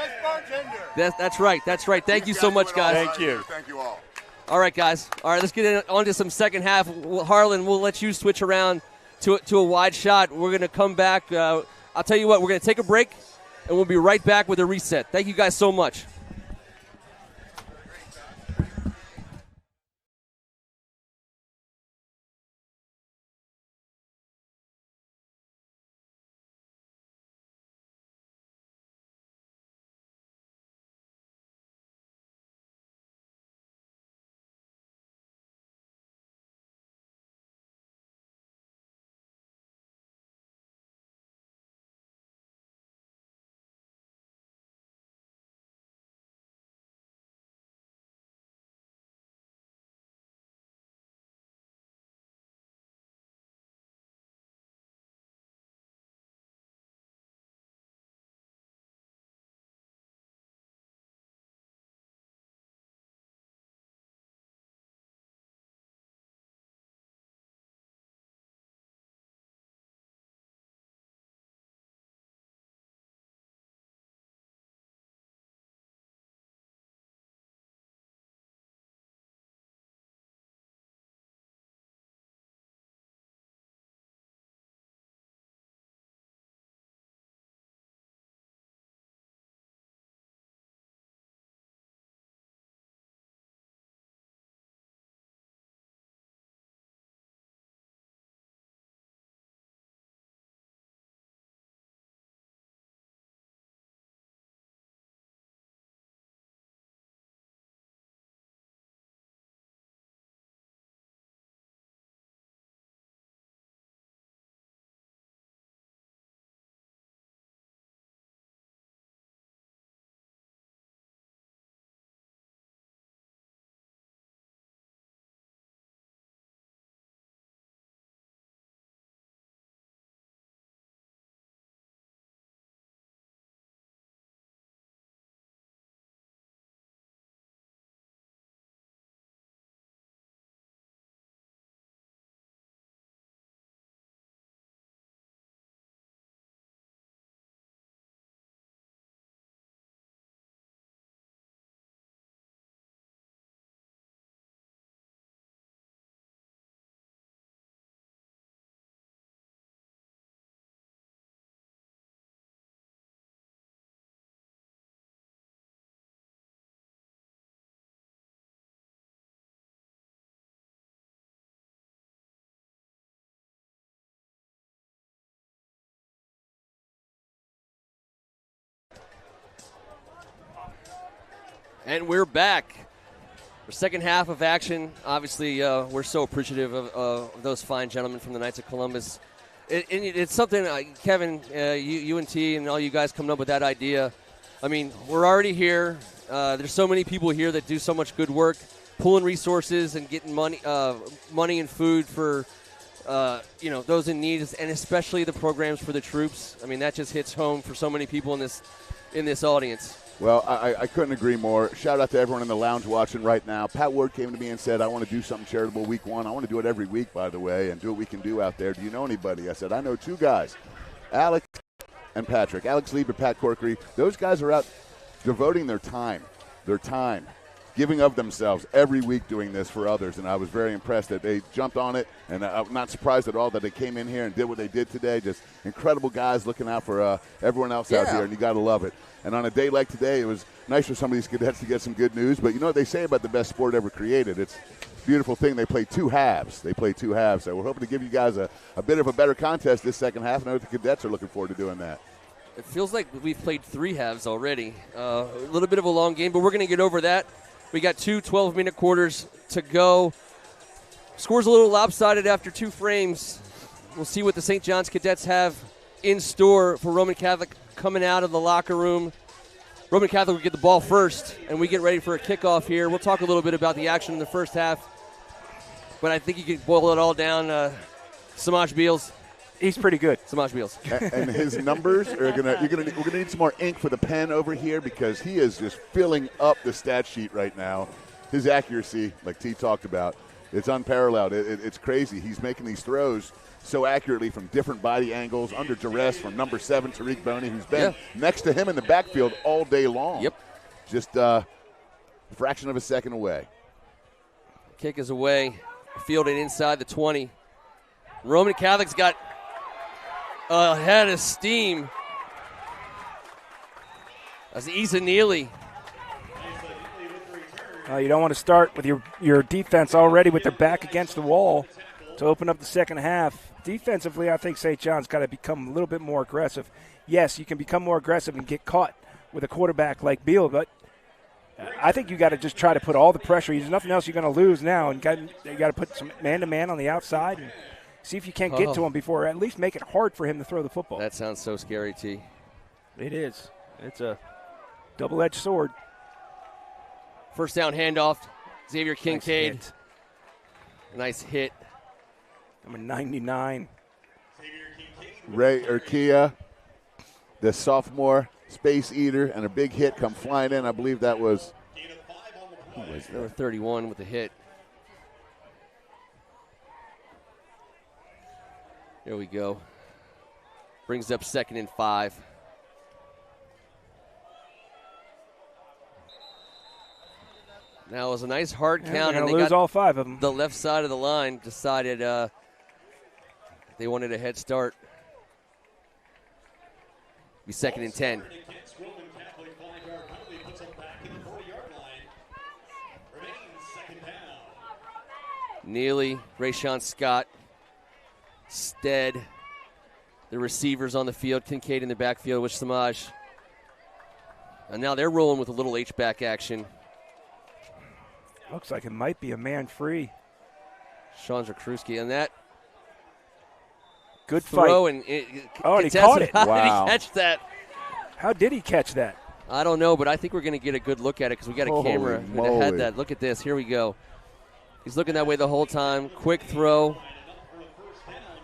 That's right. Thank you so much, guys. Thank you. Thank you all. All right, guys. All right, let's get on to some second half. Harlan, we'll let you switch around to a wide shot. We're going to come back. I'll tell you what, we're going to take a break, and we'll be right back with a reset. Thank you guys so much. And we're back. The second half of action. Obviously, we're so appreciative of those fine gentlemen from the Knights of Columbus. It's something, Kevin, you and T and all you guys coming up with that idea. I mean, we're already here. There's so many people here that do so much good work, pulling resources and getting money and food for those in need, and especially the programs for the troops. I mean, that just hits home for so many people in this audience. Well, I couldn't agree more. Shout out to everyone in the lounge watching right now. Pat Ward came to me and said, I want to do something charitable week one. I want to do it every week, by the way, and do what we can do out there. Do you know anybody? I said, I know two guys, Alex and Patrick. Alex Lieber, Pat Corkery. Those guys are out devoting their time, giving of themselves every week doing this for others, and I was very impressed that they jumped on it, and I'm not surprised at all that they came in here and did what they did today. Just incredible guys looking out for everyone else out here, and you got to love it. And on a day like today, it was nice for some of these cadets to get some good news, but you know what they say about the best sport ever created? It's a beautiful thing. They play two halves. So we're hoping to give you guys a bit of a better contest this second half, and I know the cadets are looking forward to doing that. It feels like we've played 3 halves already. A little bit of a long game, but we're going to get over that. We got 2 12-minute quarters to go. Score's a little lopsided after 2 frames. We'll see what the St. John's Cadets have in store for Roman Catholic coming out of the locker room. Roman Catholic will get the ball first, and we get ready for a kickoff here. We'll talk a little bit about the action in the first half, but I think you can boil it all down. Samaj Beals. He's pretty good. Samaj Beals. And his numbers are we're gonna need some more ink for the pen over here because he is just filling up the stat sheet right now. His accuracy, like T talked about, it's unparalleled. It's crazy. He's making these throws so accurately from different body angles, under duress from number 7, Tariq Boney, who's been next to him in the backfield all day long. Yep. Just a fraction of a second away. Kick is away. Fielded inside the 20. Roman Catholic's got a head of steam. That's Isa Neely. You don't want to start with your defense already with their back against the wall to open up the second half. Defensively, I think St. John's got to become a little bit more aggressive. Yes, you can become more aggressive and get caught with a quarterback like Beal, but I think you got to just try to put all the pressure. There's nothing else you're going to lose now, and you got to put some man-to-man on the outside and see if you can't get to him before, or at least make it hard for him to throw the football. That sounds so scary, T. It is. It's a double-edged sword. First down handoff, Xavier Kincaid. Nice hit. Number 99. Ray Urquia, the sophomore space eater, and a big hit come flying in. I believe that was number 31 with the hit. There we go. Brings up 2nd and 5. Now it was a nice hard count, and they lose got all 5 of them. The left side of the line decided they wanted a head start. Be 2nd and 10. Neely, Rayshawn Scott, Stead, the receivers on the field, Kincaid in the backfield with Samaj. And now they're rolling with a little H-back action. Looks like it might be a man free. Sean Zakruski, and that good throw, fight. And he caught it. How wow. did he catch that? How did he catch that? I don't know, but I think we're going to get a good look at it because we got a camera that had that. Look at this. Here we go. He's looking that way the whole time. Quick throw.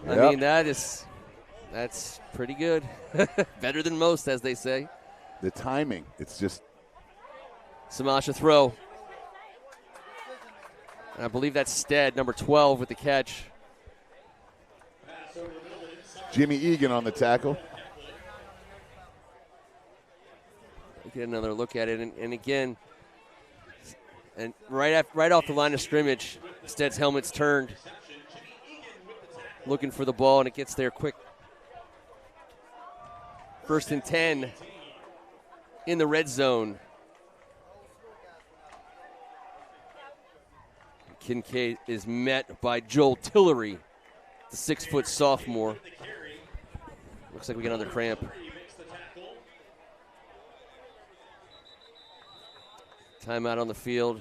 I mean, that's pretty good. Better than most, as they say. The timing, it's just. Samasha throw. And I believe that's Stead, number 12, with the catch. Jimmy Egan on the tackle. Get another look at it, and again, and right off the line of scrimmage, Stead's helmet's turned, looking for the ball, and it gets there quick. 1st and 10 in the red zone. Kincaid is met by Joel Tillery, the 6-foot sophomore. Looks like we got another cramp. Timeout on the field.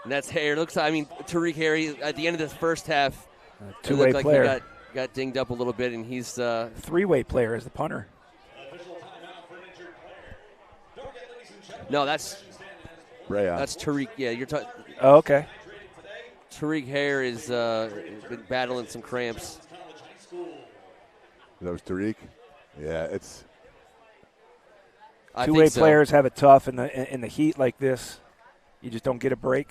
And that's Hare. Tariq Harry at the end of the first half. Two-way like player. He got dinged up a little bit, and he's three-way player as the punter. No, that's Tariq. Yeah, you're talking. Oh, okay. Tariq Hare is been battling some cramps. That was Tariq. Yeah, it's. Two-way players have it tough in the heat like this. You just don't get a break.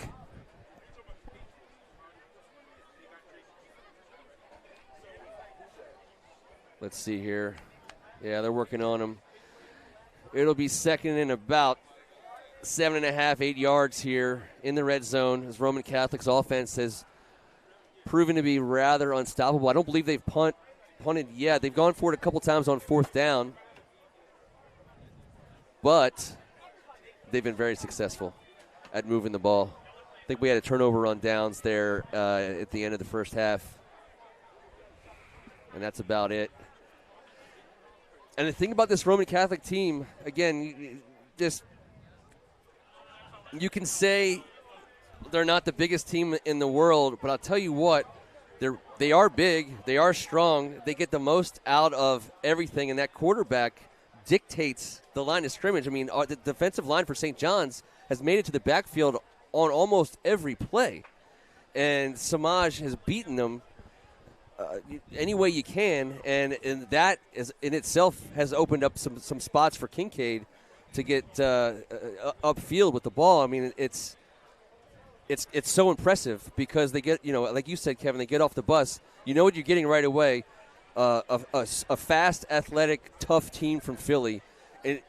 Let's see here. Yeah, they're working on him. It'll be 2nd and about 7.5, 8 yards here in the red zone as Roman Catholic's offense has proven to be rather unstoppable. I don't believe they've punted yet. They've gone for it a couple times on 4th down, but they've been very successful at moving the ball. I think we had a turnover on downs there at the end of the first half, and that's about it. And the thing about this Roman Catholic team, again, you can say they're not the biggest team in the world, but I'll tell you what, they are big, they are strong, they get the most out of everything, and that quarterback dictates the line of scrimmage. I mean, the defensive line for St. John's has made it to the backfield on almost every play, and Samaj has beaten them any way you can, and that is in itself has opened up some spots for Kincaid to get upfield with the ball. I mean, it's so impressive because they get, like you said, Kevin, they get off the bus. You know what you're getting right away, a fast, athletic, tough team from Philly. And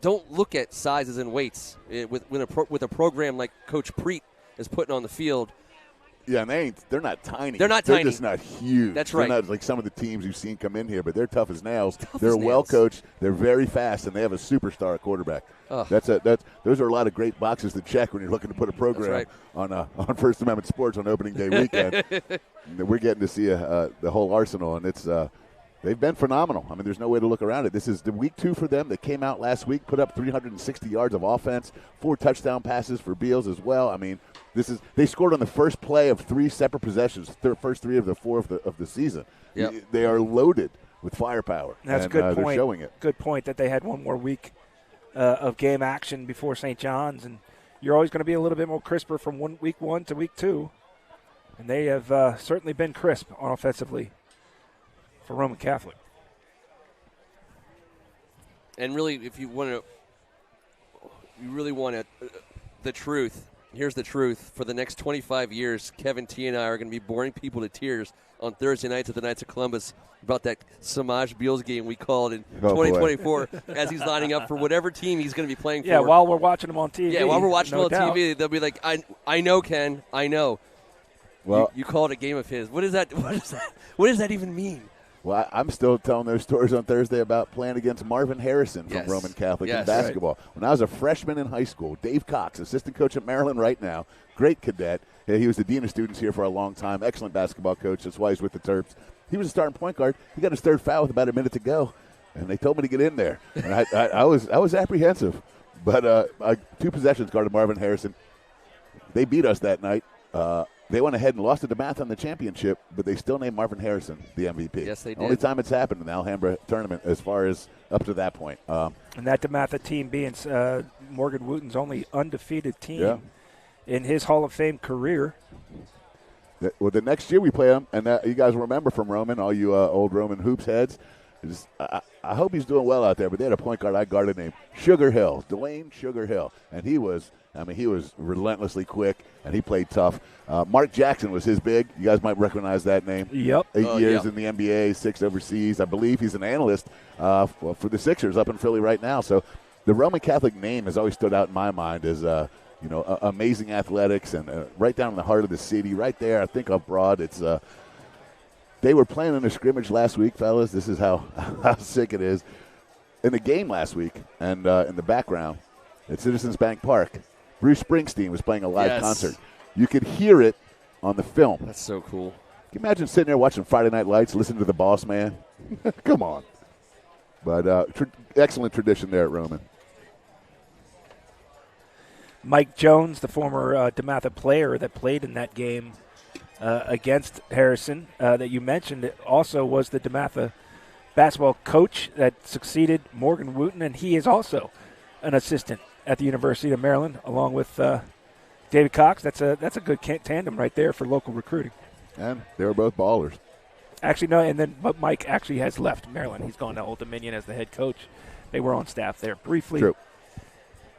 don't look at sizes and weights with a program like Coach Preet is putting on the field. Yeah, and they're not tiny. They're not tiny. They're just not huge. That's right. They're not like some of the teams you've seen come in here, but they're tough as nails. They're well coached. They're very fast, and they have a superstar quarterback. Those are a lot of great boxes to check when you're looking to put a program on First Amendment Sports on opening day weekend. We're getting to see the whole arsenal, and it's they've been phenomenal. I mean, there's no way to look around it. This is the week 2 for them. They came out last week, put up 360 yards of offense, 4 touchdown passes for Beals as well. I mean, they scored on the first play of 3 separate possessions, first 3 of the 4 of the season. Yep. They are loaded with firepower. That's a good point. They're showing it. Good point that they had one more week of game action before St. John's, and you're always going to be a little bit more crisper from week 1 to week 2, and they have certainly been crisp offensively for Roman Catholic. And really, if you really want the truth, here's the truth. For the next 25 years, Kevin T and I are going to be boring people to tears on Thursday nights at the Knights of Columbus about that Samaj Beals game we called in 2024 as he's lining up for whatever team he's going to be playing for. Yeah, while we're watching him on TV. Yeah, while we're watching him on doubt. TV, they'll be like, I know, Ken, I know. Well, you called a game of his. What is that? What does that even mean? Well, I'm still telling those stories on Thursday about playing against Marvin Harrison from Roman Catholic in basketball. Right. When I was a freshman in high school, Dave Cox, assistant coach at Maryland right now, great cadet. He was the dean of students here for a long time, excellent basketball coach. That's why he's with the Terps. He was a starting point guard. He got his 3rd foul with about a minute to go, and they told me to get in there. And I was apprehensive, but 2 possessions guarded Marvin Harrison. They beat us that night. They went ahead and lost to DeMatha in the championship, but they still named Marvin Harrison the MVP. Yes, they did. Only time it's happened in the Alhambra tournament as far as up to that point. And that DeMatha team being Morgan Wooten's only undefeated team in his Hall of Fame career. Well, the next year we play them, and you guys remember from Roman, all you old Roman hoops heads, I hope he's doing well out there, but they had a point guard I guarded named Sugar Hill, Dwayne Sugar Hill, and he was relentlessly quick, and he played tough. Mark Jackson was his big. You guys might recognize that name. Yep. 8 years in the NBA, 6 overseas. I believe he's an analyst for the Sixers up in Philly right now. So the Roman Catholic name has always stood out in my mind as amazing athletics and right down in the heart of the city, right there. I think up broad. It's they were playing in a scrimmage last week, fellas. This is how sick it is. In the game last week, and in the background at Citizens Bank Park, Bruce Springsteen was playing a live concert. You could hear it on the film. That's so cool. Can you imagine sitting there watching Friday Night Lights, listening to the Boss Man? Come on. But excellent tradition there at Roman. Mike Jones, the former DeMatha player that played in that game against Harrison that you mentioned, also was the DeMatha basketball coach that succeeded Morgan Wooten, and he is also an assistant at the University of Maryland, along with David Cox. That's a good tandem right there for local recruiting. And they were both ballers. Actually, no, but Mike actually has left Maryland. He's gone to Old Dominion as the head coach. They were on staff there briefly. True.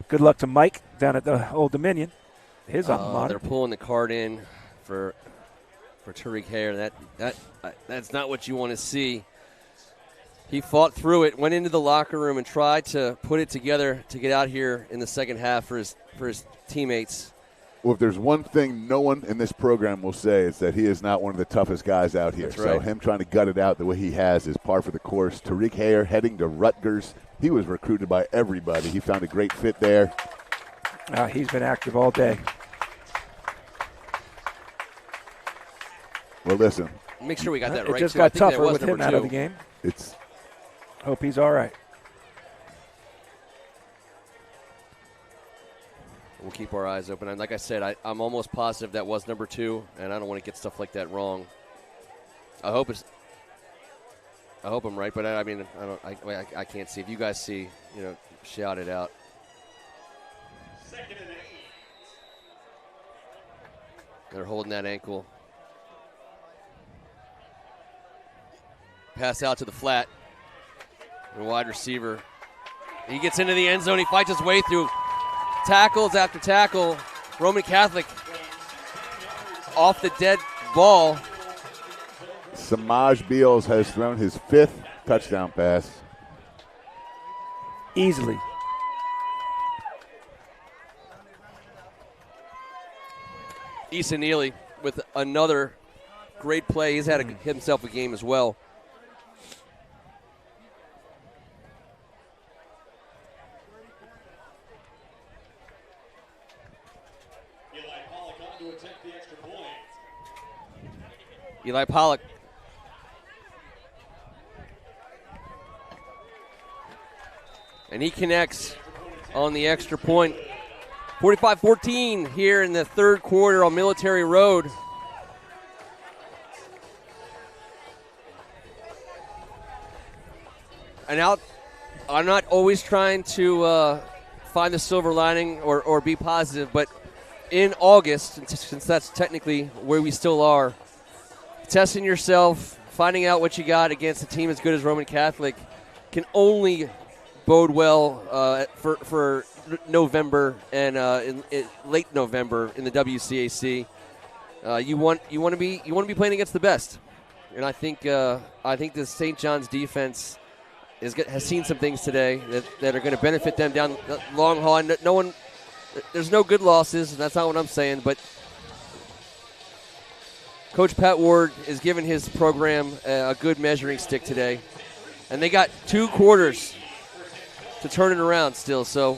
Good luck to Mike down at the Old Dominion. His alma mater. They're pulling the card in for Tariq Hare. That's not what you want to see. He fought through it, went into the locker room, and tried to put it together to get out here in the second half for his teammates. Well, if there's one thing no one in this program will say, it's that he is not one of the toughest guys out here. That's right. So him trying to gut it out the way he has is par for the course. Tariq Hayer heading to Rutgers. He was recruited by everybody. He found a great fit there. He's been active all day. Well, listen. Make sure we got that right. It just too. got I think that tougher was with him number out of the 2. game. It's Hope he's all right. We'll keep our eyes open. And like I said, I'm almost positive that was number 2, and I don't want to get stuff like that wrong. I hope I'm right, but I can't see. If you guys see, shout it out. Second and 8. They're holding that ankle. Pass out to the flat. The wide receiver. He gets into the end zone. He fights his way through tackles after tackle. Roman Catholic off the dead ball. Samaj Beals has thrown his 5th touchdown pass. Easily. Issa Neely with another great play. He's had himself a game as well. Eli Pollock. And he connects on the extra point. 45-14 here in the third quarter on Military Road. And I'm not always trying to find the silver lining or be positive, but in August, since that's technically where we still are, testing yourself, finding out what you got against a team as good as Roman Catholic can only bode well for November and in late November in the WCAC. You want to be playing against the best, and I think the St. John's defense has seen some things today that are going to benefit them down the long haul. And there's no good losses, and that's not what I'm saying, but Coach Pat Ward is giving his program a good measuring stick today, and they got 2 quarters to turn it around still. So,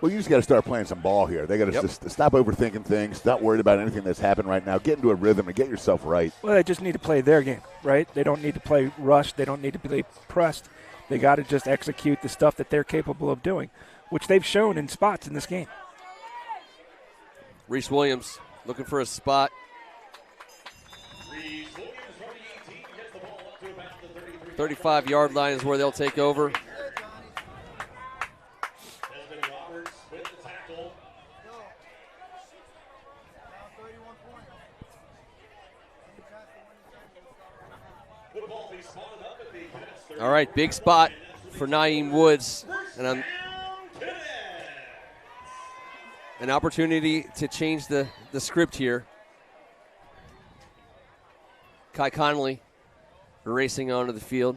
well, you just got to start playing some ball here. They got to just stop overthinking things, not worried about anything that's happened right now. Get into a rhythm and get yourself right. Well, they just need to play their game, right? They don't need to play rushed. They don't need to play pressed. They got to just execute the stuff that they're capable of doing, which they've shown in spots in this game. Reese Williams looking for a spot. 35-yard line is where they'll take over. All right, big spot for Naeem Woods. And an opportunity to change the script here. Kai Connolly racing onto the field.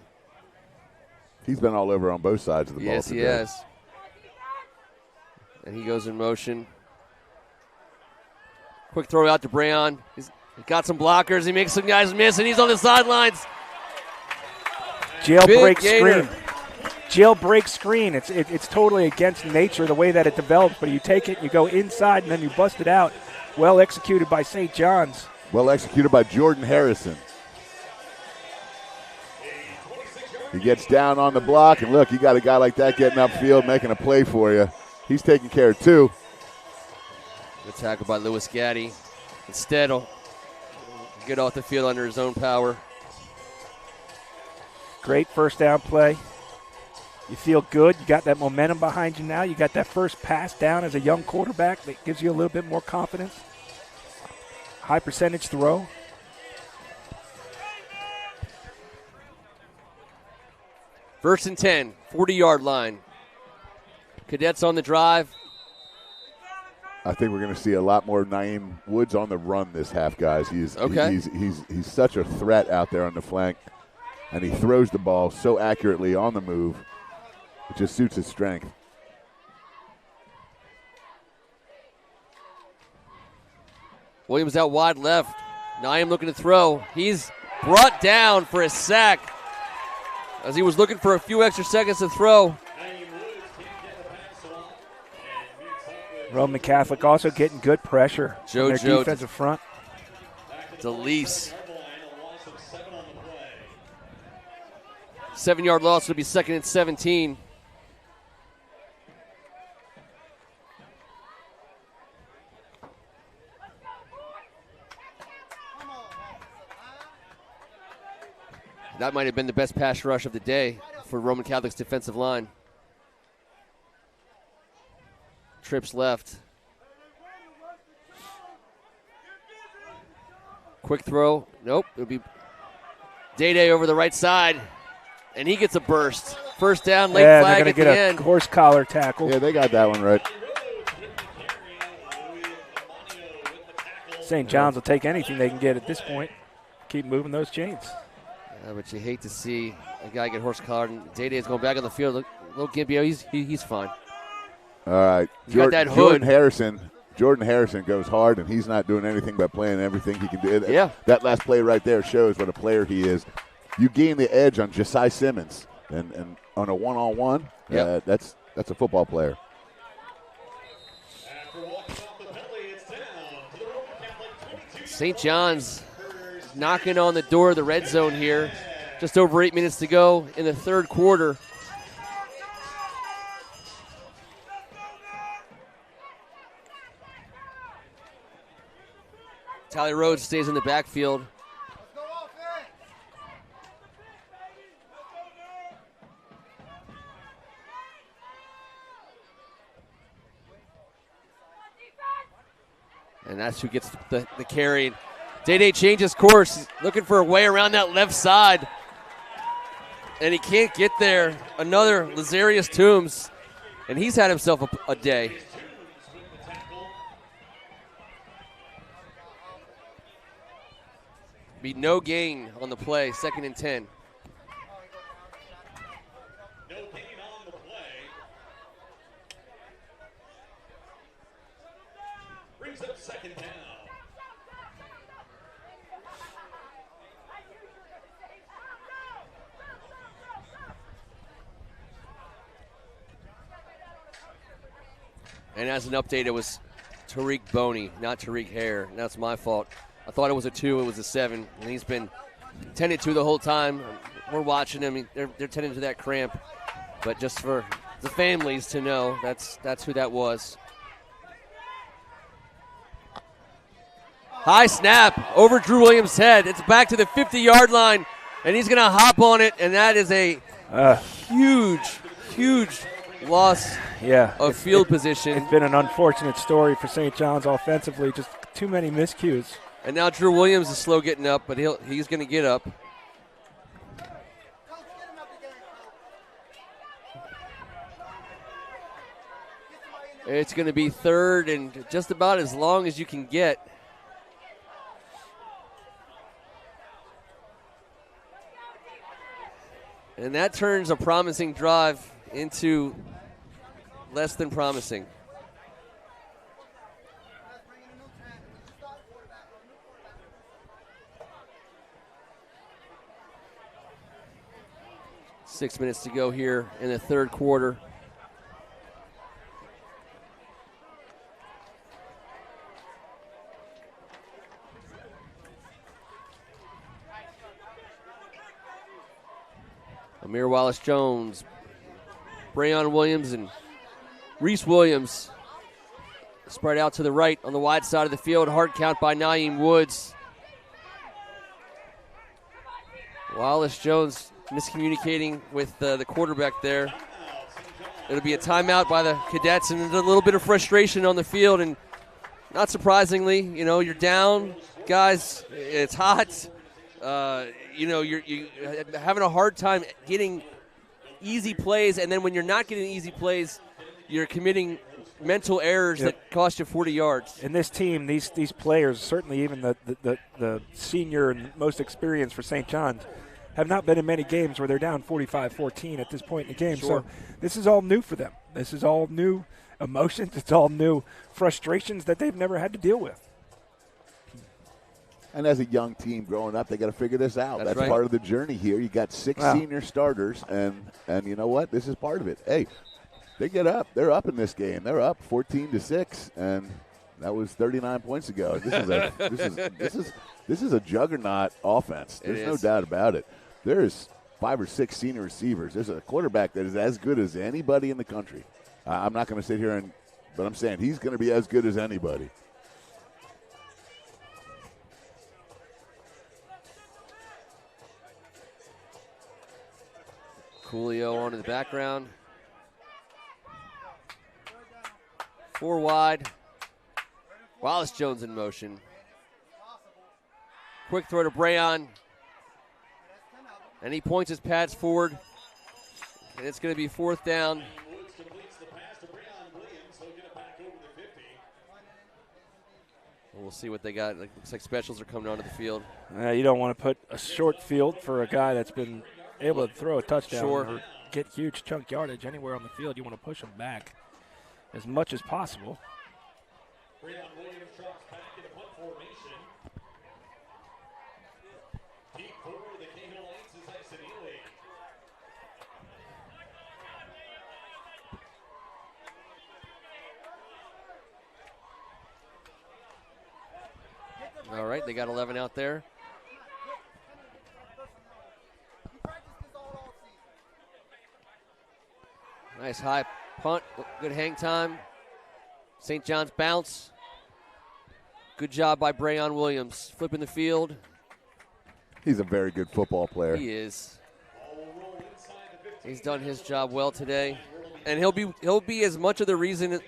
He's been all over on both sides of the ball. Yes, he has. And he goes in motion. Quick throw out to Brayon. He's got some blockers. He makes some guys miss, and he's on the sidelines. Jailbreak screen. Jailbreak screen. It's totally against nature the way that it develops, but you take it, you go inside, and then you bust it out. Well executed by St. John's. Well executed by Jordan Harrison. He gets down on the block, and look, you got a guy like that getting upfield, making a play for you. He's taking care of 2. Good tackle by Lewis Gaddy. Instead, he'll get off the field under his own power. Great first down play. You feel good. You got that momentum behind you now. You got that first pass down as a young quarterback that gives you a little bit more confidence. High percentage throw. First and 10, 40-yard line. Cadets on the drive. I think we're going to see a lot more Naeem Woods on the run this half, guys. He's such a threat out there on the flank. and he throws the ball so accurately on the move. It just suits his strength. Williams out wide left. Naeem looking to throw. He's brought down for a sack as he was looking for a few extra seconds to throw. Roman Catholic also getting good pressure from their JoJo defensive front. DeLeese. 7-yard loss would be 2nd and 17. That might have been the best pass rush of the day for Roman Catholic's defensive line. Trips left. Quick throw. Nope. It'll be Day over the right side. And he gets a burst. First down, late flag at the end. They're going to get a horse collar tackle. Yeah, they got that one right. St. John's will take anything they can get at this point. Keep moving those chains. But you hate to see a guy get horse collared. And Day is going back on the field. Look, little Gimpio, he's fine. All right. Got that hood. Jordan Harrison goes hard, and he's not doing anything but playing everything he can do. Yeah. That last play right there shows what a player he is. You gain the edge on Josiah Simmons, and on a one-on-one, that's a football player. St. John's knocking on the door of the red zone here. Just over 8 minutes to go in the third quarter. Tally Rhodes stays in the backfield. And that's who gets the carry. Day changes course. He's looking for a way around that left side. And he can't get there. Another Lazarius Toombs. And he's had himself a day. Be no gain on the play, 2nd and 10. No gain on the play. Brings up 2nd down. And as an update, it was Tariq Boney, not Tariq Hare. And that's my fault. I thought it was a 2, it was a 7. And he's been tended to the whole time. We're watching him. They're tending to that cramp. But just for the families to know, that's who that was. High snap over Drew Williams' head. It's back to the 50-yard line. And he's going to hop on it. And that is a huge loss of field position. It's been an unfortunate story for St. John's offensively. Just too many miscues. And now Drew Williams is slow getting up, but he's going to get up. It's going to be 3rd and just about as long as you can get. And that turns a promising drive into less than promising. Six minutes to go here in the third quarter. Amir Wallace-Jones, Brayon Williams, and Reese Williams spread out to the right on the wide side of the field. Hard count by Naeem Woods. Wallace-Jones miscommunicating with the quarterback there. It'll be a timeout by the Cadets, and a little bit of frustration on the field. And not surprisingly, you're down, guys. It's hot. You're having a hard time getting easy plays, and then when you're not getting easy plays, you're committing mental errors that cost you 40 yards. And this team, these players, certainly even the senior and most experienced for St. John's, have not been in many games where they're down 45-14 at this point in the game. Sure. So this is all new for them. This is all new emotions. It's all new frustrations that they've never had to deal with. And as a young team growing up, they got to figure this out. That's right. part of the journey here. You got 6 senior starters, and you know what? This is part of it. Hey, they get up. They're up in this game. They're up 14-6, and that was 39 points ago. This is a juggernaut offense. There's no doubt about it. There's 5 or 6 senior receivers. There's a quarterback that is as good as anybody in the country. I'm not going to sit here but I'm saying he's going to be as good as anybody. Coolio on in the background. 4 wide. Wallace Jones in motion. Quick throw to Brayon. And he points his pads forward. And it's going to be 4th down. We'll see what they got. Looks like specials are coming onto the field. You don't want to put a short field for a guy that's been able to throw a touchdown or get huge chunk yardage anywhere on the field. You want to push him back as much as possible. All right, they got 11 out there. Nice high punt, good hang time. St. John's bounce. Good job by Brayon Williams, flipping the field. He's a very good football player. He is. He's done his job well today, and he'll be as much of the reason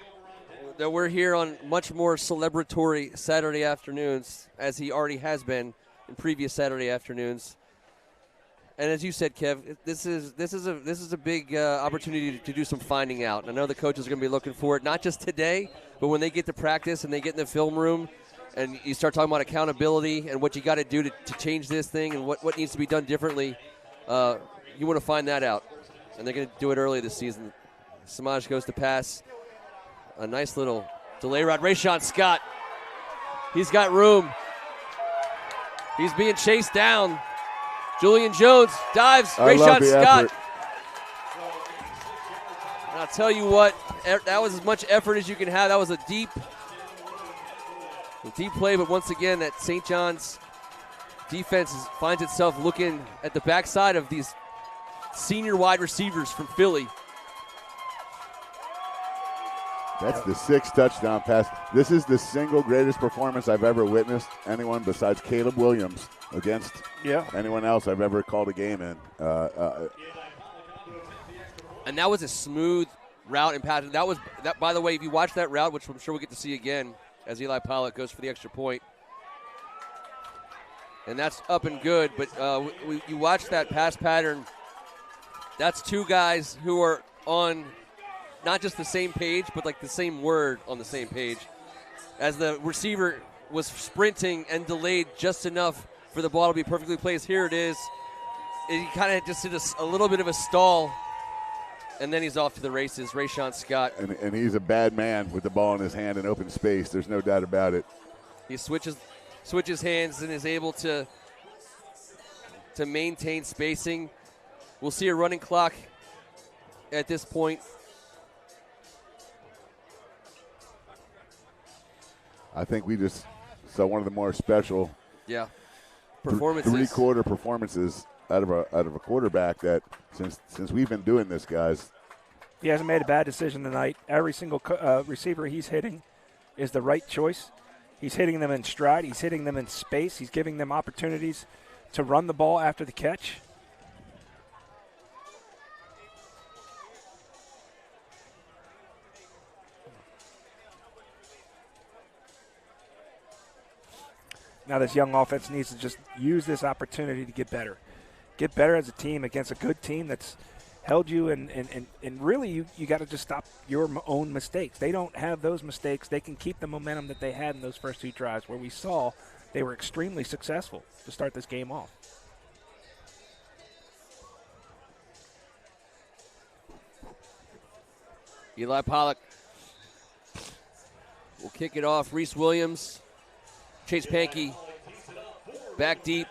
that we're here on much more celebratory Saturday afternoons as he already has been in previous Saturday afternoons. And as you said, Kev, this is a big opportunity to do some finding out. And I know the coaches are going to be looking for it, not just today, but when they get to practice and they get in the film room and you start talking about accountability and what you got to do to change this thing and what needs to be done differently, you want to find that out. And they're going to do it early this season. Samaj goes to pass. A nice little delay route. Rayshon Scott. He's got room. He's being chased down. Julian Jones dives. Rayshon Scott. Effort. And I'll tell you what, that was as much effort as you can have. That was a deep play, but once again, that St. John's defense finds itself looking at the backside of these senior wide receivers from Philly. That's the 6th touchdown pass. This is the single greatest performance I've ever witnessed anyone besides Caleb Williams against anyone else I've ever called a game in. And that was a smooth route and pass. That, by the way, if you watch that route, which I'm sure we'll get to see again as Eli Pollock goes for the extra point, and that's up and good. But you watch that pass pattern, that's 2 guys who are on not just the same page, but like the same word on the same page. As the receiver was sprinting and delayed just enough for the ball to be perfectly placed. Here it is. He kind of just did a little bit of a stall, and then he's off to the races. Rayshon Scott. And he's a bad man with the ball in his hand in open space. There's no doubt about it. He switches hands and is able to maintain spacing. We'll see a running clock at this point. I think we just saw one of the more special performances. 3-quarter performances out of a quarterback that since we've been doing this, guys. He hasn't made a bad decision tonight. Every single receiver he's hitting is the right choice. He's hitting them in stride. He's hitting them in space. He's giving them opportunities to run the ball after the catch. Now this young offense needs to just use this opportunity to get better. Get better as a team against a good team that's held you, and really you got to just stop your own mistakes. They don't have those mistakes. They can keep the momentum that they had in those first 2 drives where we saw they were extremely successful to start this game off. Eli Pollock will kick it off. Reese Williams, Chase Pankey, back deep.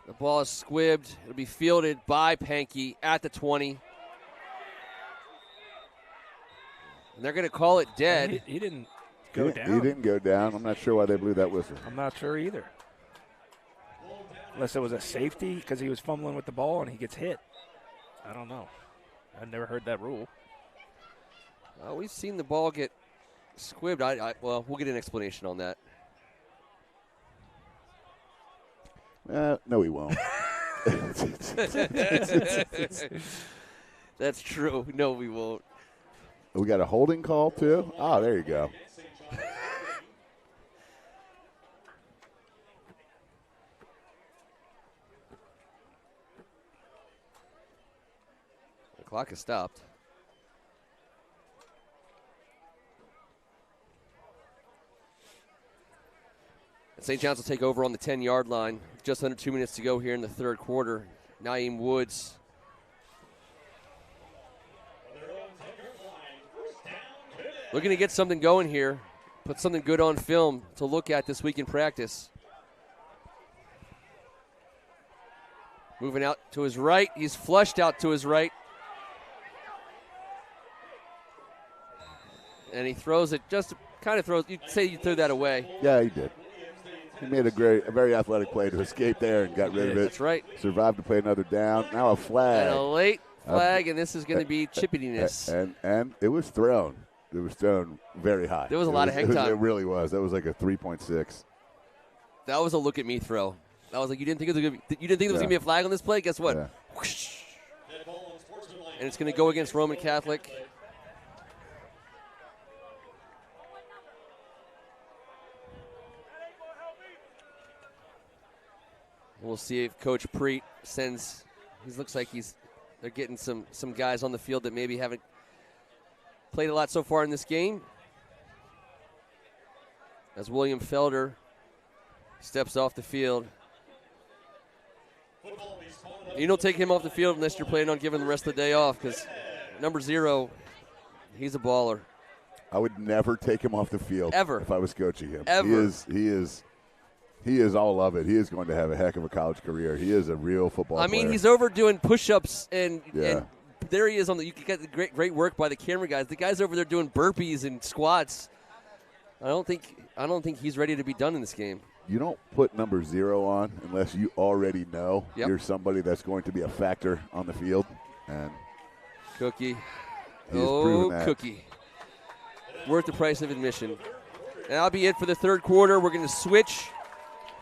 The ball is squibbed. It'll be fielded by Pankey at the 20. And they're going to call it dead. He didn't go down. He didn't go down. I'm not sure why they blew that whistle. I'm not sure either. Unless it was a safety because he was fumbling with the ball and he gets hit. I don't know. I've never heard that rule. We've seen the ball get squibbed. Well, we'll get an explanation on that. No, he won't. That's true. No, we won't. We got a holding call, too? Oh, there you go. The clock has stopped. St. John's will take over on the 10-yard line. Just under 2 minutes to go here in the third quarter. Naeem Woods. Looking to get something going here. Put something good on film to look at this week in practice. Moving out to his right. He's flushed out to his right. And he throws it, just kind of throws, you'd say you threw that away. Yeah, he did. He made a very athletic play to escape there and got rid of it. That's right. Survived to play another down. Now a flag. And a late flag, and this is going to be chippiness. And it was thrown. It was thrown very high. There was a lot of hang time. It really was. That was like a 3.6. That was a look at me throw. I was like, you didn't think there was going to be a flag on this play? Guess what? Yeah. Whoosh. And it's going to go against Roman Catholic. We'll see if Coach Preet sends. He looks like they're getting some guys on the field that maybe haven't played a lot so far in this game. As William Felder steps off the field. You don't take him off the field unless you're planning on giving the rest of the day off, because number 0, he's a baller. I would never take him off the field ever if I was coaching him. Ever. He is all of it. He is going to have a heck of a college career. He is a real football player. I mean, he's over doing push-ups, and there he is on the. You get the great work by the camera guys. The guy's over there doing burpees and squats. I don't think he's ready to be done in this game. You don't put number 0 on unless you already know you're somebody that's going to be a factor on the field. And Cookie, proven that. Cookie, worth the price of admission. And that'll be it for the third quarter. We're going to switch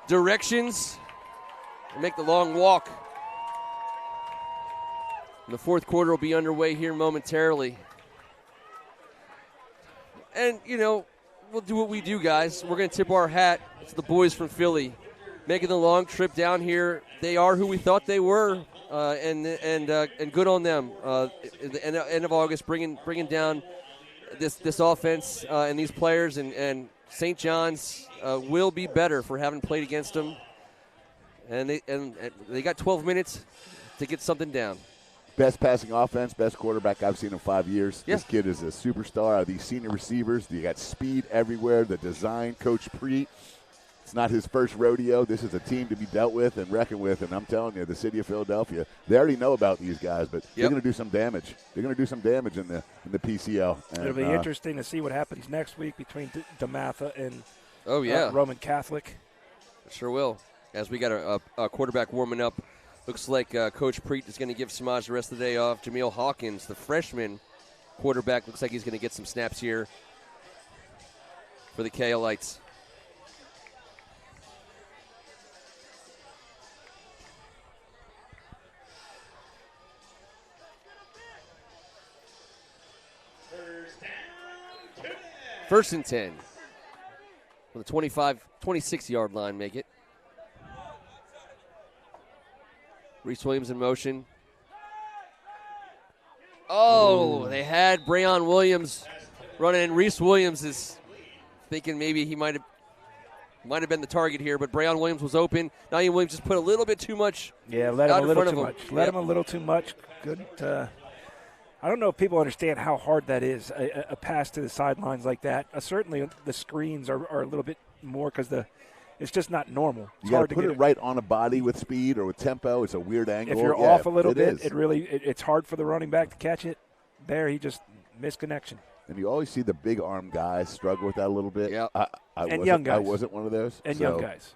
directions and make the long walk. And the fourth quarter will be underway here momentarily. And, we'll do what we do, guys. We're going to tip our hat to the boys from Philly, making the long trip down here. They are who we thought they were, and good on them. At the end of August, bringing down this offense and these players, and St. John's will be better for having played against them. And they got 12 minutes to get something down. Best passing offense, best quarterback I've seen in 5 years. Yeah. This kid is a superstar. Out of these senior receivers, you got speed everywhere. The design, Coach Preet. It's not his first rodeo. This is a team to be dealt with and reckoned with. And I'm telling you, the city of Philadelphia, they already know about these guys, but they're going to do some damage. They're going to do some damage in the PCL. And it'll be interesting to see what happens next week between DeMatha and Roman Catholic. Sure will. As we got a quarterback warming up. Looks like Coach Preet is going to give Samaj the rest of the day off. Jameel Hawkins, the freshman quarterback, looks like he's going to get some snaps here for the Cahillites. First and 10. From the 26-yard line, make it. Reese Williams in motion. Oh, they had Brayon Williams running in. Reese Williams is thinking maybe he might have been the target here, but Brayon Williams was open. Naeem Williams just put a little bit too much. Yeah, let him a little too much. Let him a little too much. Good. I don't know if people understand how hard that is, a pass to the sidelines like that. Certainly the screens are a little bit more because it's just not normal. It's You got hard to to put get it right on a body with speed or with tempo. It's a weird angle. If you're Yeah, off a little bit, is. it's hard for the running back to catch it. There, he just missed connection. And you always see the big arm guys struggle with that a little bit. Yep. And young guys. I wasn't one of those. And so. young guys.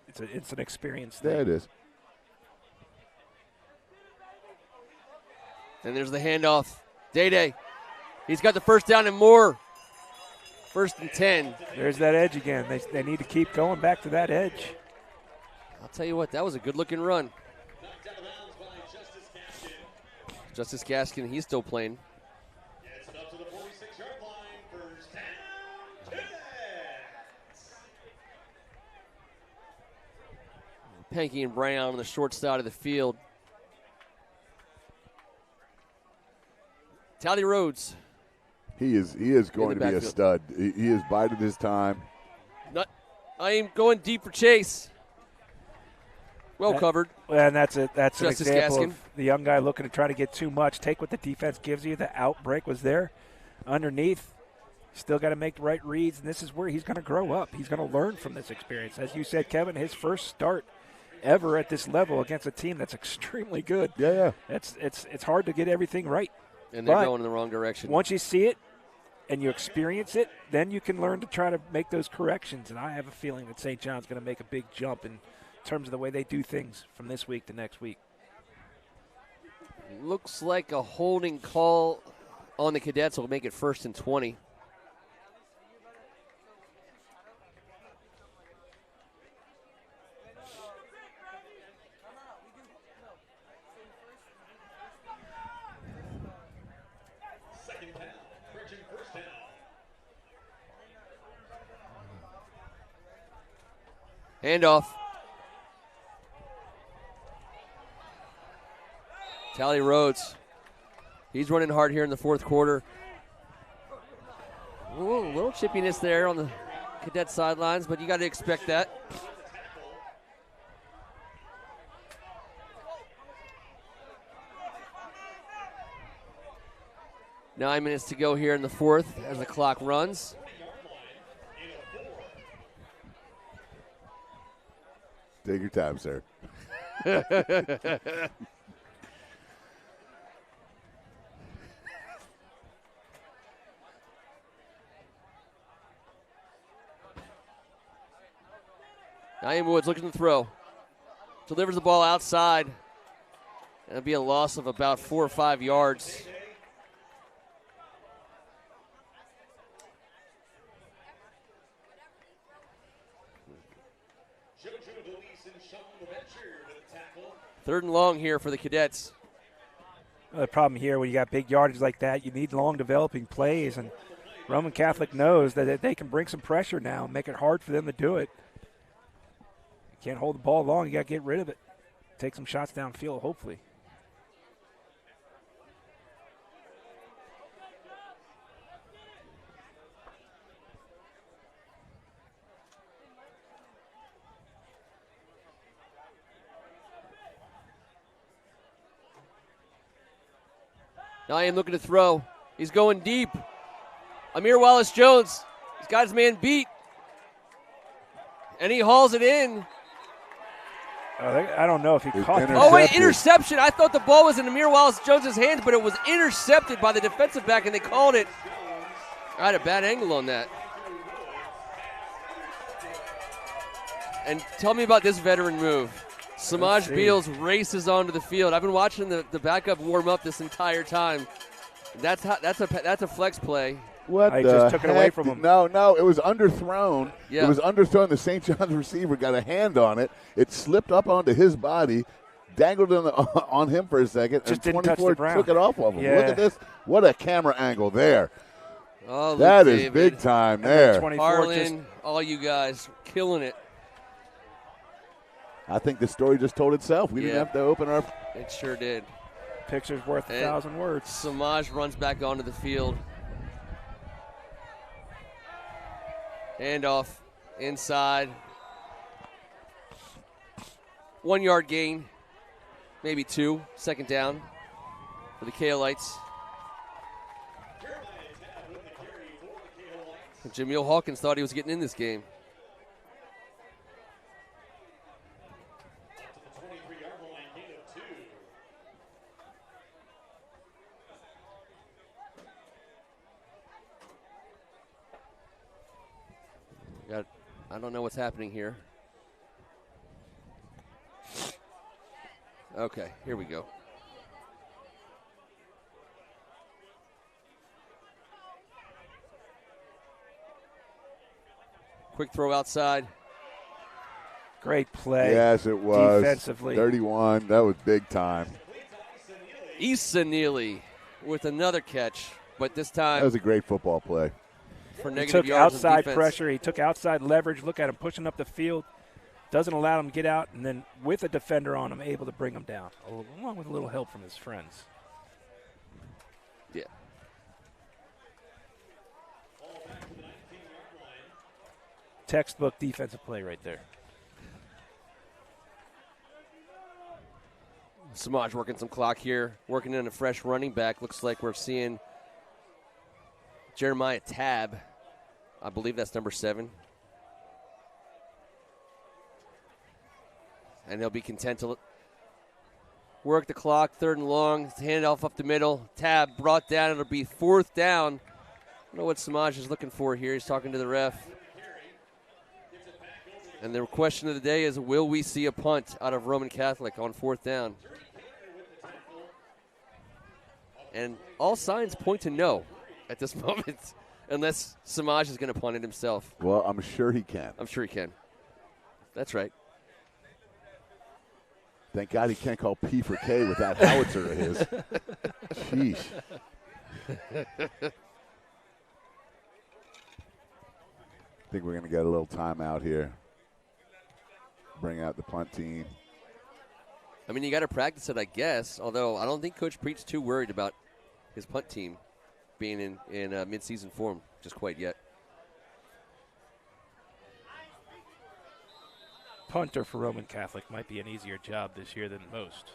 It's an experience thing. There it is. And there's the handoff. Day. He's got the first down and more. 1st and 10. There's that edge again. They need to keep going back to that edge. I'll tell you what, that was a good-looking run. Justice Gaskin, he's still playing. It's up to the 46-yard line. First down. Cadets. Panky and Brown on the short side of the field. Tally Rhodes. He is going to be a stud. He has bided his time. I am going deep for Chase. Well covered. And that's an Justice example Gaskin. of the young guy looking to try to get too much. Take what the defense gives you. The outbreak was there. Underneath, still got to make the right reads, and this is where he's going to grow up. He's going to learn from this experience. As you said, Kevin, his first start ever at this level against a team that's extremely good. Yeah. It's hard to get everything right. And they're But going in the wrong direction. Once you see it and you experience it, then you can learn to try to make those corrections. And I have a feeling that St. John's going to make a big jump in terms of the way they do things from this week to next week. Looks like a holding call on the Cadets will make it 1st and 20. Handoff. Tally Rhodes. He's running hard here in the 4th quarter. A little chippiness there on the Cadet sidelines, but you got to expect that. Nine minutes to go here in the 4th as the clock runs. Take your time, sir. Naeem Woods looking to throw. Delivers the ball outside. That'll be a loss of about 4 or 5 yards. Third and long here for the Cadets. The problem here when you got big yardage like that, you need long developing plays, and Roman Catholic knows that they can bring some pressure now and make it hard for them to do it. You can't hold the ball long. You got to get rid of it. Take some shots downfield, hopefully. Naeem looking to throw. He's going deep. Amir Wallace-Jones. He's got his man beat. And he hauls it in. I don't know if he caught that. Oh, wait, interception. I thought the ball was in Amir Wallace-Jones' hands, but it was intercepted by the defensive back, and they called it. I had a bad angle on that. And tell me about this veteran move. Samaj Beals races onto the field. I've been watching the backup warm up this entire time. That's a flex play. What I the just took it away heck? from him. No, it was underthrown. Yeah. It was underthrown. The St. John's receiver got a hand on it. It slipped up onto his body, dangled on him for a second, Just and didn't touch 24 the ground. took it off of him. Yeah. Look at this. What a camera angle there. Oh, that Luke is David, big time there. Harlan, all you guys killing it. I think the story just told itself. We didn't have to open our. It sure did. Picture's worth 1,000 words. Samaj runs back onto the field. Handoff inside. 1 yard gain, maybe 2. 2nd down for the Cahillites. Jameel Hawkins thought he was getting in this game. I don't know what's happening here. Okay, here we go. Quick throw outside. Great play. Yes, it was. Defensively. 31. That was big time. Issa Neely with another catch, but this time That was a great football play. for He negative took yards of outside defense. pressure. He took outside leverage. Look at him pushing up the field. Doesn't allow him to get out, and then with a defender on him, able to bring him down, along with a little help from his friends. Yeah. Textbook defensive play right there. Samaj working some clock here, working in a fresh running back. Looks like we're seeing Jeremiah Tabb. I believe that's number 7. And he'll be content to work the clock, 3rd and long, hand off up the middle. Tabb brought down. It'll be 4th down. I don't know what Samaj is looking for here. He's talking to the ref. And the question of the day is, will we see a punt out of Roman Catholic on 4th down? And all signs point to no at this moment, unless Samaj is going to punt it himself. Well, I'm sure he can. I'm sure he can. That's right. Thank God he can't call P for K with that howitzer of his. Sheesh. I think we're going to get a little timeout here. Bring out the punt team. I mean, you got to practice it, I guess, although I don't think Coach Preet's too worried about his punt team being in midseason form just quite yet. Punter for Roman Catholic might be an easier job this year than most.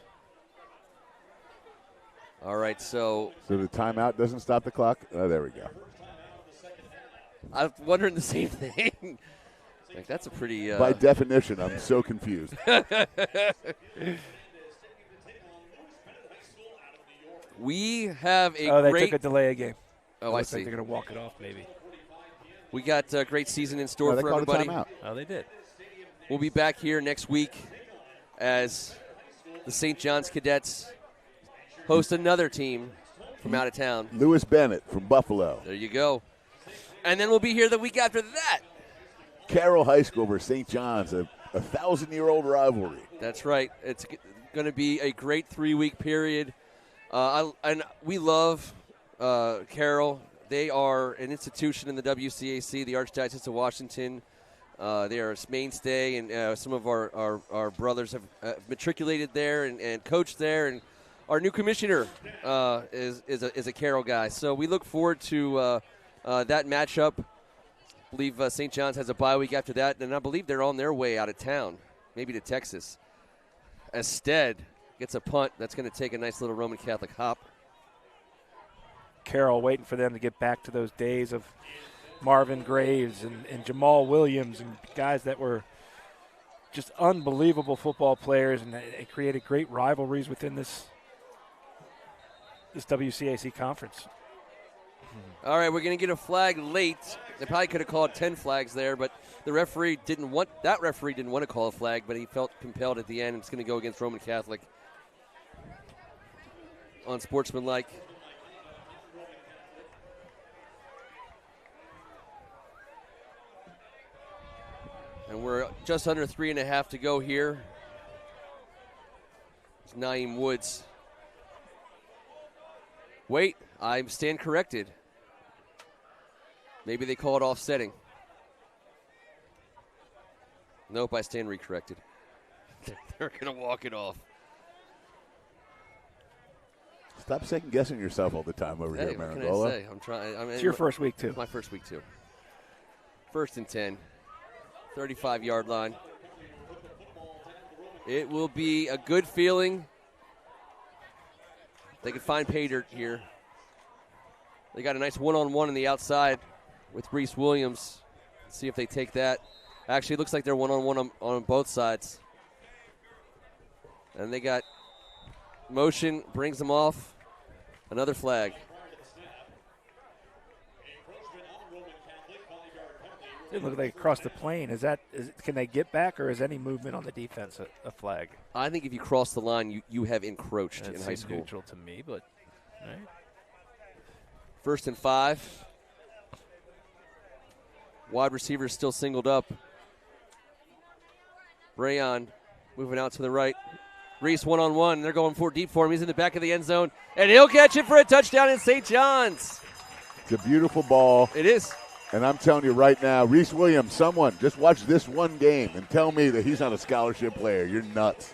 All right, so the timeout doesn't stop the clock? Oh, there we go. I'm wondering the same thing. Like, that's a pretty... By definition, I'm so confused. We have a they great... took a delay a game. Oh, I Looks like see. they're going to walk it off, maybe. We got a great season in store they for called a everybody. timeout. Oh, they did. We'll be back here next week as the St. John's Cadets host another team from out of town. Lewis Bennett from Buffalo. There you go. And then we'll be here the week after that. Carroll High School versus St. John's, a 1,000-year-old rivalry. That's right. It's going to be a great 3-week period. And we love Carroll. They are an institution in the WCAC, the Archdiocese of Washington. They are a mainstay, and some of our brothers have matriculated there and coached there. And our new commissioner is a Carroll guy. So we look forward to that matchup. I believe St. John's has a bye week after that, and I believe they're on their way out of town, maybe to Texas. As Stead gets a punt, that's going to take a nice little Roman Catholic hop. Carroll waiting for them to get back to those days of Marvin Graves and Jamal Williams and guys that were just unbelievable football players, and it created great rivalries within this WCAC conference. All right, we're going to get a flag late. They probably could have called 10 flags there, but the referee didn't want to call a flag, but he felt compelled at the end. It's going to go against Roman Catholic on sportsmanlike. And we're just under 3.5 to go here. It's Naeem Woods. Wait, I stand corrected. Maybe they call it offsetting. Nope, I stand recorrected. They're going to walk it off. Stop second-guessing yourself all the time over Hey, here, what can I Meringolo. say? I'm trying. It's your first week, too. My first week, too. 1st and 10. 35-yard line. It will be a good feeling They can find pay dirt here. They got a nice one-on-one on the outside with Reese Williams. Let's see if they take that. Actually, it looks like they're one-on-one on both sides. And they got motion, brings them off. Another flag. It looked like across the plane. Can they get back, or is any movement on the defense a flag? I think if you cross the line, you have encroached That in high seems school. neutral to me, but all right. 1st and 5. Wide receiver still singled up. Rayon moving out to the right. Reese one-on-one. They're going deep for him. He's in the back of the end zone, and he'll catch it for a touchdown in St. John's. It's a beautiful ball. It is. And I'm telling you right now, Reese Williams, someone, just watch this one game and tell me that he's not a scholarship player. You're nuts.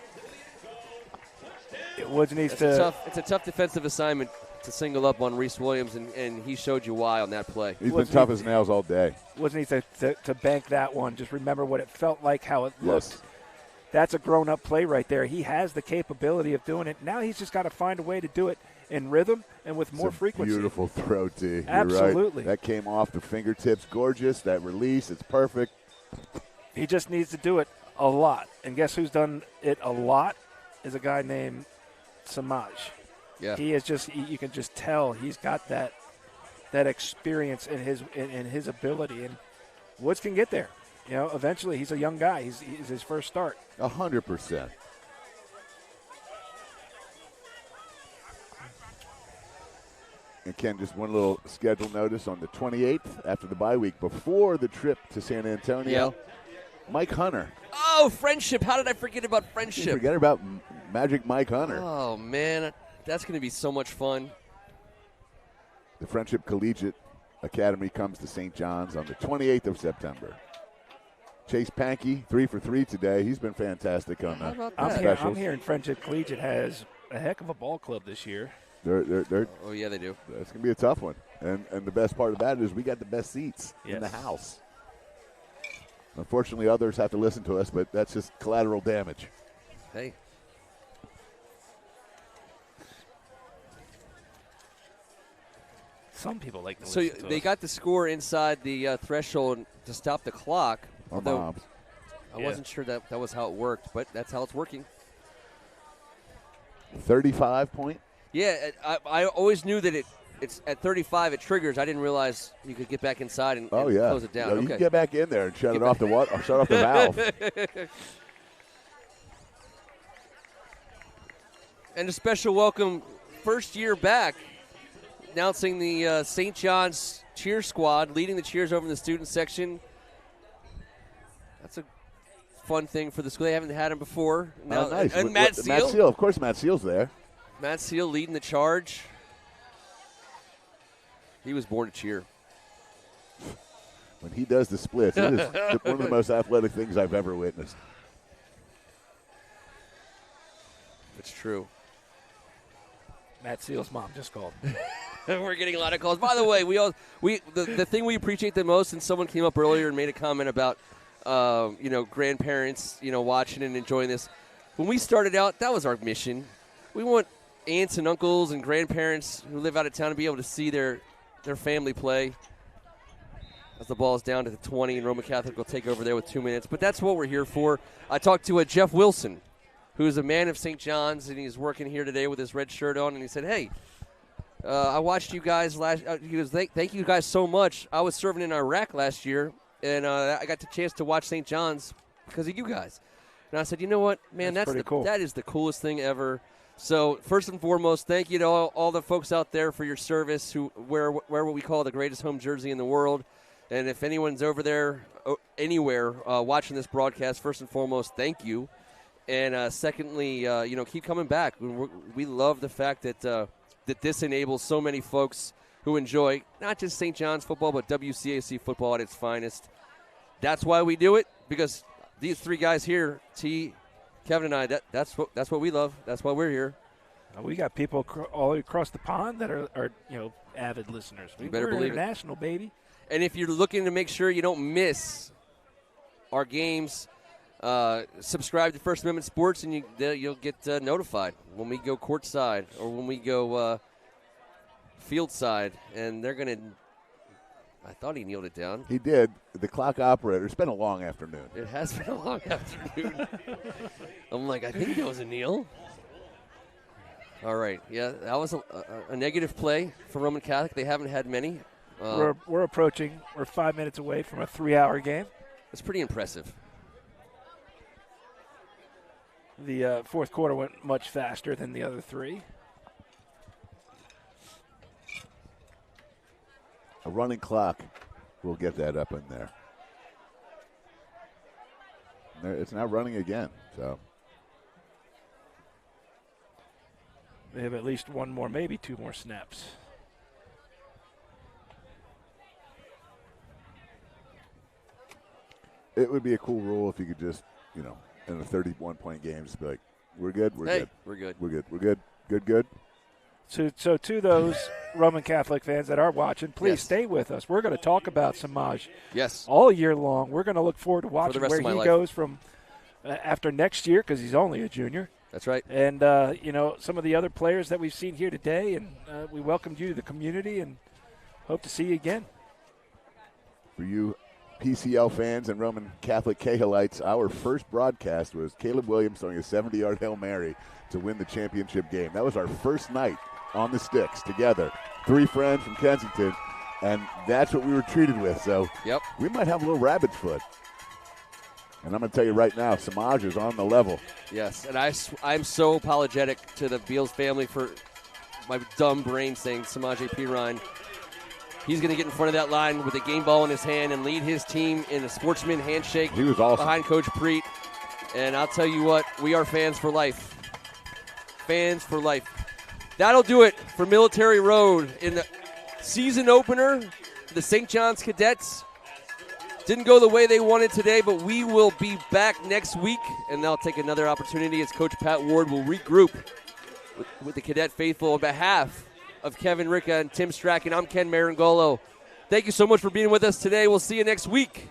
Woods needs It's to. a tough defensive assignment to single up on Reese Williams, and he showed you why on that play. He's been tough as nails all day. Woods needs to bank that one. Just remember what it felt like, how it looked. Yes. That's a grown-up play right there. He has the capability of doing it. Now he's just got to find a way to do it in rhythm and with more frequency. Beautiful throw, T. You're Absolutely. right. That came off the fingertips. Gorgeous. That release, it's perfect. He just needs to do it a lot. And guess who's done it a lot is a guy named Samaj. Yeah. He is just, you can just tell he's got that experience in his ability. And Woods can get there. You know, eventually he's a young guy. He's his first start. 100%. And Ken, just one little schedule notice on the 28th after the bye week, before the trip to San Antonio. Mike Hunter. Oh, Friendship. How did I forget about Friendship? Forget about Magic Mike Hunter. Oh, man. That's going to be so much fun. The Friendship Collegiate Academy comes to St. John's on the 28th of September. Chase Pankey, 3 for 3 today. He's been fantastic on the specials. I'm hearing Friendship Collegiate has a heck of a ball club this year. They're Oh, yeah, they do. It's going to be a tough one. And the best part about it is we got the best seats in the house. Unfortunately, others have to listen to us, but that's just collateral damage. Hey. Some people like to So listen to they us. got the score inside the threshold to stop the clock. Our Although moms. I wasn't sure that was how it worked, but that's how it's working. 35 point. Yeah, I always knew that it's at 35 it triggers. I didn't realize you could get back inside and close it down. No, you can get back in there and shut off the water, or shut off the valve. And a special welcome, first year back, announcing the St. John's cheer squad, leading the cheers over in the student section. That's a fun thing for the school. They haven't had him before. Now, Nice. And Matt Seal. Matt Seal. Of course, Matt Seal's there. Matt Seal leading the charge. He was born to cheer. When he does the splits, it is one of the most athletic things I've ever witnessed. It's true. Matt Seal's mom just called. We're getting a lot of calls. By the way, the thing we appreciate the most, and someone came up earlier and made a comment about grandparents watching and enjoying this. When we started out, that was our mission. We want aunts and uncles and grandparents who live out of town to be able to see their family play. As the ball is down to the 20, and Roman Catholic will take over there with 2 minutes. But that's what we're here for. I talked to Jeff Wilson, who's a man of St. John's, and he's working here today with his red shirt on. And he said, hey, I watched you guys he goes, thank you guys so much. I was serving in Iraq last year, and I got the chance to watch St. John's because of you guys. And I said, you know what, man, that's cool. That is the coolest thing ever. So first and foremost, thank you to all the folks out there for your service who wear what we call the greatest home jersey in the world. And if anyone's over there anywhere watching this broadcast, first and foremost, thank you. And secondly, keep coming back. We love the fact that this enables so many folks who enjoy not just St. John's football, but WCAC football at its finest. That's why we do it, because these three guys here, T, Kevin, and I, that's what we love. That's why we're here. We got people all across the pond that are avid listeners. You better believe it. International, baby. And if you're looking to make sure you don't miss our games, subscribe to First Amendment Sports, and you'll get notified when we go courtside or when we go field side. And they're going to – I thought he kneeled it down. He did. The clock operator. It's been a long afternoon. It has been a long afternoon. I'm like, I think it was a kneel. All right. Yeah, that was a negative play for Roman Catholic. They haven't had many. We're approaching. We're 5 minutes away from a 3-hour game. It's pretty impressive. The fourth quarter went much faster than the other three. A running clock will get that up in there. It's now running again. So they have at least one more, maybe two more snaps. It would be a cool rule if you could just, in a 31-point game, just be like, we're good, we're good. We're good. We're good, we're good, good. So to those Roman Catholic fans that are watching, please Yes. stay with us. We're going to talk about Samaj Yes. all year long. We're going to look forward to watching rest where of my he life. goes from after next year, because he's only a junior. That's right. And, some of the other players that we've seen here today, and we welcomed you to the community and hope to see you again. For you PCL fans and Roman Catholic Cahillites, our first broadcast was Caleb Williams throwing a 70-yard Hail Mary to win the championship game. That was our first night on the sticks together. 3 friends from Kensington, and that's what we were treated with. So Yep. we might have a little rabbit's foot. And I'm going to tell you right now, Samaj is on the level. Yes, and I'm so apologetic to the Beals family for my dumb brain saying Samaj P. Ryan. He's going to get in front of that line with a game ball in his hand and lead his team in a sportsman handshake. He was awesome. Behind Coach Preet. And I'll tell you what, we are fans for life. Fans for life. That'll do it for Military Road in the season opener. The St. John's Cadets didn't go the way they wanted today, but we will be back next week, and they'll take another opportunity as Coach Pat Ward will regroup with the Cadet faithful on behalf of Kevin Ricca and Tim Strachan. I'm Ken Meringolo. Thank you so much for being with us today. We'll see you next week